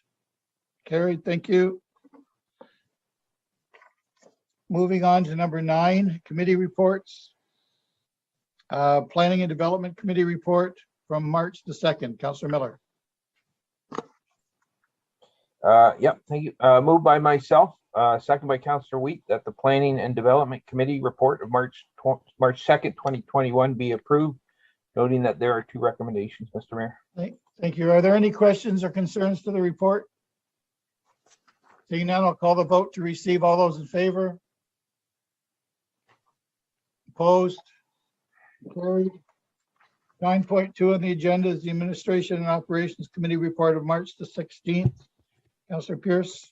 S1: Carried. Thank you. Moving on to number 9, committee reports. Planning and Development Committee report from March the 2nd. Councillor Miller.
S2: Yep, thank you. Moved by myself, second by Councillor Wheat, that the Planning and Development Committee report of March 2nd, 2021 be approved, noting that there are 2 recommendations, Mr. Mayor.
S1: Thank you. Are there any questions or concerns to the report? Seeing none, I'll call the vote to receive. All those in favor? Opposed? Carried. 9.2 on the agenda is the Administration and Operations Committee report of March the 16th. Councillor Pierce.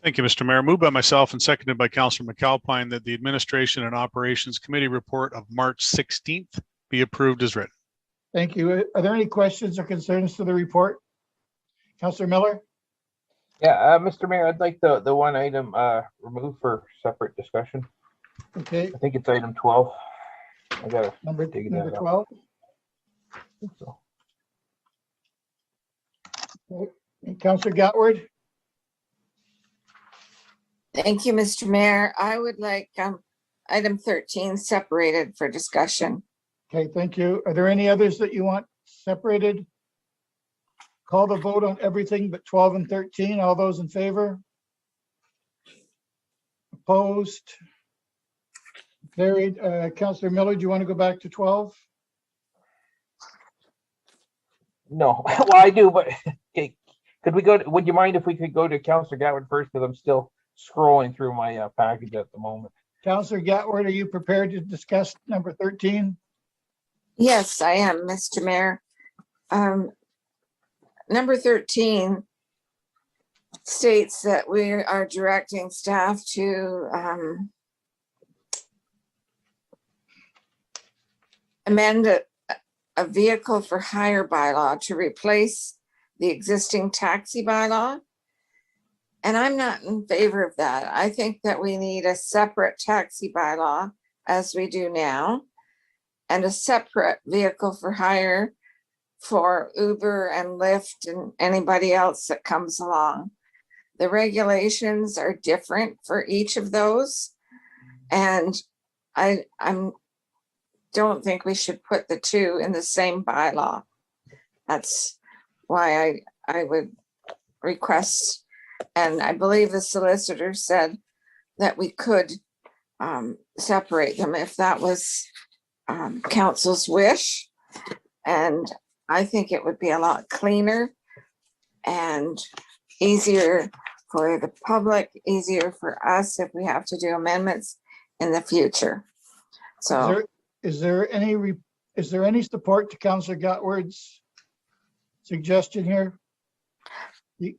S20: Thank you, Mr. Mayor. Moved by myself and seconded by Councillor McAlpine that the Administration and Operations Committee report of March 16th be approved as written.
S1: Thank you. Are there any questions or concerns to the report? Councillor Miller?
S2: Yeah, Mr. Mayor, I'd like the one item removed for separate discussion.
S1: Okay.
S2: I think it's item 12. I gotta
S1: number
S2: dig
S1: number
S2: that
S1: 12.
S2: So.
S1: Okay. And Councillor Gatward?
S10: Thank you, Mr. Mayor. I would like item 13 separated for discussion.
S1: Okay, thank you. Are there any others that you want separated? Call the vote on everything but 12 and 13. All those in favor? Opposed? Carried. Councillor Miller, do you want to go back to 12?
S2: No, well, I do, but okay. Could we go to, would you mind if we could go to Councillor Gatwood first, because I'm still scrolling through my package at the moment.
S1: Councillor Gatward, are you prepared to discuss number 13?
S10: Yes, I am, Mr. Mayor. Number 13 states that we are directing staff to amend a vehicle for hire bylaw to replace the existing taxi bylaw. And I'm not in favor of that. I think that we need a separate taxi bylaw, as we do now, and a separate vehicle for hire for Uber and Lyft and anybody else that comes along. The regulations are different for each of those. And I don't think we should put the 2 in the same bylaw. That's why I would request, and I believe the solicitor said that we could separate them if that was council's wish. And I think it would be a lot cleaner and easier for the public, easier for us if we have to do amendments in the future. So
S1: Is there any support to Councillor Gatward's suggestion here?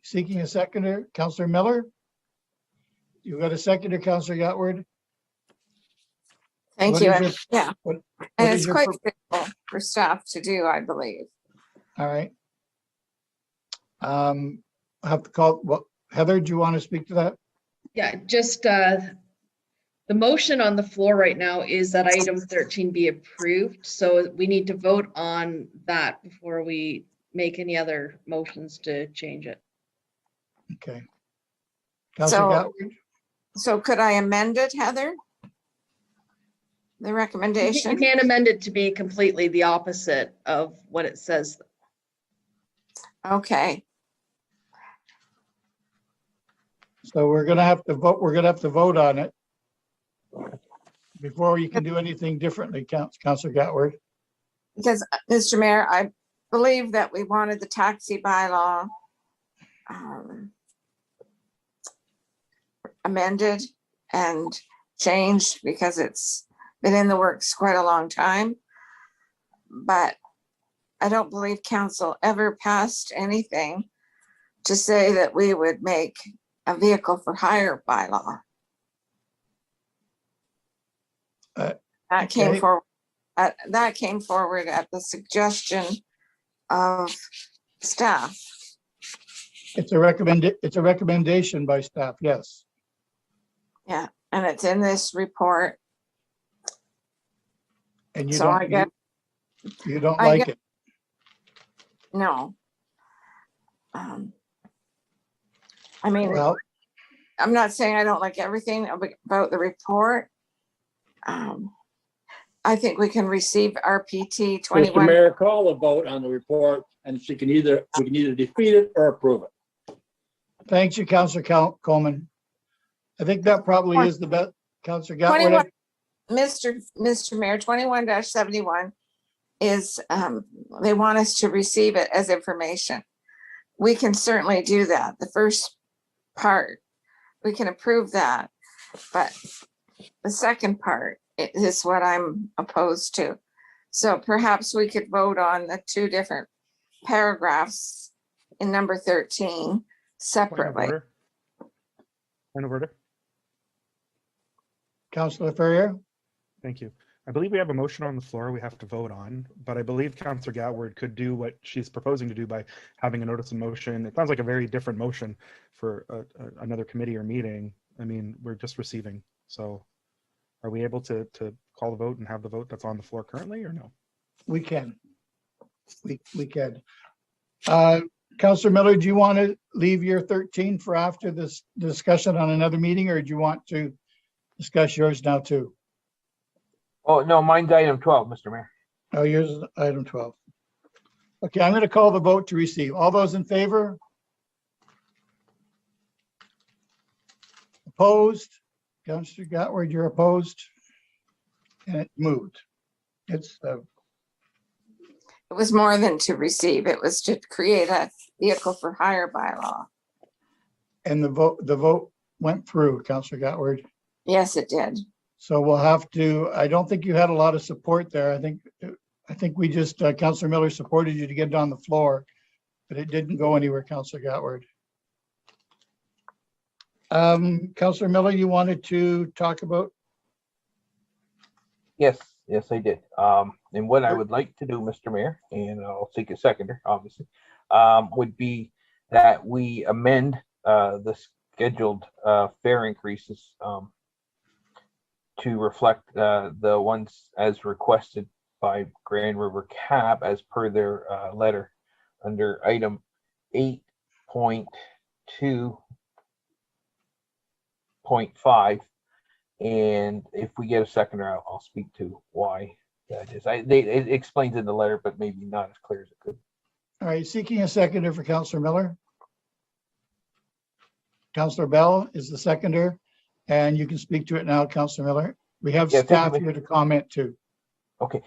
S1: Seeking a seconder, Councillor Miller? You got a seconder, Councillor Gatward?
S10: Thank
S1: What
S10: you.
S1: is your-
S10: Yeah,
S1: what
S10: and
S1: is
S10: it's
S1: your
S10: quite
S1: pro-
S10: simple for staff to do, I believe.
S1: All right. I have to call, Heather, do you want to speak to that?
S13: Yeah, just the motion on the floor right now is that item 13 be approved. So we need to vote on that before we make any other motions to change it.
S1: Okay. Councillor Gatward?
S10: So could I amend it, Heather? The recommendation?
S13: You can't amend it to be completely the opposite of what it says.
S10: Okay.
S1: So we're gonna have to vote on it before you can do anything differently, Councillor Gatward.
S10: Because, Mr. Mayor, I believe that we wanted the taxi bylaw amended and changed because it's been in the works quite a long time. But I don't believe council ever passed anything to say that we would make a vehicle for hire bylaw. That came forward. That came forward at the suggestion of staff.
S1: It's a recommendation by staff, yes.
S10: Yeah, and it's in this report.
S1: And you
S10: So I get,
S1: you don't like it.
S10: No. I mean,
S1: Well,
S10: I'm not saying I don't like everything about the report. I think we can receive RPT 21.
S3: Mr. Mayor, call a vote on the report and we can either defeat it or approve it.
S1: thanks you, Councillor Coleman. I think that probably is the best. Councillor Gatward.
S10: 21, Mr. Mayor, 21-71 is, they want us to receive it as information. We can certainly do that. The first part, we can approve that, but the second part is what I'm opposed to. So perhaps we could vote on the two different paragraphs in number 13 separately.
S8: Point of order.
S1: Councillor Ferrier.
S8: Thank you. I believe we have a motion on the floor we have to vote on, but I believe Councillor Gatward could do what she's proposing to do by having a notice of motion. It sounds like a very different motion for another committee or meeting. I mean, we're just receiving. So are we able to call the vote and have the vote that's on the floor currently or no?
S1: We can. We can. Councillor Miller, do you want to leave your 13 for after this discussion on another meeting, or do you want to discuss yours now too?
S2: Oh, no, mine's item 12, Mr. Mayor.
S1: Oh, yours is item 12. Okay, I'm going to call the vote to receive. All those in favor? Opposed? Councillor Gatward, you're opposed? And it moved. It
S10: was more than to receive. It was to create a vehicle for hire bylaw.
S1: And the vote went through, Councillor Gatward.
S10: Yes, it did.
S1: So we'll have to, I don't think you had a lot of support there. I think we just, Councillor Miller supported you to get it on the floor, but it didn't go anywhere, Councillor Gatward. Councillor Miller, you wanted to talk about?
S2: Yes, I did. And what I would like to do, Mr. Mayor, and I'll seek a seconder, obviously, would be that we amend the scheduled fare increases to reflect the ones as requested by Grand River Cab as per their letter under item 8.2.5. And if we get a seconder, I'll speak to why that is. It explains in the letter, but maybe not as clear as it could.
S1: All right, seeking a seconder for Councillor Miller. Councillor Bell is the seconder, and you can speak to it now, Councillor Miller. We have staff here to comment too.
S2: Okay.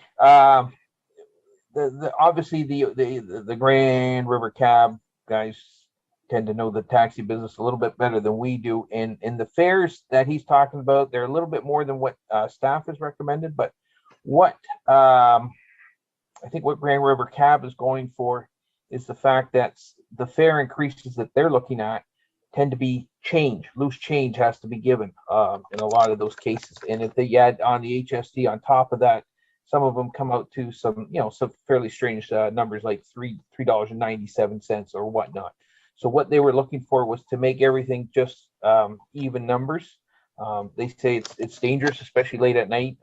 S2: Obviously the Grand River Cab guys tend to know the taxi business a little bit better than we do. And the fares that he's talking about, they're a little bit more than what staff has recommended. But what I think what Grand River Cab is going for is the fact that the fare increases that they're looking at tend to be loose change has to be given in a lot of those cases. And if they add on the HST on top of that, some of them come out to some, some fairly strange numbers like $3.97 or whatnot. So what they were looking for was to make everything just even numbers. They say it's dangerous, especially late at night,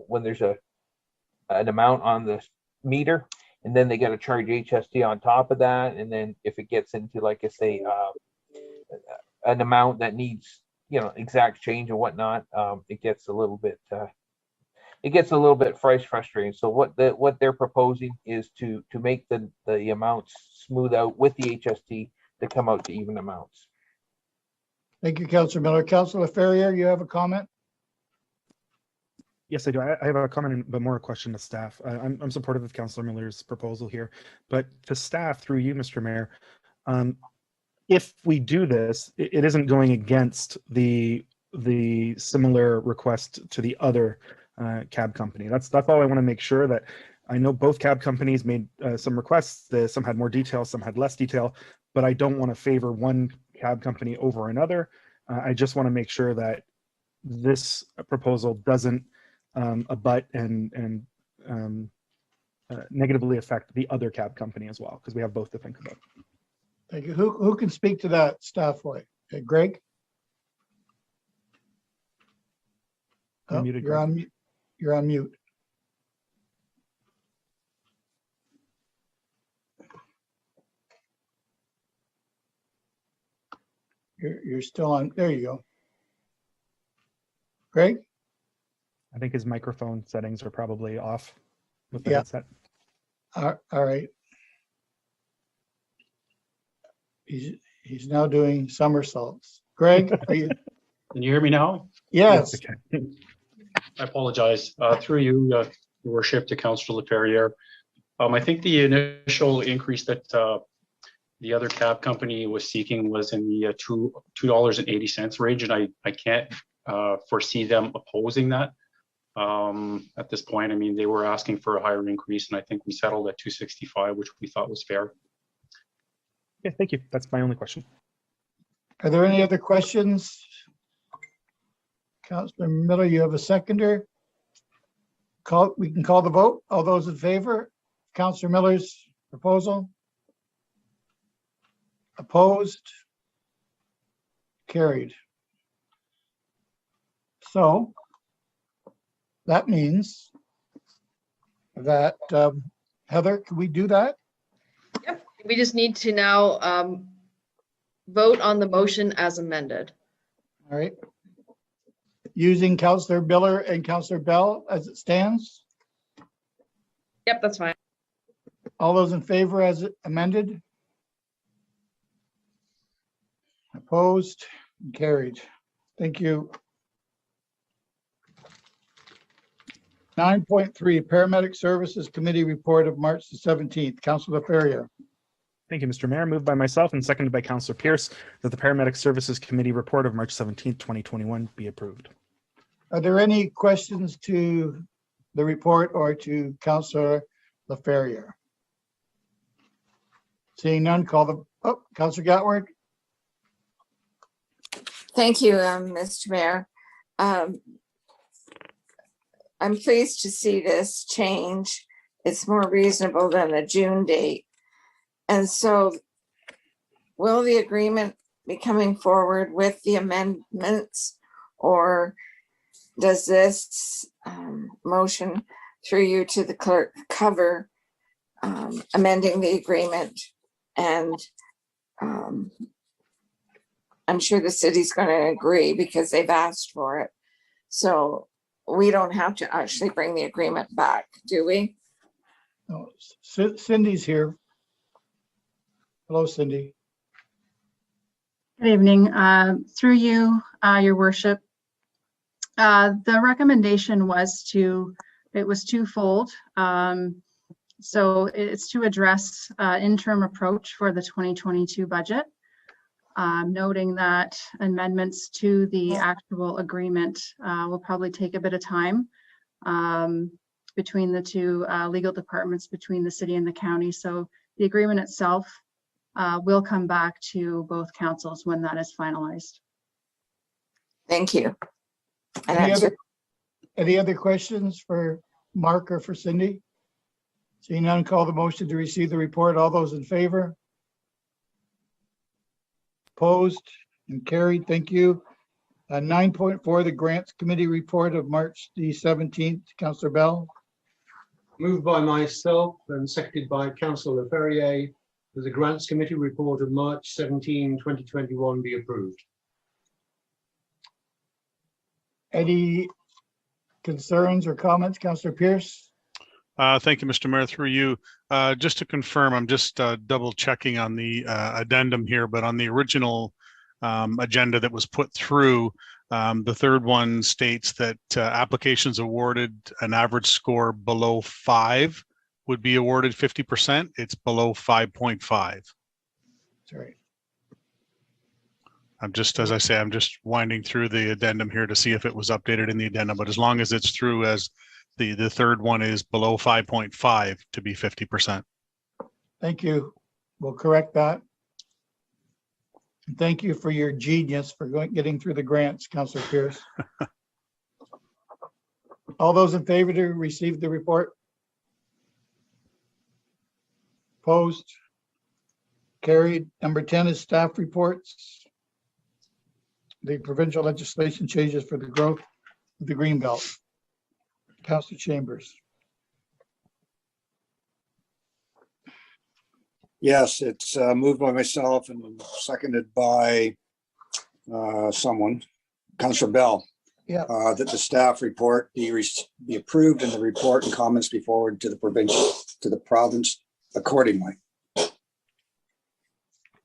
S2: when there's an amount on the meter, and then they got to charge HST on top of that. And then if it gets into, like I say, an amount that needs, exact change and whatnot, it gets a little bit frustrating. So what they're proposing is to make the amounts smooth out with the HST to come out to even amounts.
S1: Thank you, Councillor Miller. Councillor Ferrier, you have a comment?
S8: Yes, I do. I have a comment, but more a question to staff. I'm supportive of Councillor Miller's proposal here, but to staff, through you, Mr. Mayor, if we do this, it isn't going against the similar request to the other cab company. That's all I want to make sure. That I know both cab companies made some requests. Some had more detail, some had less detail, but I don't want to favor one cab company over another. I just want to make sure that this proposal doesn't abut and negatively affect the other cab company as well, because we have both to think about.
S1: Thank you. Who can speak to that, staff? Okay, Greg?
S8: You're muted,
S1: you're
S8: Greg.
S1: on mute. You're on mute. You're still on. There you go. Greg?
S8: I think his microphone settings are probably off with the
S1: Yeah.
S8: headset.
S1: All right. He's now doing somersaults. Greg, are you?
S16: Can you hear me now?
S1: Yes.
S16: I apologize. Through you, Your Worship, to Councillor Leferrier. I think the initial increase that the other cab company was seeking was in the $2.80 range, and I can't foresee them opposing that at this point. I mean, they were asking for a higher increase, and I think we settled at $2.65, which we thought was fair.
S8: Yeah, thank you. That's my only question.
S1: Are there any other questions? Councillor Miller, you have a seconder. We can call the vote. All those in favor, Councillor Miller's proposal? Opposed? Carried. So that means that, Heather, can we do that?
S13: Yep, we just need to now vote on the motion as amended.
S1: All right. Using Councillor Miller and Councillor Bell as it stands?
S13: Yep, that's fine.
S1: All those in favor as amended? Opposed? Carried. Thank you. 9.3 Paramedic Services Committee Report of March the 17th. Councillor Ferrier.
S8: Thank you, Mr. Mayor. Moved by myself and seconded by Councillor Pierce that the Paramedic Services Committee report of March 17th, 2021 be approved.
S1: Are there any questions to the report or to Councillor Leferrier? Seeing none, call the, Councillor Gatward.
S10: Thank you, Mr. Mayor. I'm pleased to see this change. It's more reasonable than the June date. And so will the agreement be coming forward with the amendments, or does this motion through you to the clerk cover amending the agreement? And I'm sure the city's going to agree because they've asked for it. So we don't have to actually bring the agreement back, do we?
S1: No, Cindy's here. Hello, Cindy.
S17: Good evening. Through you, Your Worship. The recommendation was it was twofold. So it's to address interim approach for the 2022 budget, noting that amendments to the actual agreement will probably take a bit of time between the two legal departments, between the city and the county. So The agreement itself will come back to both councils when that is finalized.
S10: Thank you.
S1: Any other questions for Mark or for Cindy? Seeing none, call the motion to receive the report. All those in favor? Opposed and carried. Thank you. 9.4, the Grants Committee report of March the 17th. Councillor Bell.
S4: Moved by myself and seconded by Councillor Leferrier that the Grants Committee report of March 17, 2021 be approved.
S1: Any concerns or comments? Councillor Pierce.
S20: Thank you, Mr. Mayor, through you. Just to confirm, I'm just double checking on the addendum here, but on the original agenda that was put through, the third one states that applications awarded an average score below 5 would be awarded 50%. It's below 5.5.
S1: Sorry.
S20: I'm just, as I say, I'm just winding through the addendum here to see if it was updated in the addendum, but as long as it's through as the third one is below 5.5 to be 50%.
S1: Thank you. We'll correct that. And thank you for your genius for getting through the grants, Councillor Pierce. All those in favor to receive the report? Opposed? Carried. Number 10 is staff reports. The provincial legislation changes for the growth of the Greenbelt. Councillor Chambers.
S14: Yes, it's moved by myself and seconded by someone, Councillor Bell.
S1: Yeah.
S14: That the staff report be approved and the report and comments be forwarded to the province accordingly.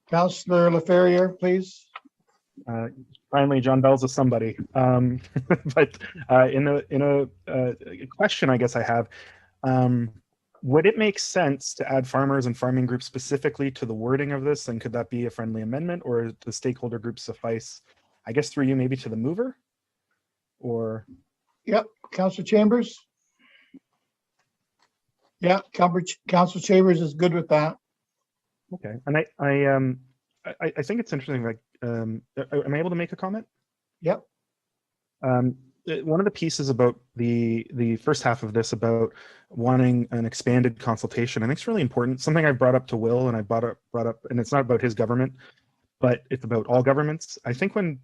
S1: Councillor Leferrier, please.
S8: Finally, John Bell's a somebody. But in a question, I guess I have, would it make sense to add farmers and farming groups specifically to the wording of this? And could that be a friendly amendment, or the stakeholder group suffice? I guess through you, maybe to the mover, or.
S1: Yep, Councillor Chambers. Yeah, Councillor Chambers is good with that.
S8: Okay, and I think it's interesting. Like, am I able to make a comment?
S1: Yep.
S8: One of the pieces about the first half of this about wanting an expanded consultation, I think it's really important. Something I brought up to Will, and I brought up, and it's not about his government, but it's about all governments. I think when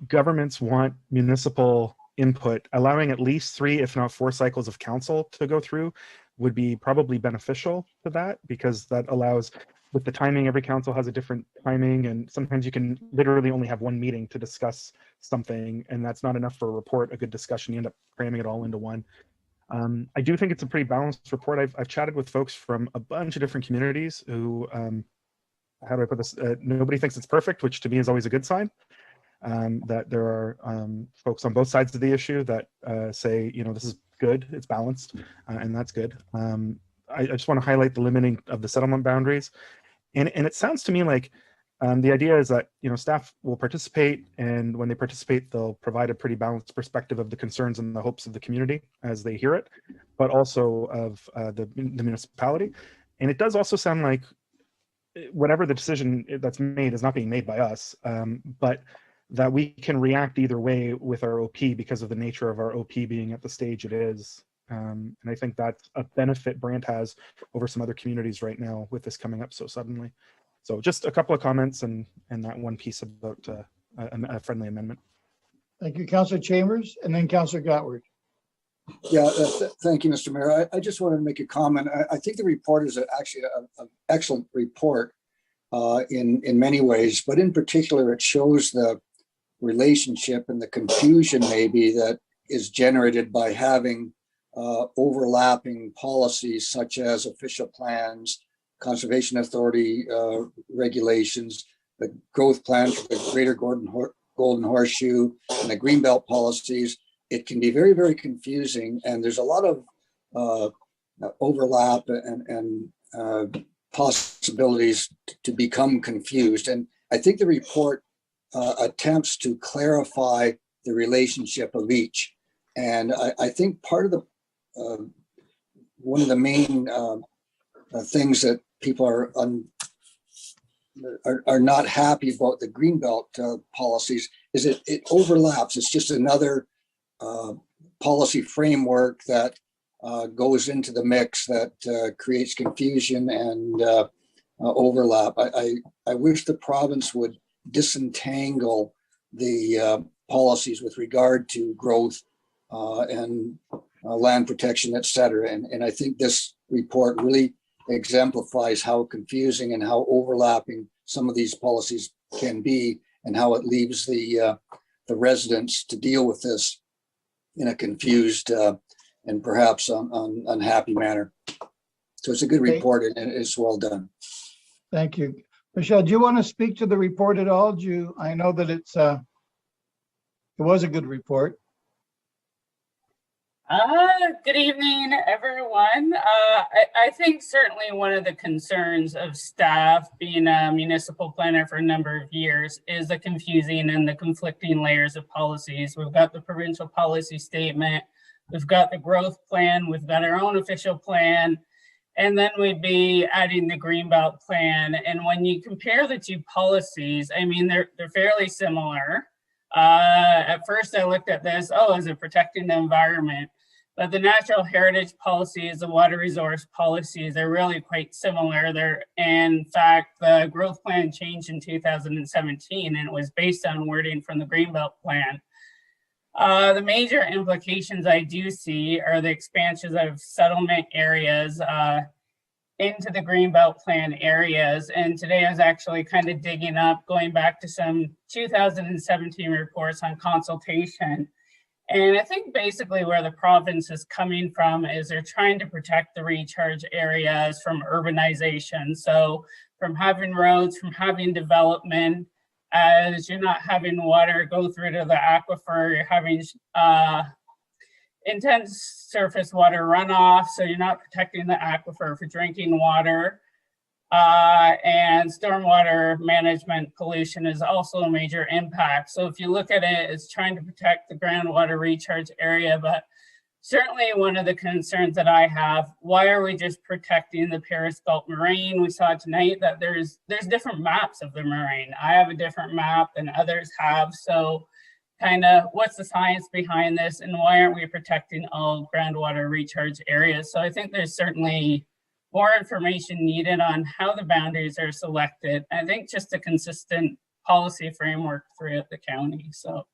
S8: governments want municipal input, allowing at least 3, if not 4 cycles of council to go through would be probably beneficial to that, because that allows, with the timing, every council has a different timing, and sometimes you can literally only have 1 meeting to discuss something, and that's not enough for a report, a good discussion. You end up cramming it all into one. I do think it's a pretty balanced report. I've chatted with folks from a bunch of different communities who, how do I put this? Nobody thinks it's perfect, which to me is always a good sign. That there are folks on both sides of the issue that say, you know, this is good, it's balanced, and that's good. I just want to highlight the limiting of the settlement boundaries. And it sounds to me like the idea is that, you know, staff will participate, and when they participate, they'll provide a pretty balanced perspective of the concerns and the hopes of the community as they hear it, but also of the municipality. And it does also sound like whatever the decision that's made is not being made by us, but that we can react either way with our OP because of the nature of our OP being at the stage it is. And I think that's a benefit Brant has over some other communities right now with this coming up so suddenly. So just a couple of comments and that one piece about a friendly amendment.
S1: Thank you, Councillor Chambers, and then Councillor Gotward.
S14: Yeah, thank you, Mr. Mayor. I just wanted to make a comment. I think the report is actually an excellent report in many ways, but in particular, it shows the relationship and the confusion maybe that is generated by having overlapping policies such as official plans, conservation authority regulations, the growth plan for the Greater Golden Horseshoe, and the Greenbelt policies. It can be very, very confusing, and there's a lot of overlap and possibilities to become confused. And I think the report attempts to clarify the relationship of each. And I think part of the one of the main things that people are not happy about the greenbelt policies is it overlaps. It's just another policy framework that goes into the mix that creates confusion and overlap. I wish the province would disentangle the policies with regard to growth and land protection, et cetera. And I think this report really exemplifies how confusing and how overlapping some of these policies can be, and how it leaves the residents to deal with this in a confused and perhaps unhappy manner. So it's a good report and it's well done.
S1: Thank you. Michelle, do you want to speak to the report at all? I know that it was a good report.
S19: Good evening, everyone. I think certainly one of the concerns of staff, being a municipal planner for a number of years, is the confusing and the conflicting layers of policies. We've got the provincial policy statement, we've got the growth plan, we've got our own official plan, and then we'd be adding the Greenbelt plan. And when you compare the two policies, I mean, they're fairly similar. At first I looked at this, is it protecting the environment? But the natural heritage policies, the water resource policies, they're really quite similar. In fact, the growth plan changed in 2017, and it was based on wording from the Greenbelt plan. The major implications I do see are the expansions of settlement areas into the Greenbelt plan areas. And today I was actually kind of digging up, going back to some 2017 reports on consultation. And I think basically where the province is coming from is they're trying to protect the recharge areas from urbanization. So from having roads, from having development, as you're not having water go through to the aquifer, you're having intense surface water runoff, so you're not protecting the aquifer for drinking water. And stormwater management pollution is also a major impact. So if you look at it, it's trying to protect the groundwater recharge area, but certainly one of the concerns that I have, why are we just protecting the Periscope moraine? We saw tonight that there's different maps of the moraine. I have a different map than others have. So kind of what's the science behind this, and why aren't we protecting all groundwater recharge areas? So I think there's certainly more information needed on how the boundaries are selected. I think just a consistent policy framework throughout the county. So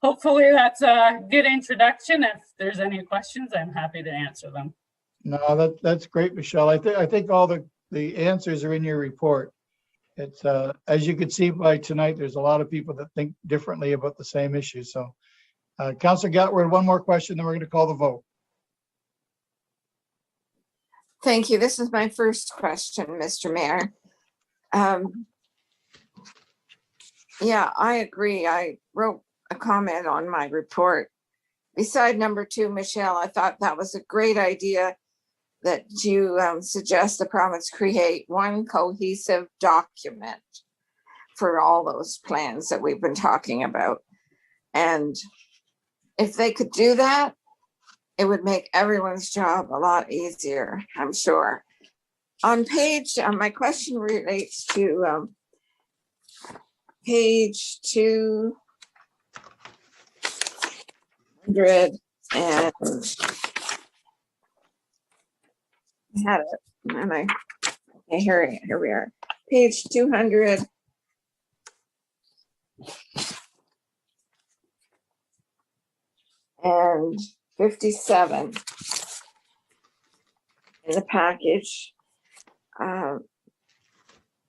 S19: hopefully that's a good introduction. If there's any questions, I'm happy to answer them.
S1: No, that's great, Michelle. I think all the answers are in your report. It's as you could see by tonight, there's a lot of people that think differently about the same issue. So Councillor Gatward, one more question, then we're going to call the vote.
S10: Thank you. This is my first question, Mr. Mayor. Yeah, I agree. I wrote a comment on my report. Beside number 2, Michelle, I thought that was a great idea that you suggest the province create one cohesive document for all those plans that we've been talking about. And if they could do that, it would make everyone's job a lot easier, I'm sure. On my question relates to page 200, and I had it, and okay, here we are, page 200. And 57 in the package.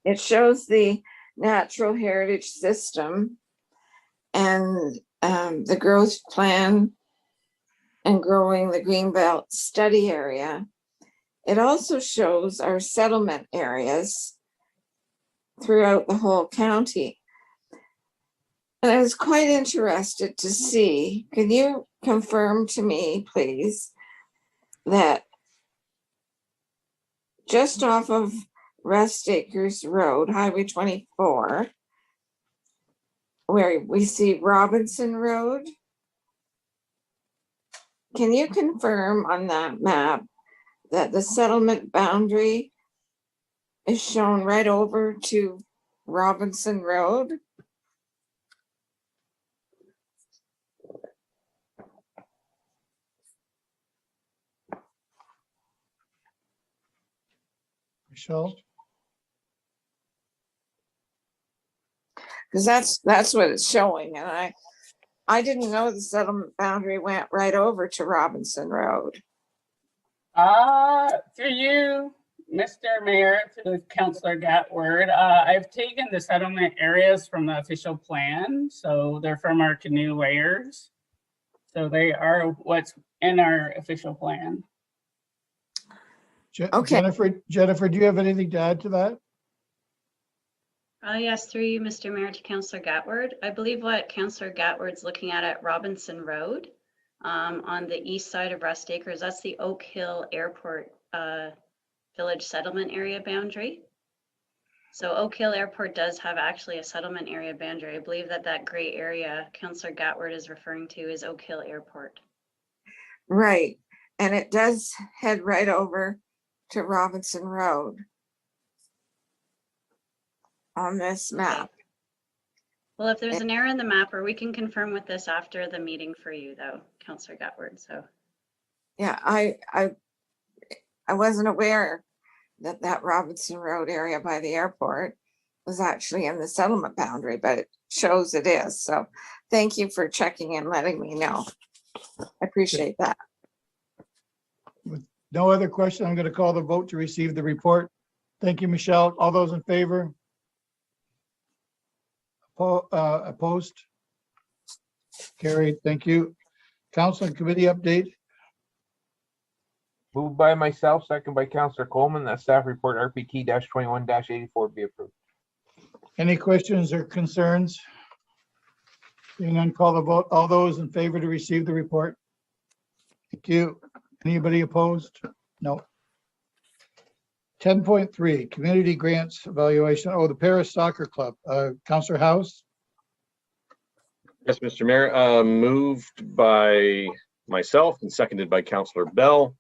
S10: It shows the natural heritage system and the growth plan and growing the Greenbelt study area. It also shows our settlement areas throughout the whole county. And I was quite interested to see, can you confirm to me, please, that just off of Rest Acres Road, Highway 24, where we see Robinson Road, can you confirm on that map that the settlement boundary is shown right over to Robinson Road.
S1: Michelle?
S10: Because that's what it's showing. And I didn't know the settlement boundary went right over to Robinson Road.
S19: Through you, Mr. Mayor, to Councillor Gatward, I've taken the settlement areas from the official plan. So they're from our canoe layers. So they are what's in our official plan.
S10: Okay.
S1: Jennifer, do you have anything to add to that?
S12: Yes, through you, Mr. Mayor, to Councillor Gatward. I believe what Councillor Gatward's looking at Robinson Road on the east side of Rust Acres, that's the Oak Hill Airport Village settlement area boundary. So Oak Hill Airport does have actually a settlement area boundary. I believe that gray area Councillor Gatward is referring to is Oak Hill Airport.
S10: Right. And it does head right over to Robinson Road on this map.
S12: Well, if there's an error in the map, or we can confirm with this after the meeting for you though, Councillor Gatward, so.
S10: Yeah, I wasn't aware that Robinson Road area by the airport was actually in the settlement boundary, but it shows it is. So thank you for checking and letting me know. I appreciate that.
S1: With no other question, I'm going to call the vote to receive the report. Thank you, Michelle. All those in favor? Opposed? Carried. Thank you. Council and committee update.
S2: Moved by myself, second by Councillor Coleman, that staff report RPT-21-84 be approved.
S1: Any questions or concerns? Seeing none, call the vote. All those in favor to receive the report? Thank you. Anybody opposed? No. 10.3, community grants evaluation. Oh, the Paris Soccer Club. Councillor House?
S18: Yes, Mr. Mayor, moved by myself and seconded by Councillor Bell.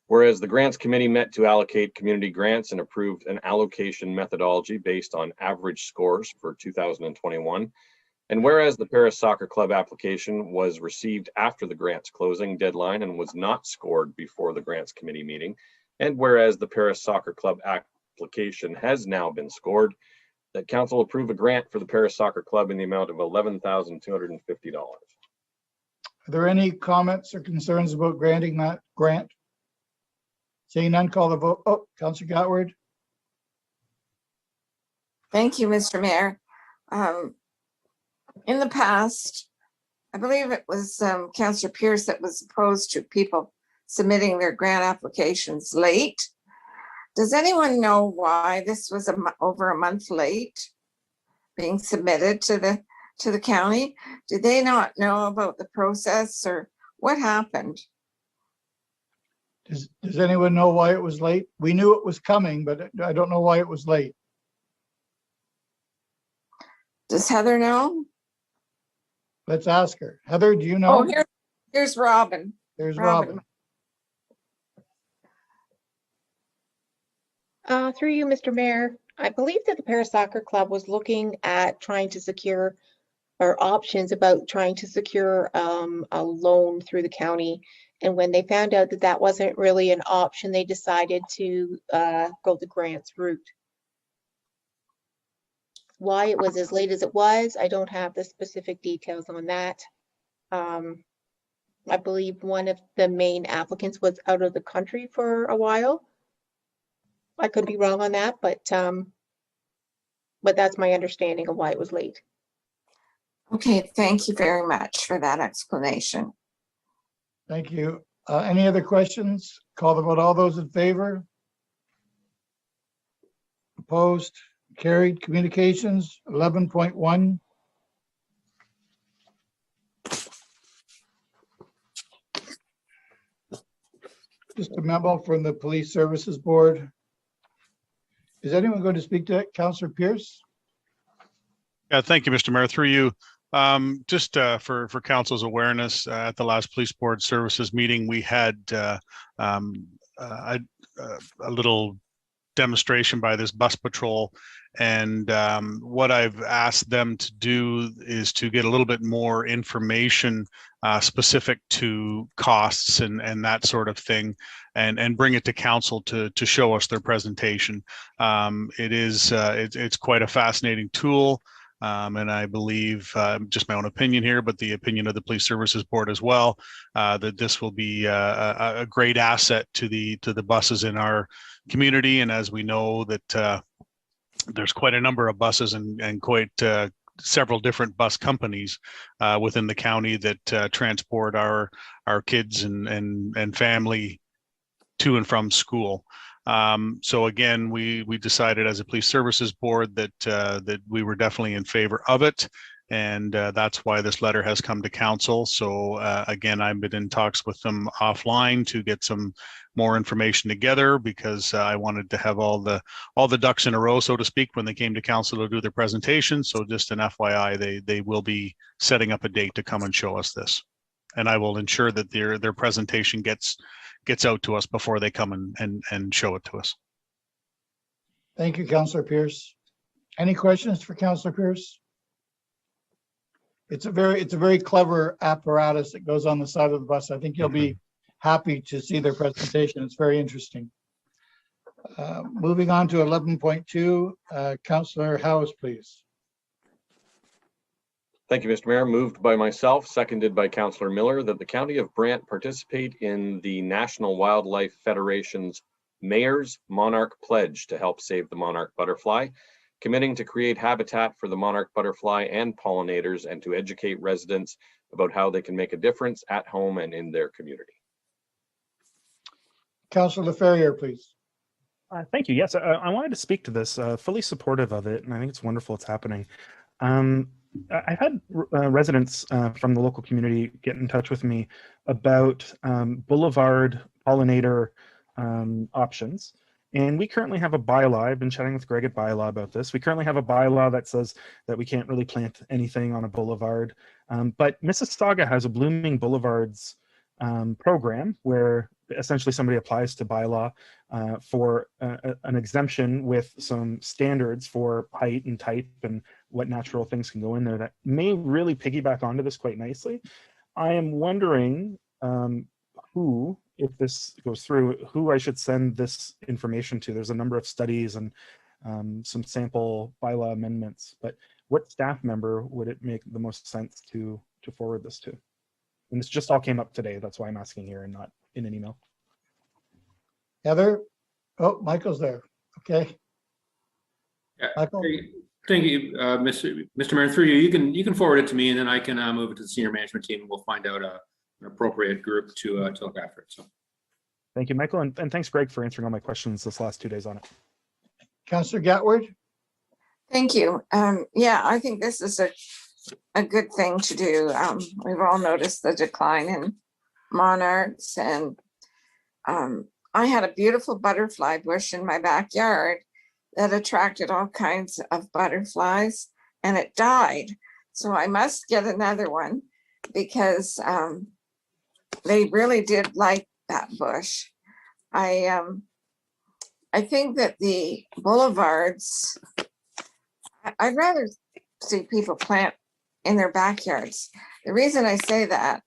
S18: Whereas the grants committee met to allocate community grants and approved an allocation methodology based on average scores for 2021. And whereas the Paris Soccer Club application was received after the grants closing deadline and was not scored before the grants committee meeting, and whereas the Paris Soccer Club application has now been scored, that council approve a grant for the Paris Soccer Club in the amount of $11,250.
S1: Are there any comments or concerns about granting that grant? Seeing none, call the vote. Oh, Councillor Gatward.
S10: Thank you, Mr. Mayor. In the past, I believe it was Councillor Pierce that was opposed to people submitting their grant applications late. Does anyone know why this was over a month late being submitted to the county? Did they not know about the process, or what happened?
S1: Does anyone know why it was late? We knew it was coming, but I don't know why it was late.
S10: Does Heather know?
S1: Let's ask her. Heather, do you know?
S10: Oh, here's Robin.
S1: There's Robin.
S21: Through you, Mr. Mayor, I believe that the Paris Soccer Club was looking at trying to secure, or options about trying to secure a loan through the county. And when they found out that that wasn't really an option, they decided to go the grants route. Why it was as late as it was, I don't have the specific details on that. I believe one of the main applicants was out of the country for a while. I could be wrong on that, but that's my understanding of why it was late.
S10: Okay, thank you very much for that explanation.
S1: Thank you. Any other questions? Call the vote. All those in favor? Opposed? Carried. Communications 11.1. Just a memo from the Police Services Board. Is anyone going to speak to that? Councillor Pierce?
S20: Yeah, thank you, Mr. Mayor. Through you, just for council's awareness, at the last Police Board Services meeting, we had a little demonstration by this bus patrol. And what I've asked them to do is to get a little bit more information specific to costs and that sort of thing, and bring it to council to show us their presentation. It's quite a fascinating tool. And I believe, just my own opinion here, but the opinion of the Police Services Board as well, that this will be a great asset to the buses in our community. And as we know that there's quite a number of buses and quite several different bus companies within the county that transport our kids and family to and from school. So again, we decided as a Police Services Board that we were definitely in favor of it, and that's why this letter has come to council. So again, I've been in talks with them offline to get some more information together, because I wanted to have all the ducks in a row, so to speak, when they came to council to do their presentation. So just an FYI, they will be setting up a date to come and show us this, and I will ensure that their presentation gets out to us before they come and show it to us.
S1: Thank you, Councillor Pierce. Any questions for Councillor Pierce? It's a very clever apparatus that goes on the side of the bus. I think you'll be happy to see their presentation. It's very interesting. Moving on to 11.2, Councillor Howes, please.
S18: Thank you, Mr. Mayor. Moved by myself, seconded by Councillor Miller, that the County of Brant participate in the National Wildlife Federation's Mayor's Monarch Pledge to help save the monarch butterfly, committing to create habitat for the monarch butterfly and pollinators, and to educate residents about how they can make a difference at home and in their community.
S1: Councillor Leferrier, please.
S8: Thank you. Yes, I wanted to speak to this, fully supportive of it, and I think it's wonderful it's happening. I've had residents from the local community get in touch with me about boulevard pollinator options. And we currently have a bylaw. I've been chatting with Greg at bylaw about this. We currently have a bylaw that says that we can't really plant anything on a boulevard. But Mississauga has a Blooming Boulevards program where essentially somebody applies to bylaw for an exemption with some standards for height and type and what natural things can go in there that may really piggyback onto this quite nicely. I am wondering who, if this goes through, who I should send this information to. There's a number of studies and some sample bylaw amendments, but what staff member would it make the most sense to forward this to? And this just all came up today. That's why I'm asking here and not in an email.
S1: Heather? Oh, Michael's there. Okay. Michael?
S7: Thank you, Mr. Mayor. Through you, you can forward it to me, and then I can move it to the senior management team, and we'll find out an appropriate group to look after it. So,
S8: thank you, Michael, and thanks, Greg, for answering all my questions this last 2 days on it.
S1: Councillor Gatward?
S10: Thank you. Yeah, I think this is a good thing to do. We've all noticed the decline in monarchs, and I had a beautiful butterfly bush in my backyard that attracted all kinds of butterflies, and it died. So I must get another one, because they really did like that bush. I think that the boulevards, I'd rather see people plant in their backyards. The reason I say that,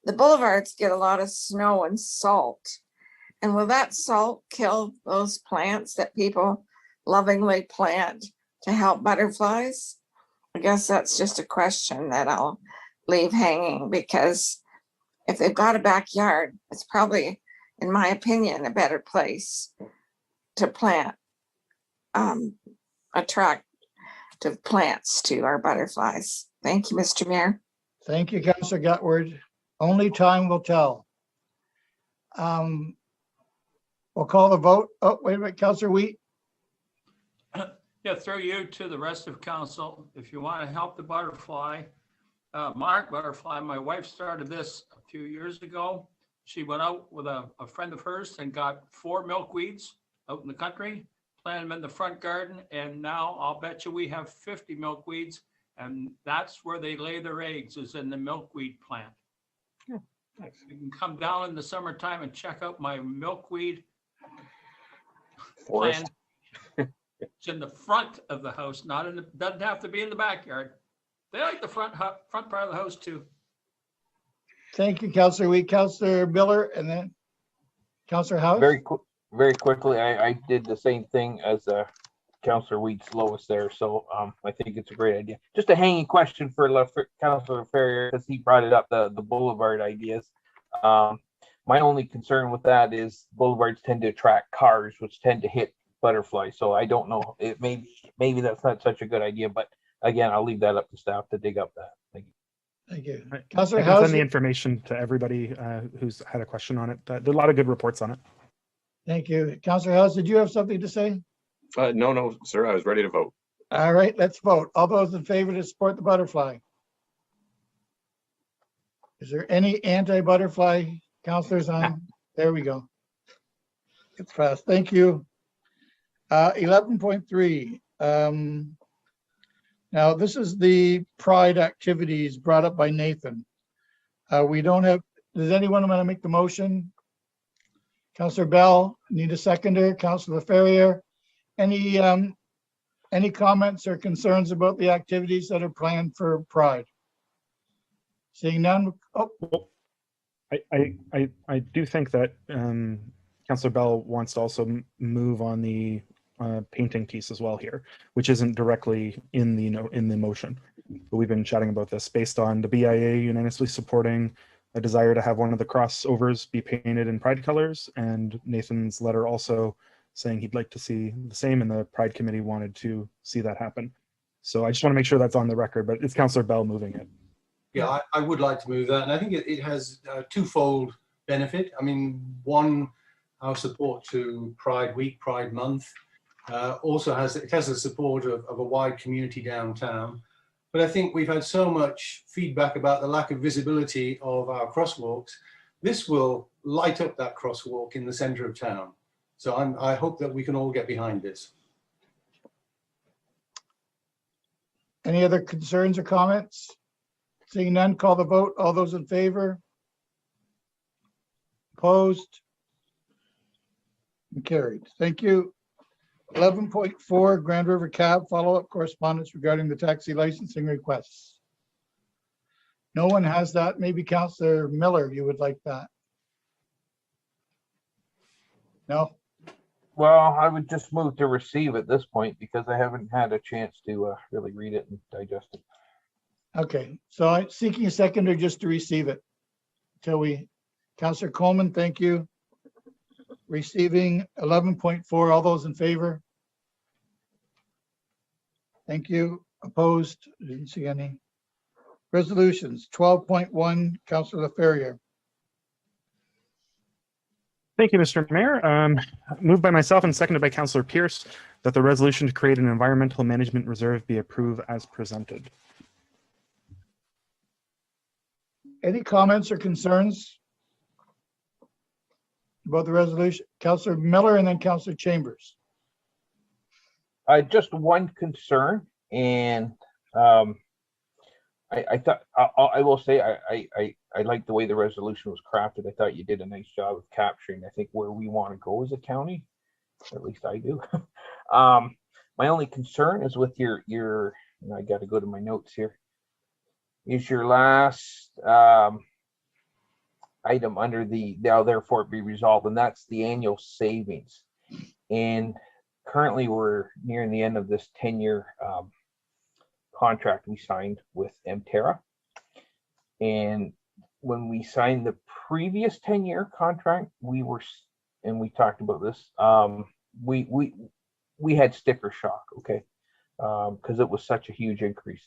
S10: the boulevards get a lot of snow and salt. And will that salt kill those plants that people lovingly plant to help butterflies? I guess that's just a question that I'll leave hanging, because if they've got a backyard, it's probably, in my opinion, a better place to plant attractive plants to our butterflies. Thank you, Mr. Mayor.
S1: Thank you, Councillor Gatward. Only time will tell. We'll call the vote. Oh, wait a minute, Councillor Wheat.
S15: Yeah, through you to the rest of council, if you want to help the butterfly, monarch butterfly, my wife started this a few years ago. She went out with a friend of hers and got 4 milkweeds out in the country, planted them in the front garden, and now I'll bet you we have 50 milkweeds, and that's where they lay their eggs, is in the milkweed plant.
S1: Yeah, nice.
S15: You can come down in the summertime and check out my milkweed
S18: forest.
S15: It's in the front of the house, not in the, doesn't have to be in the backyard. They like the front part of the house too.
S1: Thank you, Councillor Weed. Councillor Miller, and then Councillor House.
S2: Very quickly, I did the same thing as Councillor Weed's Lois there, so I think it's a great idea. Just a hanging question for Councillor Ferrier, because he brought it up, the boulevard ideas. My only concern with that is boulevards tend to attract cars, which tend to hit butterflies. So I don't know, it maybe that's not such a good idea, but again, I'll leave that up to staff to dig up that. Thank you.
S1: Thank you.
S8: I
S1: Councillor
S8: can
S1: House.
S8: send the information to everybody who's had a question on it. There are a lot of good reports on it.
S1: Thank you. Councillor House, did you have something to say?
S18: No, sir. I was ready to vote.
S1: All right, let's vote. All those in favor to support the butterfly? Is there any anti-butterfly councillors on? There we go. It's fast. Thank you. 11.3. Now, this is the Pride activities brought up by Nathan. We don't have, does anyone want to make the motion? Councillor Bell, need a seconder. Councillor Ferrier, any comments or concerns about the activities that are planned for Pride? Seeing none. Oh.
S8: I do think that Councillor Bell wants to also move on the painting piece as well here, which isn't directly in the motion. But we've been chatting about this based on the BIA unanimously supporting a desire to have one of the crossovers be painted in Pride colors, and Nathan's letter also saying he'd like to see the same, and the Pride Committee wanted to see that happen. So I just want to make sure that's on the record, but it's Councillor Bell moving it.
S4: Yeah, I would like to move that, and I think it has a twofold benefit. I mean, one, our support to Pride Week, Pride Month, also has the support of a wide community downtown. But I think we've had so much feedback about the lack of visibility of our crosswalks. This will light up that crosswalk in the centre of town. So I hope that we can all get behind this.
S1: Any other concerns or comments? Seeing none, call the vote. All those in favor? Opposed? And carried. Thank you. 11.4 Grand River Cab follow-up correspondence regarding the taxi licensing requests. No one has that. Maybe Councillor Miller, you would like that. No?
S2: Well, I would just move to receive at this point because I haven't had a chance to really read it and digest it.
S1: Okay, so I'm seeking a seconder just to receive it. Councillor Coleman, thank you. Receiving 11.4, all those in favor? Thank you. Opposed? Didn't see any. Resolutions, 12.1, Councillor Ferrier.
S8: Thank you, Mr. Mayor. Moved by myself and seconded by Councillor Pierce that the resolution to create an environmental management reserve be approved as presented.
S1: Any comments or concerns about the resolution? Councillor Miller and then Councillor Chambers.
S2: Just one concern, and I thought I will say I like the way the resolution was crafted. I thought you did a nice job of capturing, I think, where we want to go as a county. At least I do. My only concern is with your and I got to go to my notes here. Is your last item under the now therefore be resolved, and that's the annual savings. And currently we're nearing the end of this 10-year contract we signed with Mterra. And when we signed the previous 10-year contract, we talked about this, we had sticker shock, okay, because it was such a huge increase.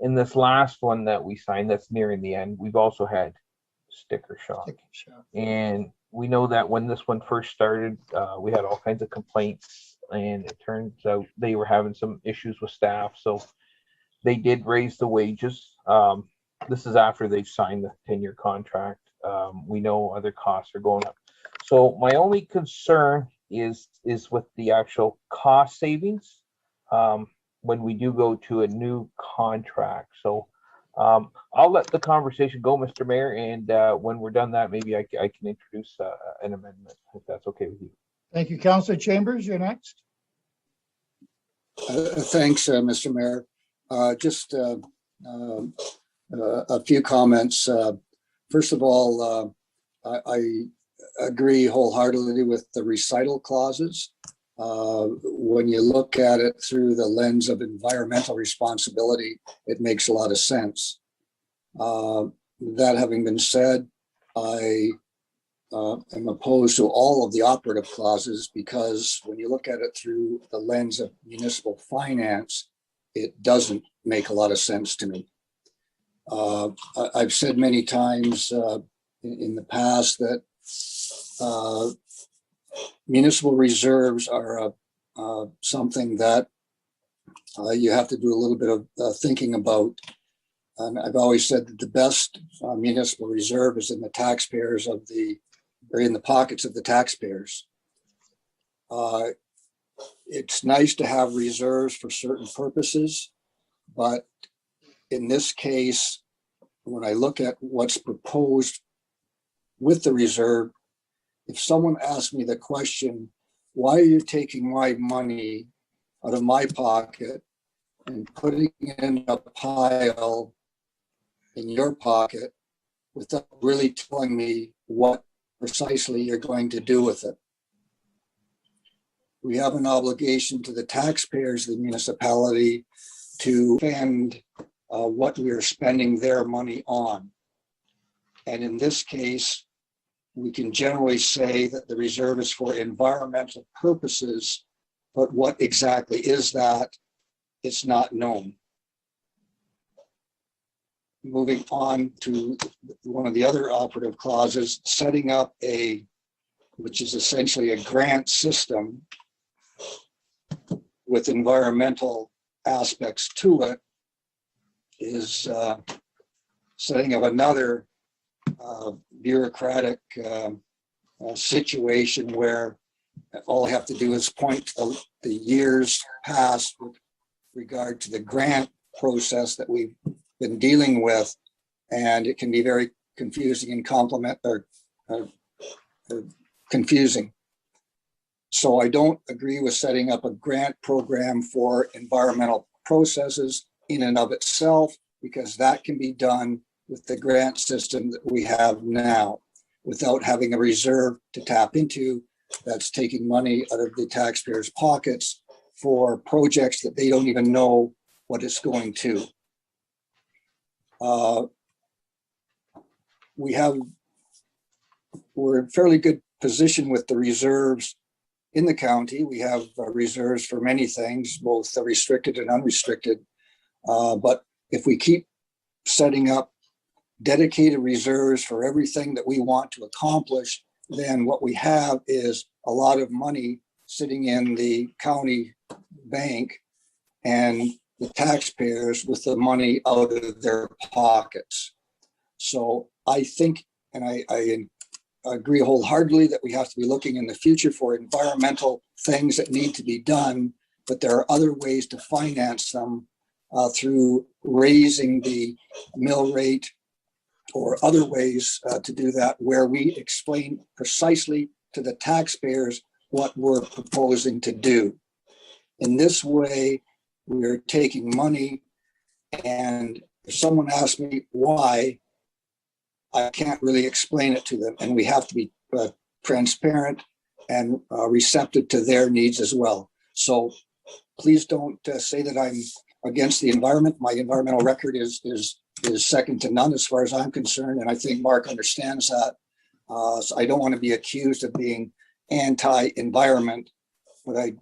S2: In this last one that we signed that's nearing the end, we've also had sticker shock. And we know that when this one first started, we had all kinds of complaints, and it turns out they were having some issues with staff. So they did raise the wages. This is after they've signed the 10-year contract. We know other costs are going up. So my only concern is with the actual cost savings when we do go to a new contract. So I'll let the conversation go, Mr. Mayor, and when we're done that, maybe I can introduce an amendment, if that's okay with you.
S1: Thank you. Councillor Chambers, you're next.
S14: Thanks, Mr. Mayor. Just a few comments. First of all, I agree wholeheartedly with the recital clauses. When you look at it through the lens of environmental responsibility, it makes a lot of sense. That having been said, I am opposed to all of the operative clauses because when you look at it through the lens of municipal finance, it doesn't make a lot of sense to me. I've said many times in the past that municipal reserves are something that you have to do a little bit of thinking about. And I've always said that the best municipal reserve is in the taxpayers or in the pockets of the taxpayers. It's nice to have reserves for certain purposes, but in this case, when I look at what's proposed with the reserve, if someone asked me the question, why are you taking my money out of my pocket and putting it in a pile in your pocket without really telling me what precisely you're going to do with it? We have an obligation to the taxpayers of the municipality to spend what we are spending their money on. And in this case, we can generally say that the reserve is for environmental purposes, but what exactly is that? It's not known. Moving on to one of the other operative clauses, setting up which is essentially a grant system with environmental aspects to it, is setting up another bureaucratic situation where all I have to do is point to the years past with regard to the grant process that we've been dealing with, and it can be very confusing and confusing. So I don't agree with setting up a grant program for environmental processes in and of itself, because that can be done with the grant system that we have now without having a reserve to tap into that's taking money out of the taxpayers' pockets for projects that they don't even know what it's going to. We're in fairly good position with the reserves in the county. We have reserves for many things, both restricted and unrestricted. But if we keep setting up dedicated reserves for everything that we want to accomplish, then what we have is a lot of money sitting in the county bank and the taxpayers with the money out of their pockets. So I think, and I agree wholeheartedly that we have to be looking in the future for environmental things that need to be done, but there are other ways to finance them through raising the mill rate or other ways to do that, where we explain precisely to the taxpayers what we're proposing to do. In this way, we're taking money, and if someone asks me why, I can't really explain it to them, and we have to be transparent and receptive to their needs as well. So please don't say that I'm against the environment. My environmental record is second to none as far as I'm concerned, and I think Mark understands that. So I don't want to be accused of being anti-environment, but I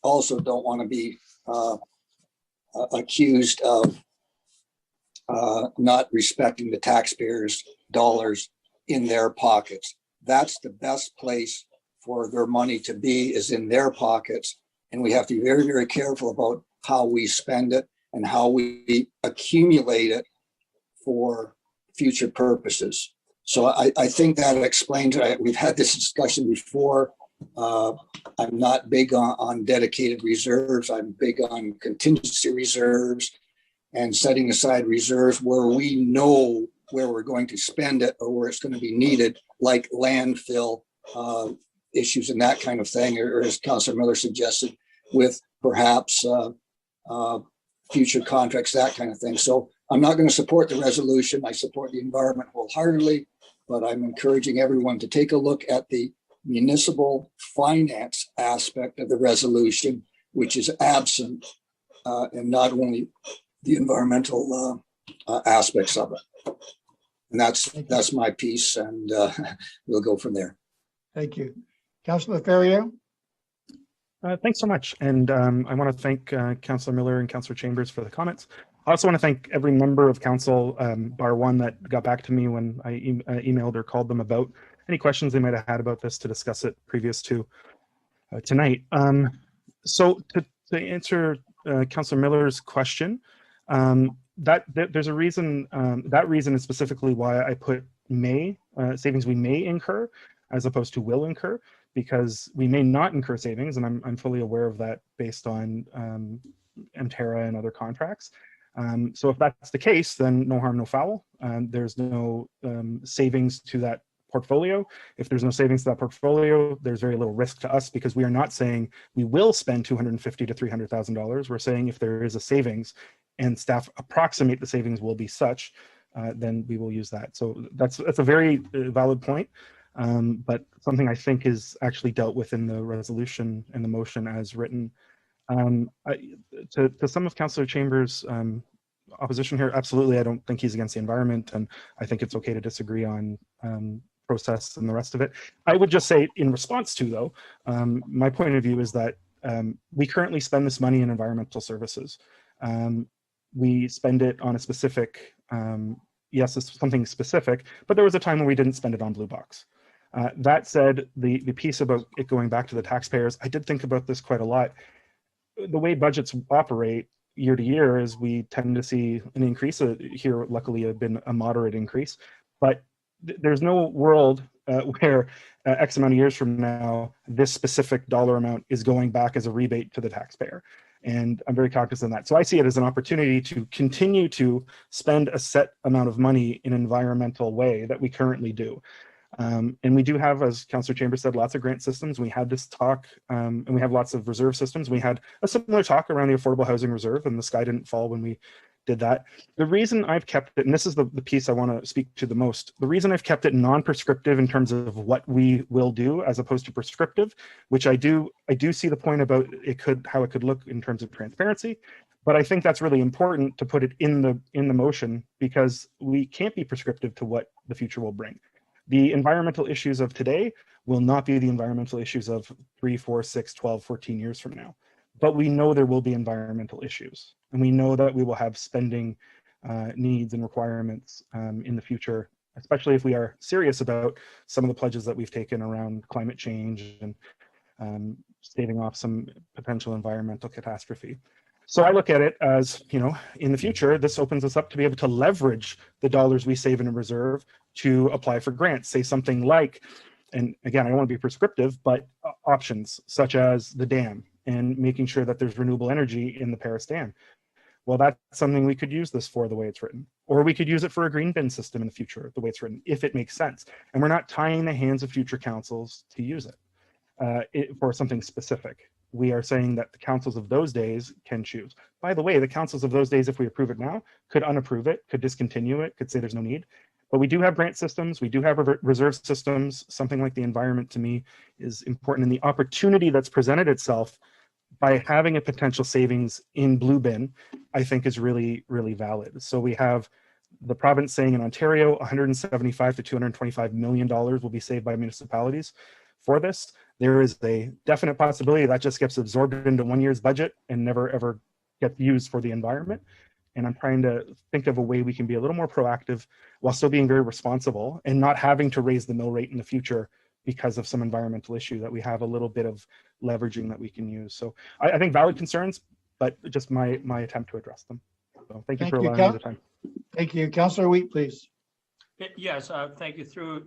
S14: also don't want to be accused of not respecting the taxpayers' dollars in their pockets. That's the best place for their money to be, is in their pockets. And we have to be very, very careful about how we spend it and how we accumulate it for future purposes. So I think that explains it. We've had this discussion before. I'm not big on dedicated reserves. I'm big on contingency reserves and setting aside reserves where we know where we're going to spend it or where it's going to be needed, like landfill issues and that kind of thing, or as Councilor Miller suggested, with perhaps future contracts, that kind of thing. So I'm not going to support the resolution. I support the environment wholeheartedly, but I'm encouraging everyone to take a look at the municipal finance aspect of the resolution, which is absent, and not only the environmental aspects of it. And that's my piece, and we'll go from there.
S1: Thank you. Councillor Ferrier?
S8: Thanks so much. And I want to thank Councillor Miller and Councillor Chambers for the comments. I also want to thank every member of council, bar one, that got back to me when I emailed or called them about any questions they might have had about this to discuss it previous to tonight. So to answer Councillor Miller's question, there's a reason, that reason is specifically why I put may, savings we may incur as opposed to will incur, because we may not incur savings, and I'm fully aware of that based on MTerra and other contracts. So if that's the case, then no harm, no foul. There's no savings to that portfolio. If there's no savings to that portfolio, there's very little risk to us, because we are not saying we will spend $250,000 to $300,000. We're saying if there is a savings and staff approximate the savings will be such, then we will use that. So that's a very valid point, but something I think is actually dealt with in the resolution and the motion as written. To some of Councillor Chambers' opposition here, absolutely, I don't think he's against the environment, and I think it's okay to disagree on process and the rest of it. I would just say, in response to, though, my point of view is that we currently spend this money in environmental services. We spend it on a specific, yes, it's something specific, but there was a time when we didn't spend it on Blue Box. That said, the piece about it going back to the taxpayers, I did think about this quite a lot. The way budgets operate year to year is we tend to see an increase. Here, luckily, have been a moderate increase, but there's no world where X amount of years from now, this specific dollar amount is going back as a rebate to the taxpayer. And I'm very cognizant of that. So I see it as an opportunity to continue to spend a set amount of money in an environmental way that we currently do. And we do have, as Councillor Chambers said, lots of grant systems. We had this talk, and we have lots of reserve systems. We had a similar talk around the Affordable Housing Reserve, and the sky didn't fall when we did that. The reason I've kept it, and this is the piece I want to speak to the most, the reason I've kept it non-prescriptive in terms of what we will do as opposed to prescriptive, which I do see the point about how it could look in terms of transparency, but I think that's really important to put it in the motion, because we can't be prescriptive to what the future will bring. The environmental issues of today will not be the environmental issues of 3, 4, 6, 12, 14 years from now. But we know there will be environmental issues, and we know that we will have spending needs and requirements in the future, especially if we are serious about some of the pledges that we've taken around climate change and staving off some potential environmental catastrophe. So I look at it as, in the future, this opens us up to be able to leverage the dollars we save in a reserve to apply for grants. Say something like, and again, I don't want to be prescriptive, but options such as the dam and making sure that there's renewable energy in the Paris Dam. Well, that's something we could use this for the way it's written. Or we could use it for a green bin system in the future, the way it's written, if it makes sense. And we're not tying the hands of future councils to use it for something specific. We are saying that the councils of those days can choose. By the way, the councils of those days, if we approve it now, could unapprove it, could discontinue it, could say there's no need. But we do have grant systems, we do have reserve systems. Something like the environment, to me, is important. And the opportunity that's presented itself by having a potential savings in Blue Bin, I think is really, really valid. So we have the province saying in Ontario, $175 to $225 million will be saved by municipalities for this. There is a definite possibility that just gets absorbed into one year's budget and never ever gets used for the environment. And I'm trying to think of a way we can be a little more proactive while still being very responsible and not having to raise the mill rate in the future because of some environmental issue, that we have a little bit of leveraging that we can use. So I think valid concerns, but just my attempt to address them. So thank you for allowing me the time.
S1: Thank you. Councillor Wheat, please.
S15: Yes, thank you through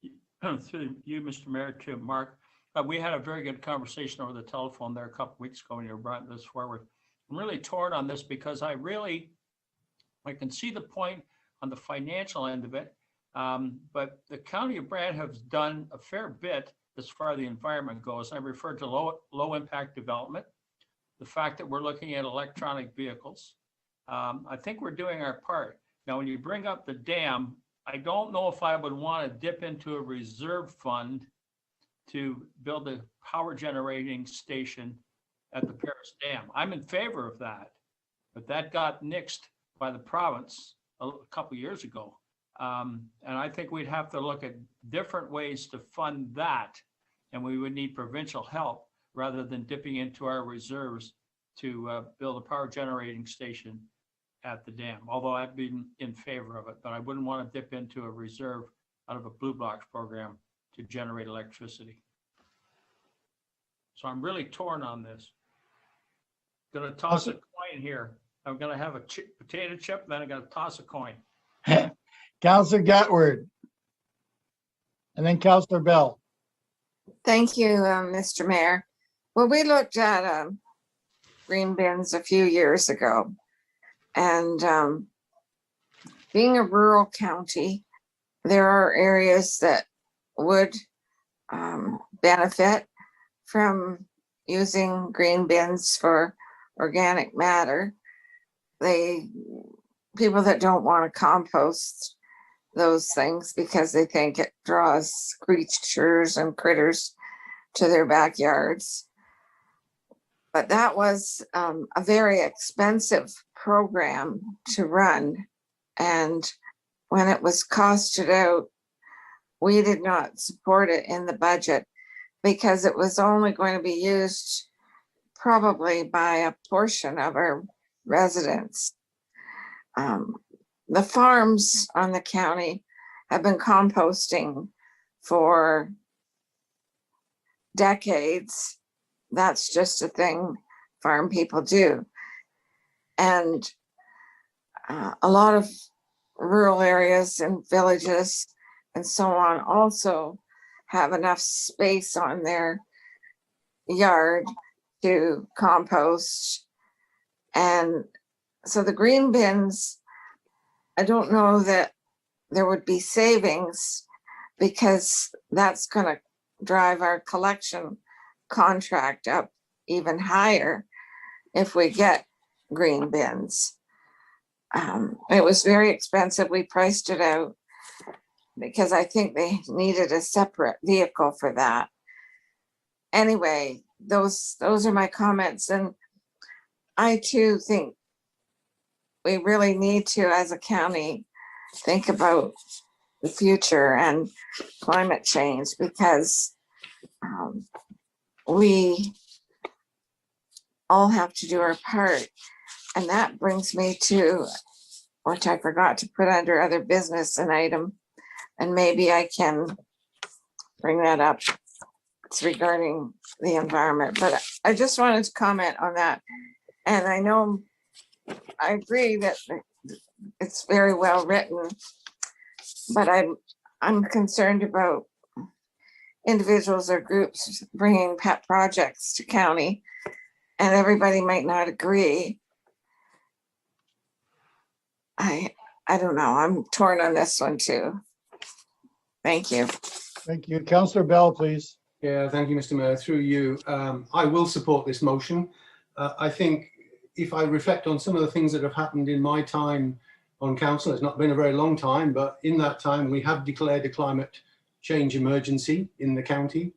S15: you, Mr. Mayor, to Mark. We had a very good conversation over the telephone there a couple of weeks ago when you brought this forward. I'm really torn on this because I can see the point on the financial end of it, but the County of Brant has done a fair bit as far as the environment goes. I referred to low impact development. the fact that we're looking at electronic vehicles. I think we're doing our part. Now, when you bring up the dam, I don't know if I would want to dip into a reserve fund to build a power generating station at the Paris Dam. I'm in favor of that, but that got nixed by the province a couple years ago. And I think we'd have to look at different ways to fund that. And we would need provincial help rather than dipping into our reserves to build a power generating station at the dam. Although I've been in favor of it, but I wouldn't want to dip into a reserve out of a Blue Blocks program to generate electricity. So I'm really torn on this. Gonna toss a coin here. I'm gonna have a potato chip, then I'm gonna toss a coin.
S1: Councillor Gatward. And then Councillor Bell.
S10: Thank you, Mr. Mayor. Well, we looked at green bins a few years ago, and being a rural county, there are areas that would benefit from using green bins for organic matter. People that don't want to compost those things because they think it draws creatures and critters to their backyards. But that was a very expensive program to run. And when it was costed out, we did not support it in the budget because it was only going to be used probably by a portion of our residents. The farms on the county have been composting for decades. That's just a thing farm people do. And a lot of rural areas and villages and so on also have enough space on their yard to compost. And so the green bins, I don't know that there would be savings because that's going to drive our collection contract up even higher if we get green bins. It was very expensive. We priced it out because I think they needed a separate vehicle for that. Anyway, those are my comments. And I too think we really need to, as a county, think about the future and climate change because we all have to do our part. And that brings me to, which I forgot to put under other business, an item, and maybe I can bring that up. It's regarding the environment, but I just wanted to comment on that. And I know I agree that it's very well written, but I'm concerned about individuals or groups bringing pet projects to county, and everybody might not agree. I don't know. I'm torn on this one too. Thank you.
S1: Thank you. Councillor Bell, please.
S4: Yeah, thank you, Mr. Mayor. Through you, I will support this motion. I think if I reflect on some of the things that have happened in my time on council, it's not been a very long time, but in that time we have declared a climate change emergency in the county.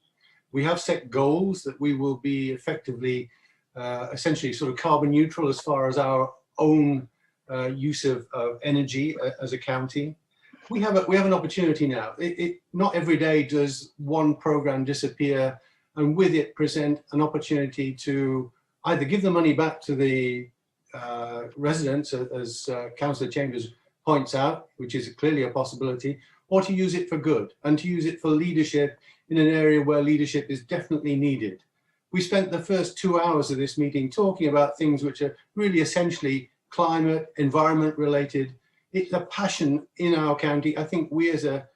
S4: We have set goals that we will be effectively, essentially sort of carbon neutral as far as our own use of energy as a county. We have an opportunity now. Not every day does one program disappear and with it present an opportunity to either give the money back to the residents, as Councillor Chambers points out, which is clearly a possibility, or to use it for good and to use it for leadership in an area where leadership is definitely needed. We spent the first 2 hours of this meeting talking about things which are really essentially climate, environment related. It's a passion in our county. I think we as a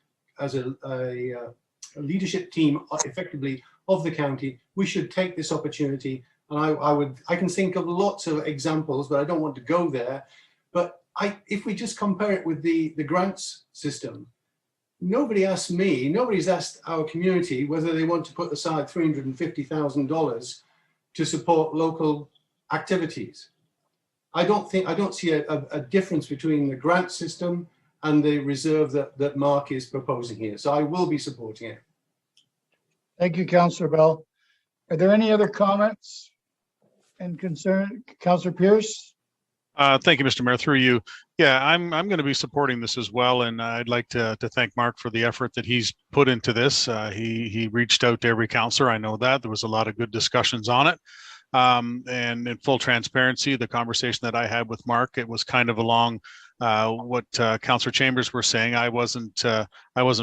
S4: leadership team, effectively of the county, we should take this opportunity. And I can think of lots of examples, but I don't want to go there. But if we just compare it with the grants system, nobody's asked our community whether they want to put aside $350,000 to support local activities. I don't see a difference between the grant system and the reserve that Mark is proposing here. So I will be supporting it.
S1: Thank you, Councillor Bell. Are there any other comments and concern? Councillor Pierce?
S20: Thank you, Mr. Mayor. Through you. Yeah, I'm going to be supporting this as well, and I'd like to thank Mark for the effort that he's put into this. He reached out to every councillor. I know that there was a lot of good discussions on it. And in full transparency, the conversation that I had with Mark, it was kind of along what Councillor Chambers were saying. I wasn't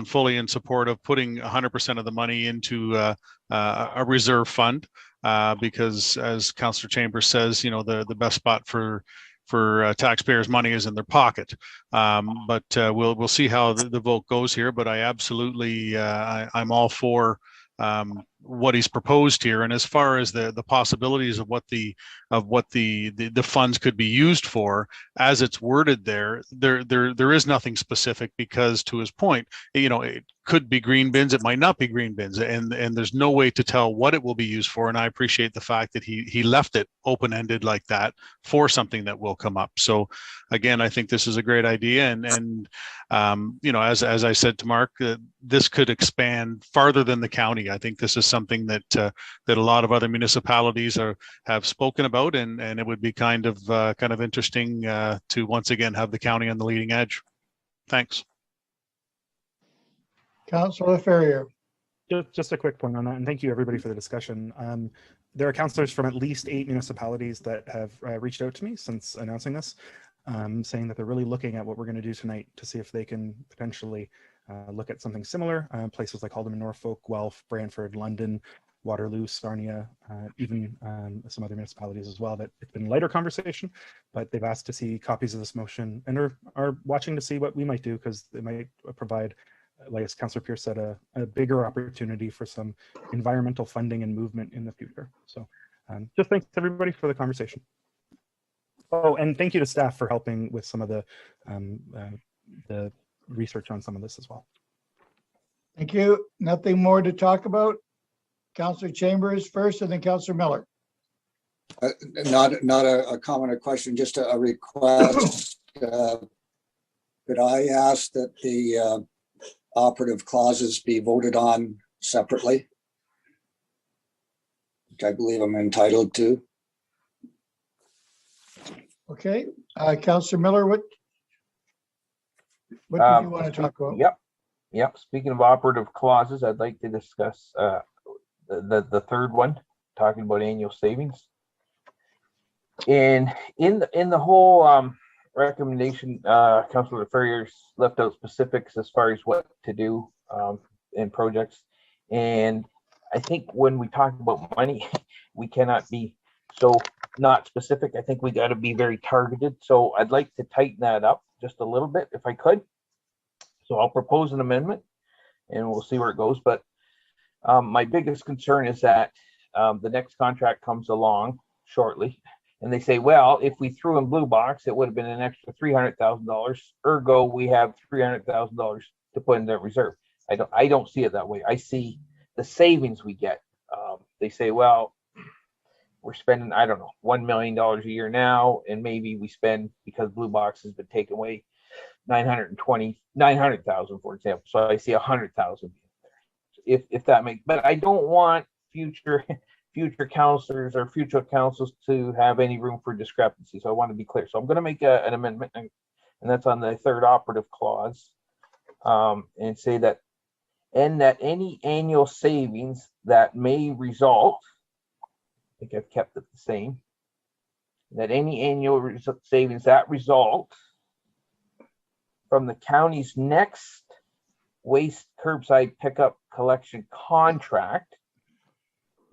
S20: fully in support of putting 100% of the money into a reserve fund because, as Councillor Chambers says, the best spot for taxpayers' money is in their pocket. But we'll see how the vote goes here. But I absolutely I'm all for what he's proposed here, and as far as the possibilities of what the funds could be used for, as it's worded there is nothing specific, because to his point, it could be green bins, it might not be green bins, and there's no way to tell what it will be used for. And I appreciate the fact that he left it open-ended like that for something that will come up. So again, I think this is a great idea, and as I said to Mark, this could expand farther than the county. I think this is something that a lot of other municipalities have spoken about, and it would be kind of interesting to once again have the county on the leading edge. Thanks.
S1: Councillor Ferrier.
S8: Just a quick point on that, and thank you everybody for the discussion. There are councillors from at least 8 municipalities that have reached out to me since announcing this, saying that they're really looking at what we're going to do tonight to see if they can potentially look at something similar. Places like Haldeman, Norfolk, Guelph, Brantford, London, Waterloo, Sarnia, even some other municipalities as well. That it's been a lighter conversation, but they've asked to see copies of this motion and are watching to see what we might do, because they might provide, like as Councillor Pierce said, a bigger opportunity for some environmental funding and movement in the future. So just thanks everybody for the conversation. Oh, and thank you to staff for helping with some of the research on some of this as well.
S1: Thank you. Nothing more to talk about. Councillor Chambers first, and then Councillor Miller.
S14: Not a comment or question, just a request. Could I ask that the operative clauses be voted on separately, which I believe I'm entitled to?
S1: Okay, Councillor Miller, what do you want to talk about?
S2: Yep. Speaking of operative clauses, I'd like to discuss the third one, talking about annual savings. And in the whole recommendation, Councillor Ferrier's left out specifics as far as what to do in projects. And I think when we talk about money, we cannot be so not specific. I think we got to be very targeted. So I'd like to tighten that up just a little bit if I could. So I'll propose an amendment and we'll see where it goes. But my biggest concern is that the next contract comes along shortly and they say, well, if we threw in Blue Box, it would have been an extra $300,000. Ergo, we have $300,000 to put in that reserve. I don't see it that way. I see the savings we get. They say, well, we're spending, I don't know, $1 million a year now, and maybe we spend, because Blue Box has been taken away, 900,000, for example. So I see 100,000. If that makes, but I don't want future counselors or future councils to have any room for discrepancy. So I want to be clear. So I'm going to make an amendment, and that's on the third operative clause, and say that, and that any annual savings that may result, I think I've kept it the same, that any annual savings that result from the county's next waste curbside pickup collection contract,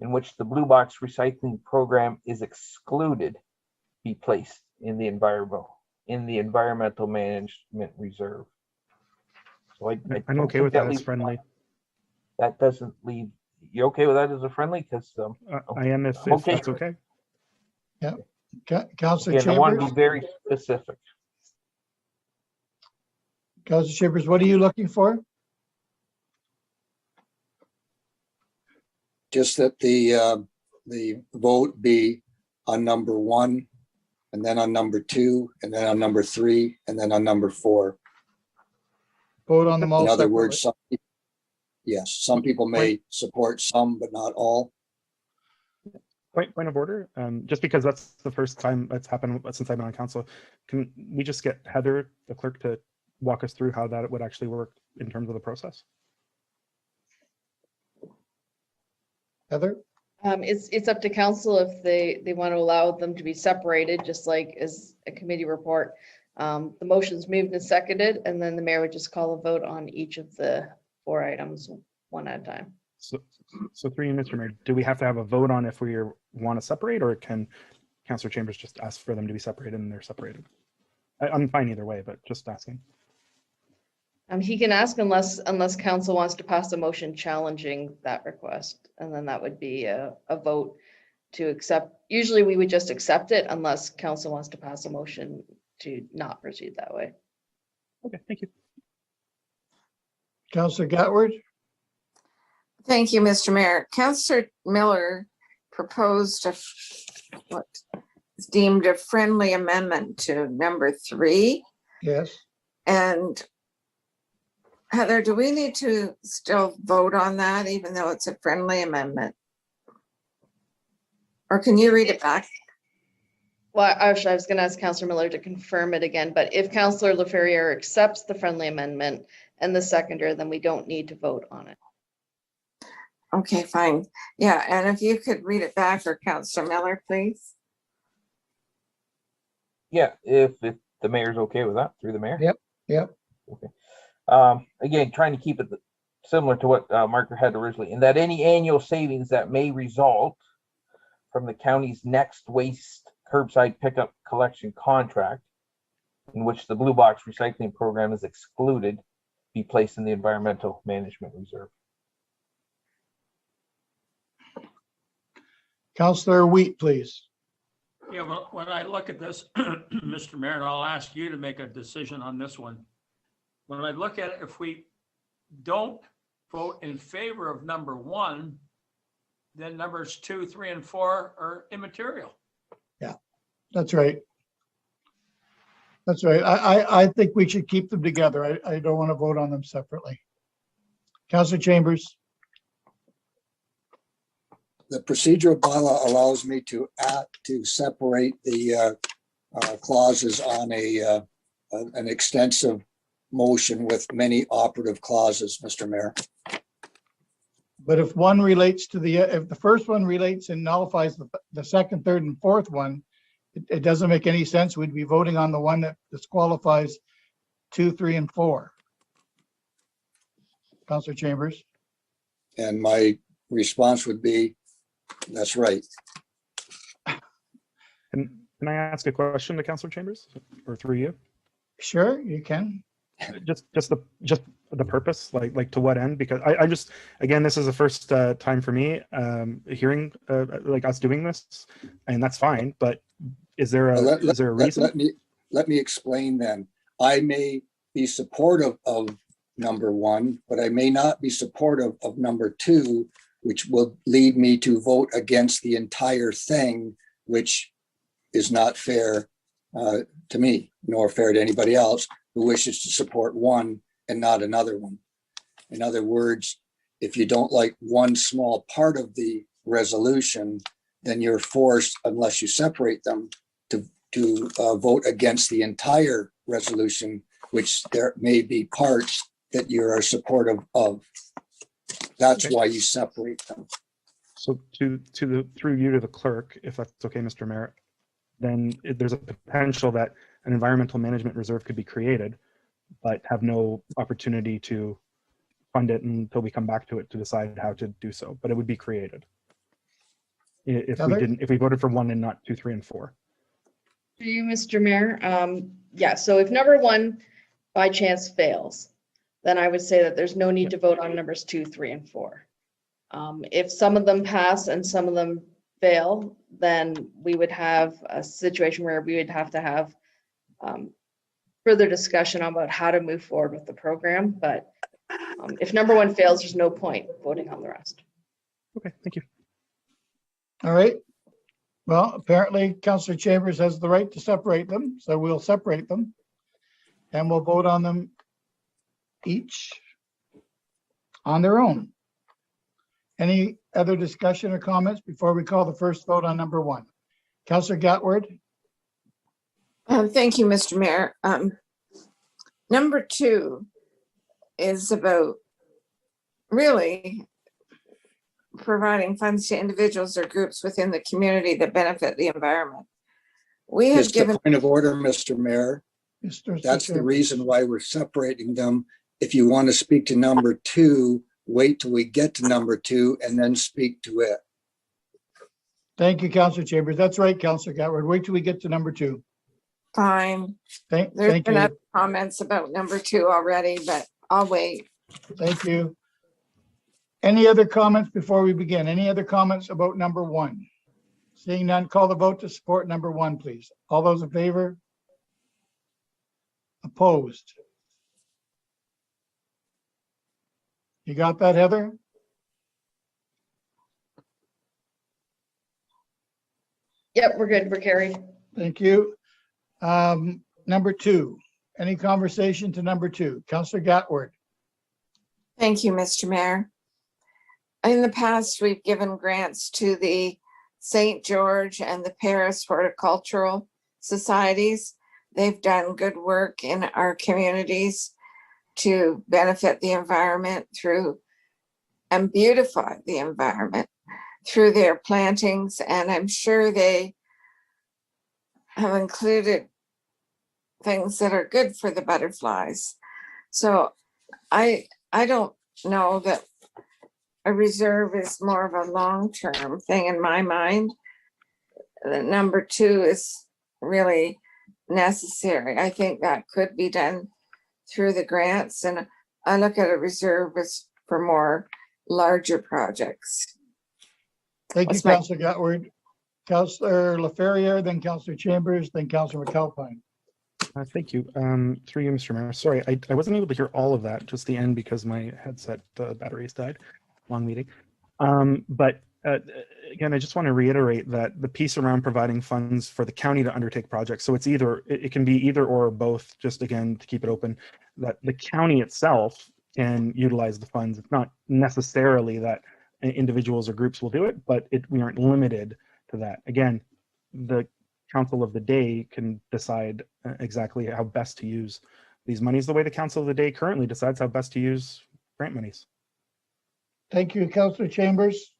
S2: in which the Blue Box recycling program is excluded, be placed in the environmental management reserve. So
S8: I'm okay with that as friendly.
S2: That doesn't leave. You're okay with that as a friendly? Because
S8: I am, if that's okay.
S1: Yeah, Councillor
S2: Chambers. I want to
S1: Chambers.
S2: be very specific.
S1: Councillor Chambers, what are you looking for?
S14: Just that the vote be on number 1, and then on number 2, and then on number 3, and then on number 4.
S1: Vote on them all
S14: In other
S1: separately.
S14: words, yes, some people may support some, but not all.
S8: Point of order, just because that's the first time that's happened since I've been on council, can we just get Heather, the clerk, to walk us through how that would actually work in terms of the process?
S1: Heather?
S13: It's up to council if they want to allow them to be separated, just like as a committee report. The motion's moved and seconded, and then the mayor would just call a vote on each of the 4 items one at a time.
S8: So through you, Mr. Mayor, do we have to have a vote on if we want to separate, or can Councillor Chambers just ask for them to be separated and they're separated? I'm fine either way, but just asking.
S13: He can ask unless council wants to pass a motion challenging that request, and then that would be a vote to accept. Usually we would just accept it unless council wants to pass a motion to not proceed that way.
S8: Okay, thank you.
S1: Councillor Gatward?
S10: Thank you, Mr. Mayor. Councillor Miller proposed what is deemed a friendly amendment to number 3.
S1: Yes.
S10: And Heather, do we need to still vote on that even though it's a friendly amendment? Or can you read it back?
S13: Well, actually, I was going to ask Councillor Miller to confirm it again, but if Councillor Laferriere accepts the friendly amendment and the seconder, then we don't need to vote on it.
S10: Okay, fine. Yeah, and if you could read it back for Councillor Miller, please.
S2: Yeah, if the mayor's okay with that, through the mayor.
S1: Yep.
S2: Okay. Again, trying to keep it similar to what Marker had originally, in that any annual savings that may result from the county's next waste curbside pickup collection contract, in which the blue box recycling program is excluded, be placed in the environmental management reserve.
S1: Councillor Wheat, please.
S15: Yeah, well, when I look at this, Mr. Mayor, and I'll ask you to make a decision on this one. When I look at it, if we don't vote in favor of number 1, then numbers 2, 3, and 4 are immaterial.
S1: Yeah, that's right. That's right. I think we should keep them together. I don't want to vote on them separately. Councillor Chambers?
S14: The procedural bylaw allows me to separate the clauses on an extensive motion with many operative clauses, Mr. Mayor.
S1: But if one relates to if the first one relates and nullifies the second, third, and fourth one, it doesn't make any sense. We'd be voting on the one that disqualifies 2, 3, and 4. Councillor Chambers?
S14: And my response would be, that's right.
S8: Can I ask a question to Councillor Chambers, or through you?
S1: Sure, you can.
S8: Just the purpose, like to what end? Because I just, again, this is the first time for me hearing like us doing this, and that's fine. But is there a reason?
S14: Let me explain then. I may be supportive of number 1, but I may not be supportive of number 2, which will lead me to vote against the entire thing, which is not fair to me, nor fair to anybody else who wishes to support one and not another one. In other words, if you don't like one small part of the resolution, then you're forced, unless you separate them, to vote against the entire resolution, which there may be parts that you are supportive of. That's why you separate them.
S8: So through you to the clerk, if that's okay, Mr. Mayor, then there's a potential that an environmental management reserve could be created, but have no opportunity to fund it until we come back to it to decide how to do so. But it would be created if we voted for 1 and not 2, 3, and 4.
S13: To you, Mr. Mayor. Yeah, so if number 1 by chance fails, then I would say that there's no need to vote on numbers 2, 3, and 4. If some of them pass and some of them fail, then we would have a situation where we would have to have further discussion about how to move forward with the program. But if number 1 fails, there's no point voting on the rest.
S8: Okay, thank you.
S1: All right. Well, apparently Councillor Chambers has the right to separate them, so we'll separate them. And we'll vote on them each on their own. Any other discussion or comments before we call the first vote on number 1? Councillor Gatward?
S10: Thank you, Mr. Mayor. Number 2 is about really providing funds to individuals or groups within the community that benefit the environment. We have
S14: Just a
S10: given
S14: point of order, Mr. Mayor. That's the reason why we're separating them. If you want to speak to number 2, wait till we get to number 2 and then speak to it.
S1: Thank you, Councillor Chambers. That's right, Councillor Gatward. Wait till we get to number 2.
S10: Fine.
S1: Thank
S10: There's been
S1: you.
S10: other comments about number 2 already, but I'll wait.
S1: Thank you. Any other comments before we begin? Any other comments about number 1? Seeing none, call the vote to support number 1, please. All those in favor? Opposed? You got that, Heather?
S13: Yep, we're good. We're carried.
S1: Thank you. Number 2, any conversation to number 2? Councillor Gatward.
S10: Thank you, Mr. Mayor. In the past, we've given grants to the St. George and the Paris Horticultural Societies. They've done good work in our communities to benefit the environment through and beautify the environment through their plantings. And I'm sure they have included things that are good for the butterflies. So I don't know that a reserve is more of a long-term thing in my mind. The number 2 is really necessary. I think that could be done through the grants, and I look at a reserve as for more larger projects.
S1: Thank you, Councillor Gatward. Councillor LaFerriere, then Councillor Chambers, then Councillor McAlpine.
S8: Thank you. Through you, Mr. Mayor. Sorry, I wasn't able to hear all of that, just the end, because my headset batteries died. Long meeting. But again, I just want to reiterate that the piece around providing funds for the county to undertake projects. So it's either, it can be either or both, just again, to keep it open, that the county itself can utilize the funds. It's not necessarily that individuals or groups will do it, but we aren't limited to that. Again, the council of the day can decide exactly how best to use these monies the way the council of the day currently decides how best to use grant monies.
S1: Thank you, Councillor Chambers.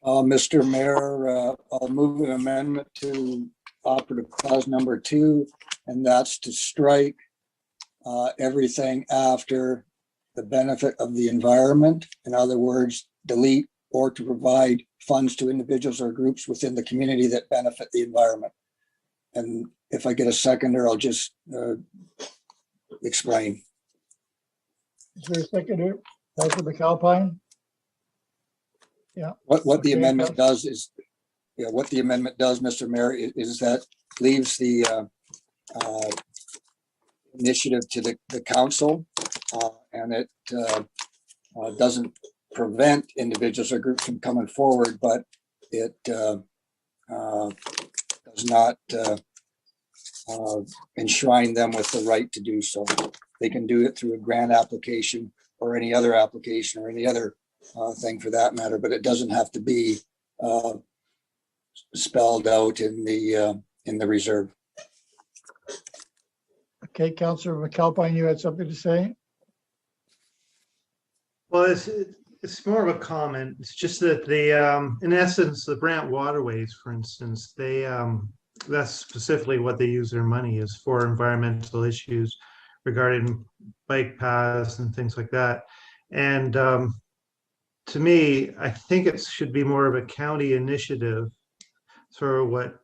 S14: Mr. Mayor, I'll move an amendment to operative clause number 2, and that's to strike everything after the benefit of the environment. In other words, delete or to provide funds to individuals or groups within the community that benefit the environment. And if I get a seconder, I'll just explain.
S1: Is there a seconder? Councillor McAlpine? Yeah.
S14: What the amendment does is, what the amendment does, Mr. Mayor, is that leaves the initiative to the council, and it doesn't prevent individuals or groups from coming forward, but it does not enshrine them with the right to do so. They can do it through a grant application or any other application or any other thing for that matter, but it doesn't have to be spelled out in the reserve.
S1: Okay, Councillor McAlpine, you had something to say?
S11: Well, it's more of a comment. It's just that in essence, the Brant waterways, for instance, that's specifically what they use their money is for, environmental issues regarding bike paths and things like that. And to me, I think it should be more of a county initiative, sort of what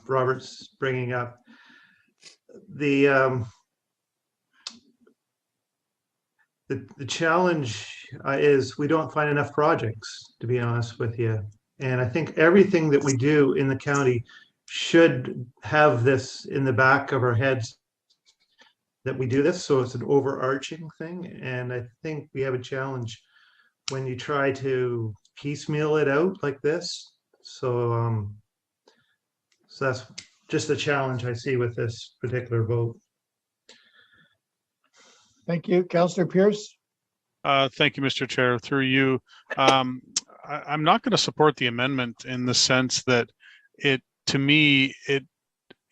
S11: Robert's bringing up. The challenge is we don't find enough projects, to be honest with you. And I think everything that we do in the county should have this in the back of our heads that we do this. So it's an overarching thing. And I think we have a challenge when you try to piecemeal it out like this. So, so that's just a challenge I see with this particular vote.
S1: Thank you. Councillor Pierce?
S20: Thank you, Mr. Chair. Through you, I'm not going to support the amendment in the sense that to me, it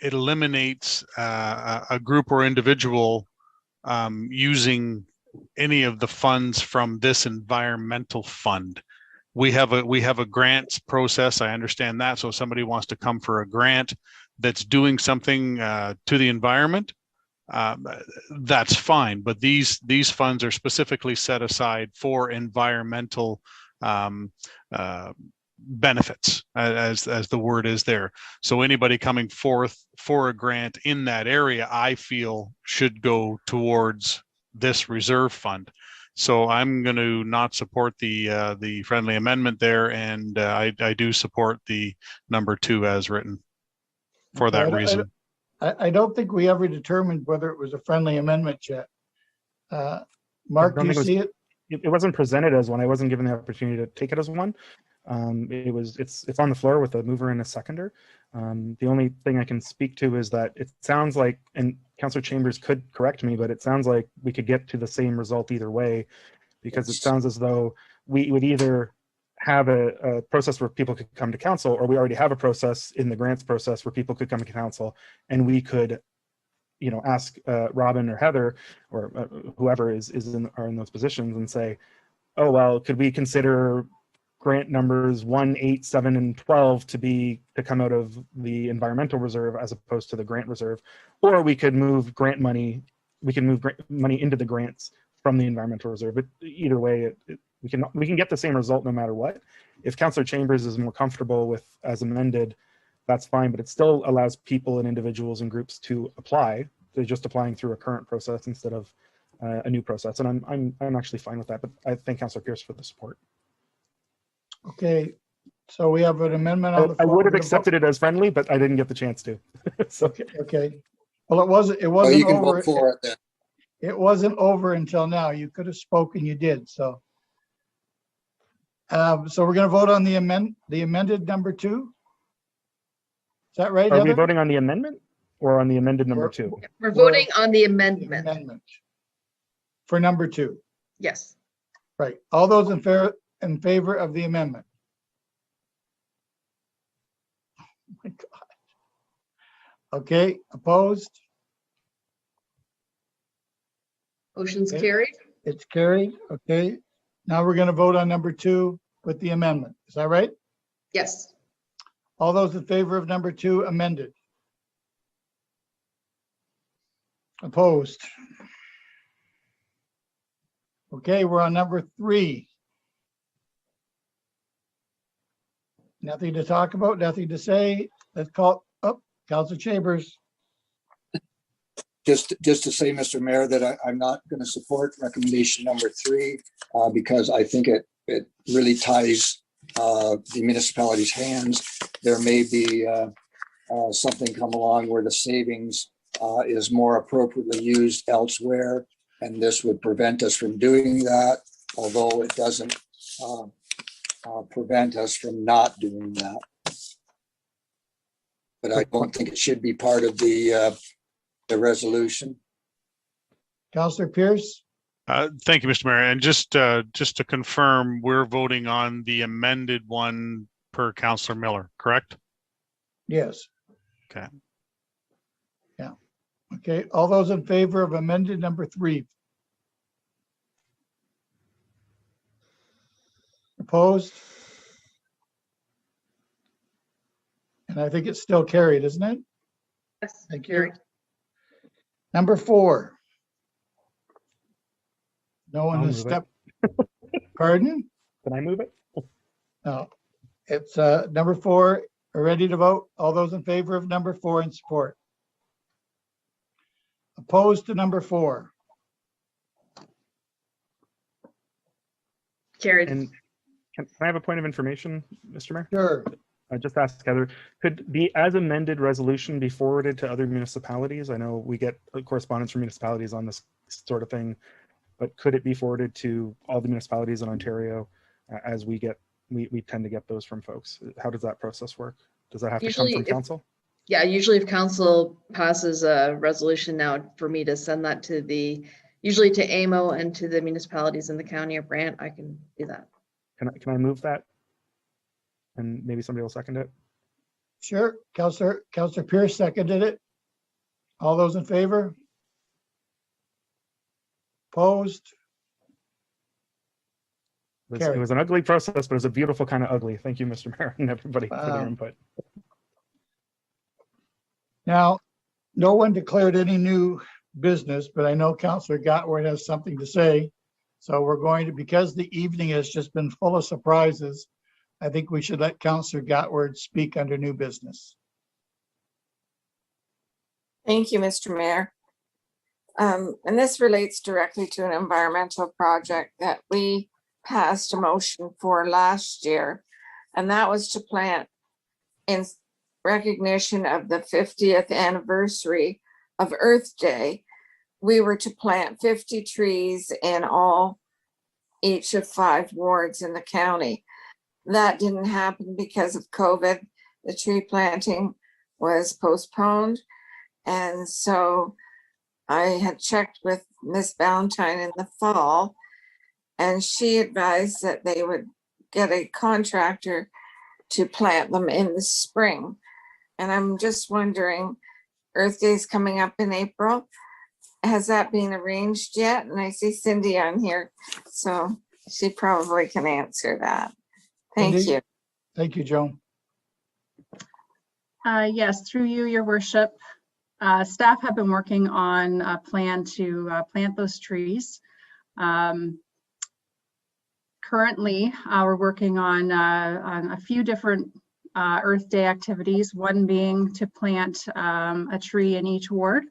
S20: eliminates a group or individual using any of the funds from this environmental fund. We have a grants process. I understand that. So if somebody wants to come for a grant that's doing something to the environment, that's fine. But these funds are specifically set aside for environmental benefits, as the word is there. So anybody coming forth for a grant in that area, I feel should go towards this reserve fund. So I'm going to not support the friendly amendment there, and I do support the number 2 as written for that reason.
S1: I don't think we ever determined whether it was a friendly amendment yet. Mark, do you see it?
S8: It wasn't presented as one. I wasn't given the opportunity to take it as one. It's on the floor with a mover and a seconder. The only thing I can speak to is that it sounds like, and Councillor Chambers could correct me, but it sounds like we could get to the same result either way, because it sounds as though we would either have a process where people could come to council, or we already have a process in the grants process where people could come to council, and we could, ask Robin or Heather or whoever are in those positions and say, oh, well, could we consider grant numbers 1, 8, 7, and 12 to come out of the environmental reserve as opposed to the grant reserve, or we could move grant money. We can move money into the grants from the environmental reserve. But either way, we can get the same result no matter what. If Councillor Chambers is more comfortable with as amended, that's fine. But it still allows people and individuals and groups to apply. They're just applying through a current process instead of a new process, and I'm actually fine with that. But I thank Councillor Pierce for the support.
S1: Okay, so we have an amendment on the floor.
S8: I would have accepted it as friendly, but I didn't get the chance to. So.
S1: Okay. Well, it wasn't
S14: you can
S1: over.
S14: vote for it then.
S1: It wasn't over until now. You could have spoken, you did. So so we're going to vote on the amended number 2. Is that right,
S8: Are
S1: Heather?
S8: we voting on the amendment or on the amended number 2?
S13: We're voting on the amendment.
S1: For number 2.
S13: Yes.
S1: Right. All those in favor of the amendment? Oh my God. Okay, opposed?
S13: Motion's carried.
S1: It's carried. Okay. Now we're going to vote on number 2 with the amendment. Is that right?
S13: Yes.
S1: All those in favor of number 2 amended? Opposed? Okay, we're on number 3. Nothing to talk about, nothing to say. Let's call up Councillor Chambers.
S14: Just to say, Mr. Mayor, that I'm not going to support recommendation number 3 because I think it really ties the municipality's hands. There may be something come along where the savings is more appropriately used elsewhere, and this would prevent us from doing that, although it doesn't prevent us from not doing that. But I don't think it should be part of the resolution.
S1: Councillor Pierce?
S20: Thank you, Mr. Mayor. And just to confirm, we're voting on the amended one per Councillor Miller, correct?
S1: Yes.
S20: Okay.
S1: Yeah. Okay. All those in favor of amended number 3? Opposed? And I think it's still carried, isn't it?
S13: Yes.
S1: Thank you. Number 4. No one has stepped. Pardon?
S8: Can I move it?
S1: No. It's number 4. Are ready to vote? All those in favor of number 4 in support? Opposed to number 4?
S13: Carried.
S8: And can I have a point of information, Mr. Mayor?
S1: Sure.
S8: I just asked Heather, could the as amended resolution be forwarded to other municipalities? I know we get correspondence from municipalities on this sort of thing, but could it be forwarded to all the municipalities in Ontario as we get we tend to get those from folks. How does that process work? Does that have to come
S13: Usually
S8: from
S13: if-
S8: council?
S13: Yeah, usually if council passes a resolution now for me to send that to usually to AMO and to the municipalities in the county of Brant, I can do that.
S8: Can I move that? And maybe somebody will second it.
S1: Sure. Councillor Pierce seconded it. All those in favor? Opposed?
S8: It
S1: Carried.
S8: was an ugly process, but it was a beautiful kind of ugly. Thank you, Mr. Mayor, and everybody for their input.
S1: Now, no one declared any new business, but I know Councillor Gotward has something to say. So we're going to, because the evening has just been full of surprises, I think we should let Councillor Gotward speak under new business.
S10: Thank you, Mr. Mayor. And this relates directly to an environmental project that we passed a motion for last year. And that was to plant, in recognition of the 50th anniversary of Earth Day, we were to plant 50 trees in each of 5 wards in the county. That didn't happen because of COVID. The tree planting was postponed. And so I had checked with Miss Valentine in the fall, and she advised that they would get a contractor to plant them in the spring. And I'm just wondering, Earth Day is coming up in April. Has that been arranged yet? And I see Cindy on here, so she probably can answer that. Thank
S1: Cindy?
S10: you.
S1: Thank you, Joan.
S17: Yes, through you, your worship. Staff have been working on a plan to plant those trees. Currently, we're working on a few different Earth Day activities, one being to plant a tree in each ward.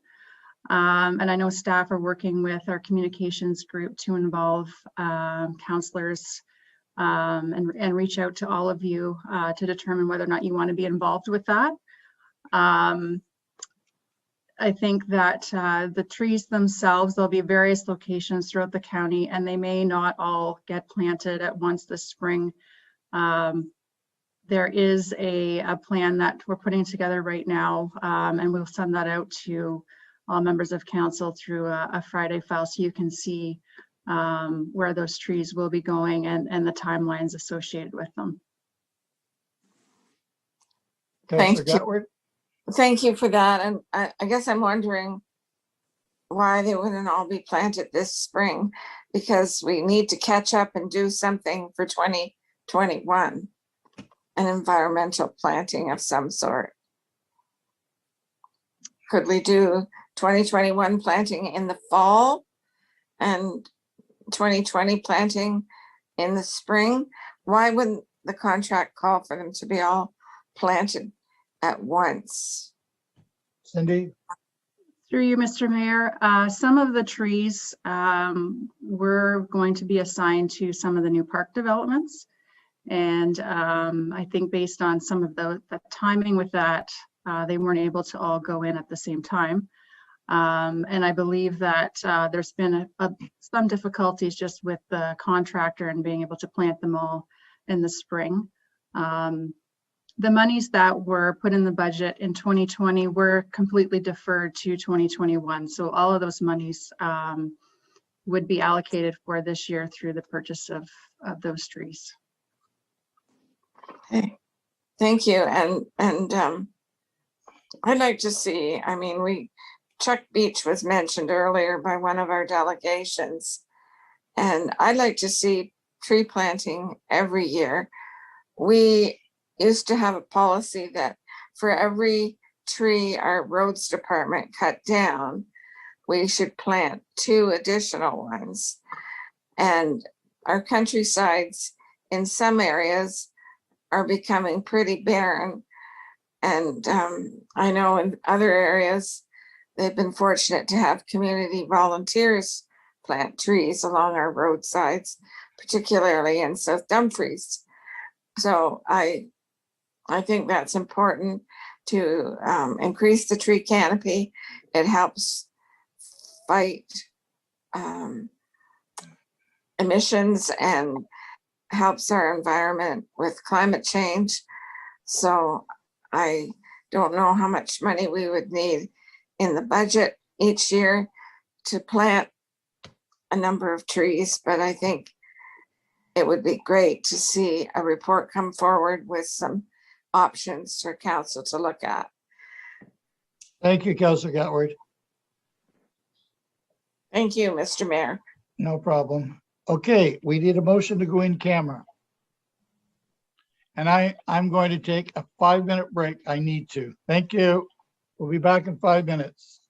S17: And I know staff are working with our communications group to involve councillors and reach out to all of you to determine whether or not you want to be involved with that. I think that the trees themselves, there'll be various locations throughout the county, and they may not all get planted at once this spring. There is a plan that we're putting together right now, and we'll send that out to all members of council through a Friday file, so you can see where those trees will be going and the timelines associated with them.
S10: Thank
S1: Councillor Gotward?
S10: Thank you for that. And I guess I'm wondering why they wouldn't all be planted this spring, because we need to catch up and do something for 2021, an environmental planting of some sort. Could we do 2021 planting in the fall and 2020 planting in the spring? Why wouldn't the contract call for them to be all planted at once?
S1: Cindy?
S17: Through you, Mr. Mayor, some of the trees were going to be assigned to some of the new park developments. And I think based on some of the timing with that, they weren't able to all go in at the same time. And I believe that there's been some difficulties just with the contractor and being able to plant them all in the spring. The monies that were put in the budget in 2020 were completely deferred to 2021. So all of those monies would be allocated for this year through the purchase of those trees.
S10: Okay, thank you. And I'd like to see, I mean, Chuck Beach was mentioned earlier by one of our delegations, and I'd like to see tree planting every year. We used to have a policy that for every tree our roads department cut down, we should plant 2 additional ones. And our countrysides in some areas are becoming pretty barren. And I know in other areas, they've been fortunate to have community volunteers plant trees along our roadsides, particularly in South Dumfries. So I think that's important to increase the tree canopy. It helps fight emissions and helps our environment with climate change. So I don't know how much money we would need in the budget each year to plant a number of trees, but I think it would be great to see a report come forward with some options for council to look at.
S1: Thank you, Councilor Gatward.
S10: Thank you, Mr. Mayor.
S1: No problem. Okay, we need a motion to go in camera. And I'm going to take a 5-minute break. I need to. Thank you. We'll be back in 5 minutes.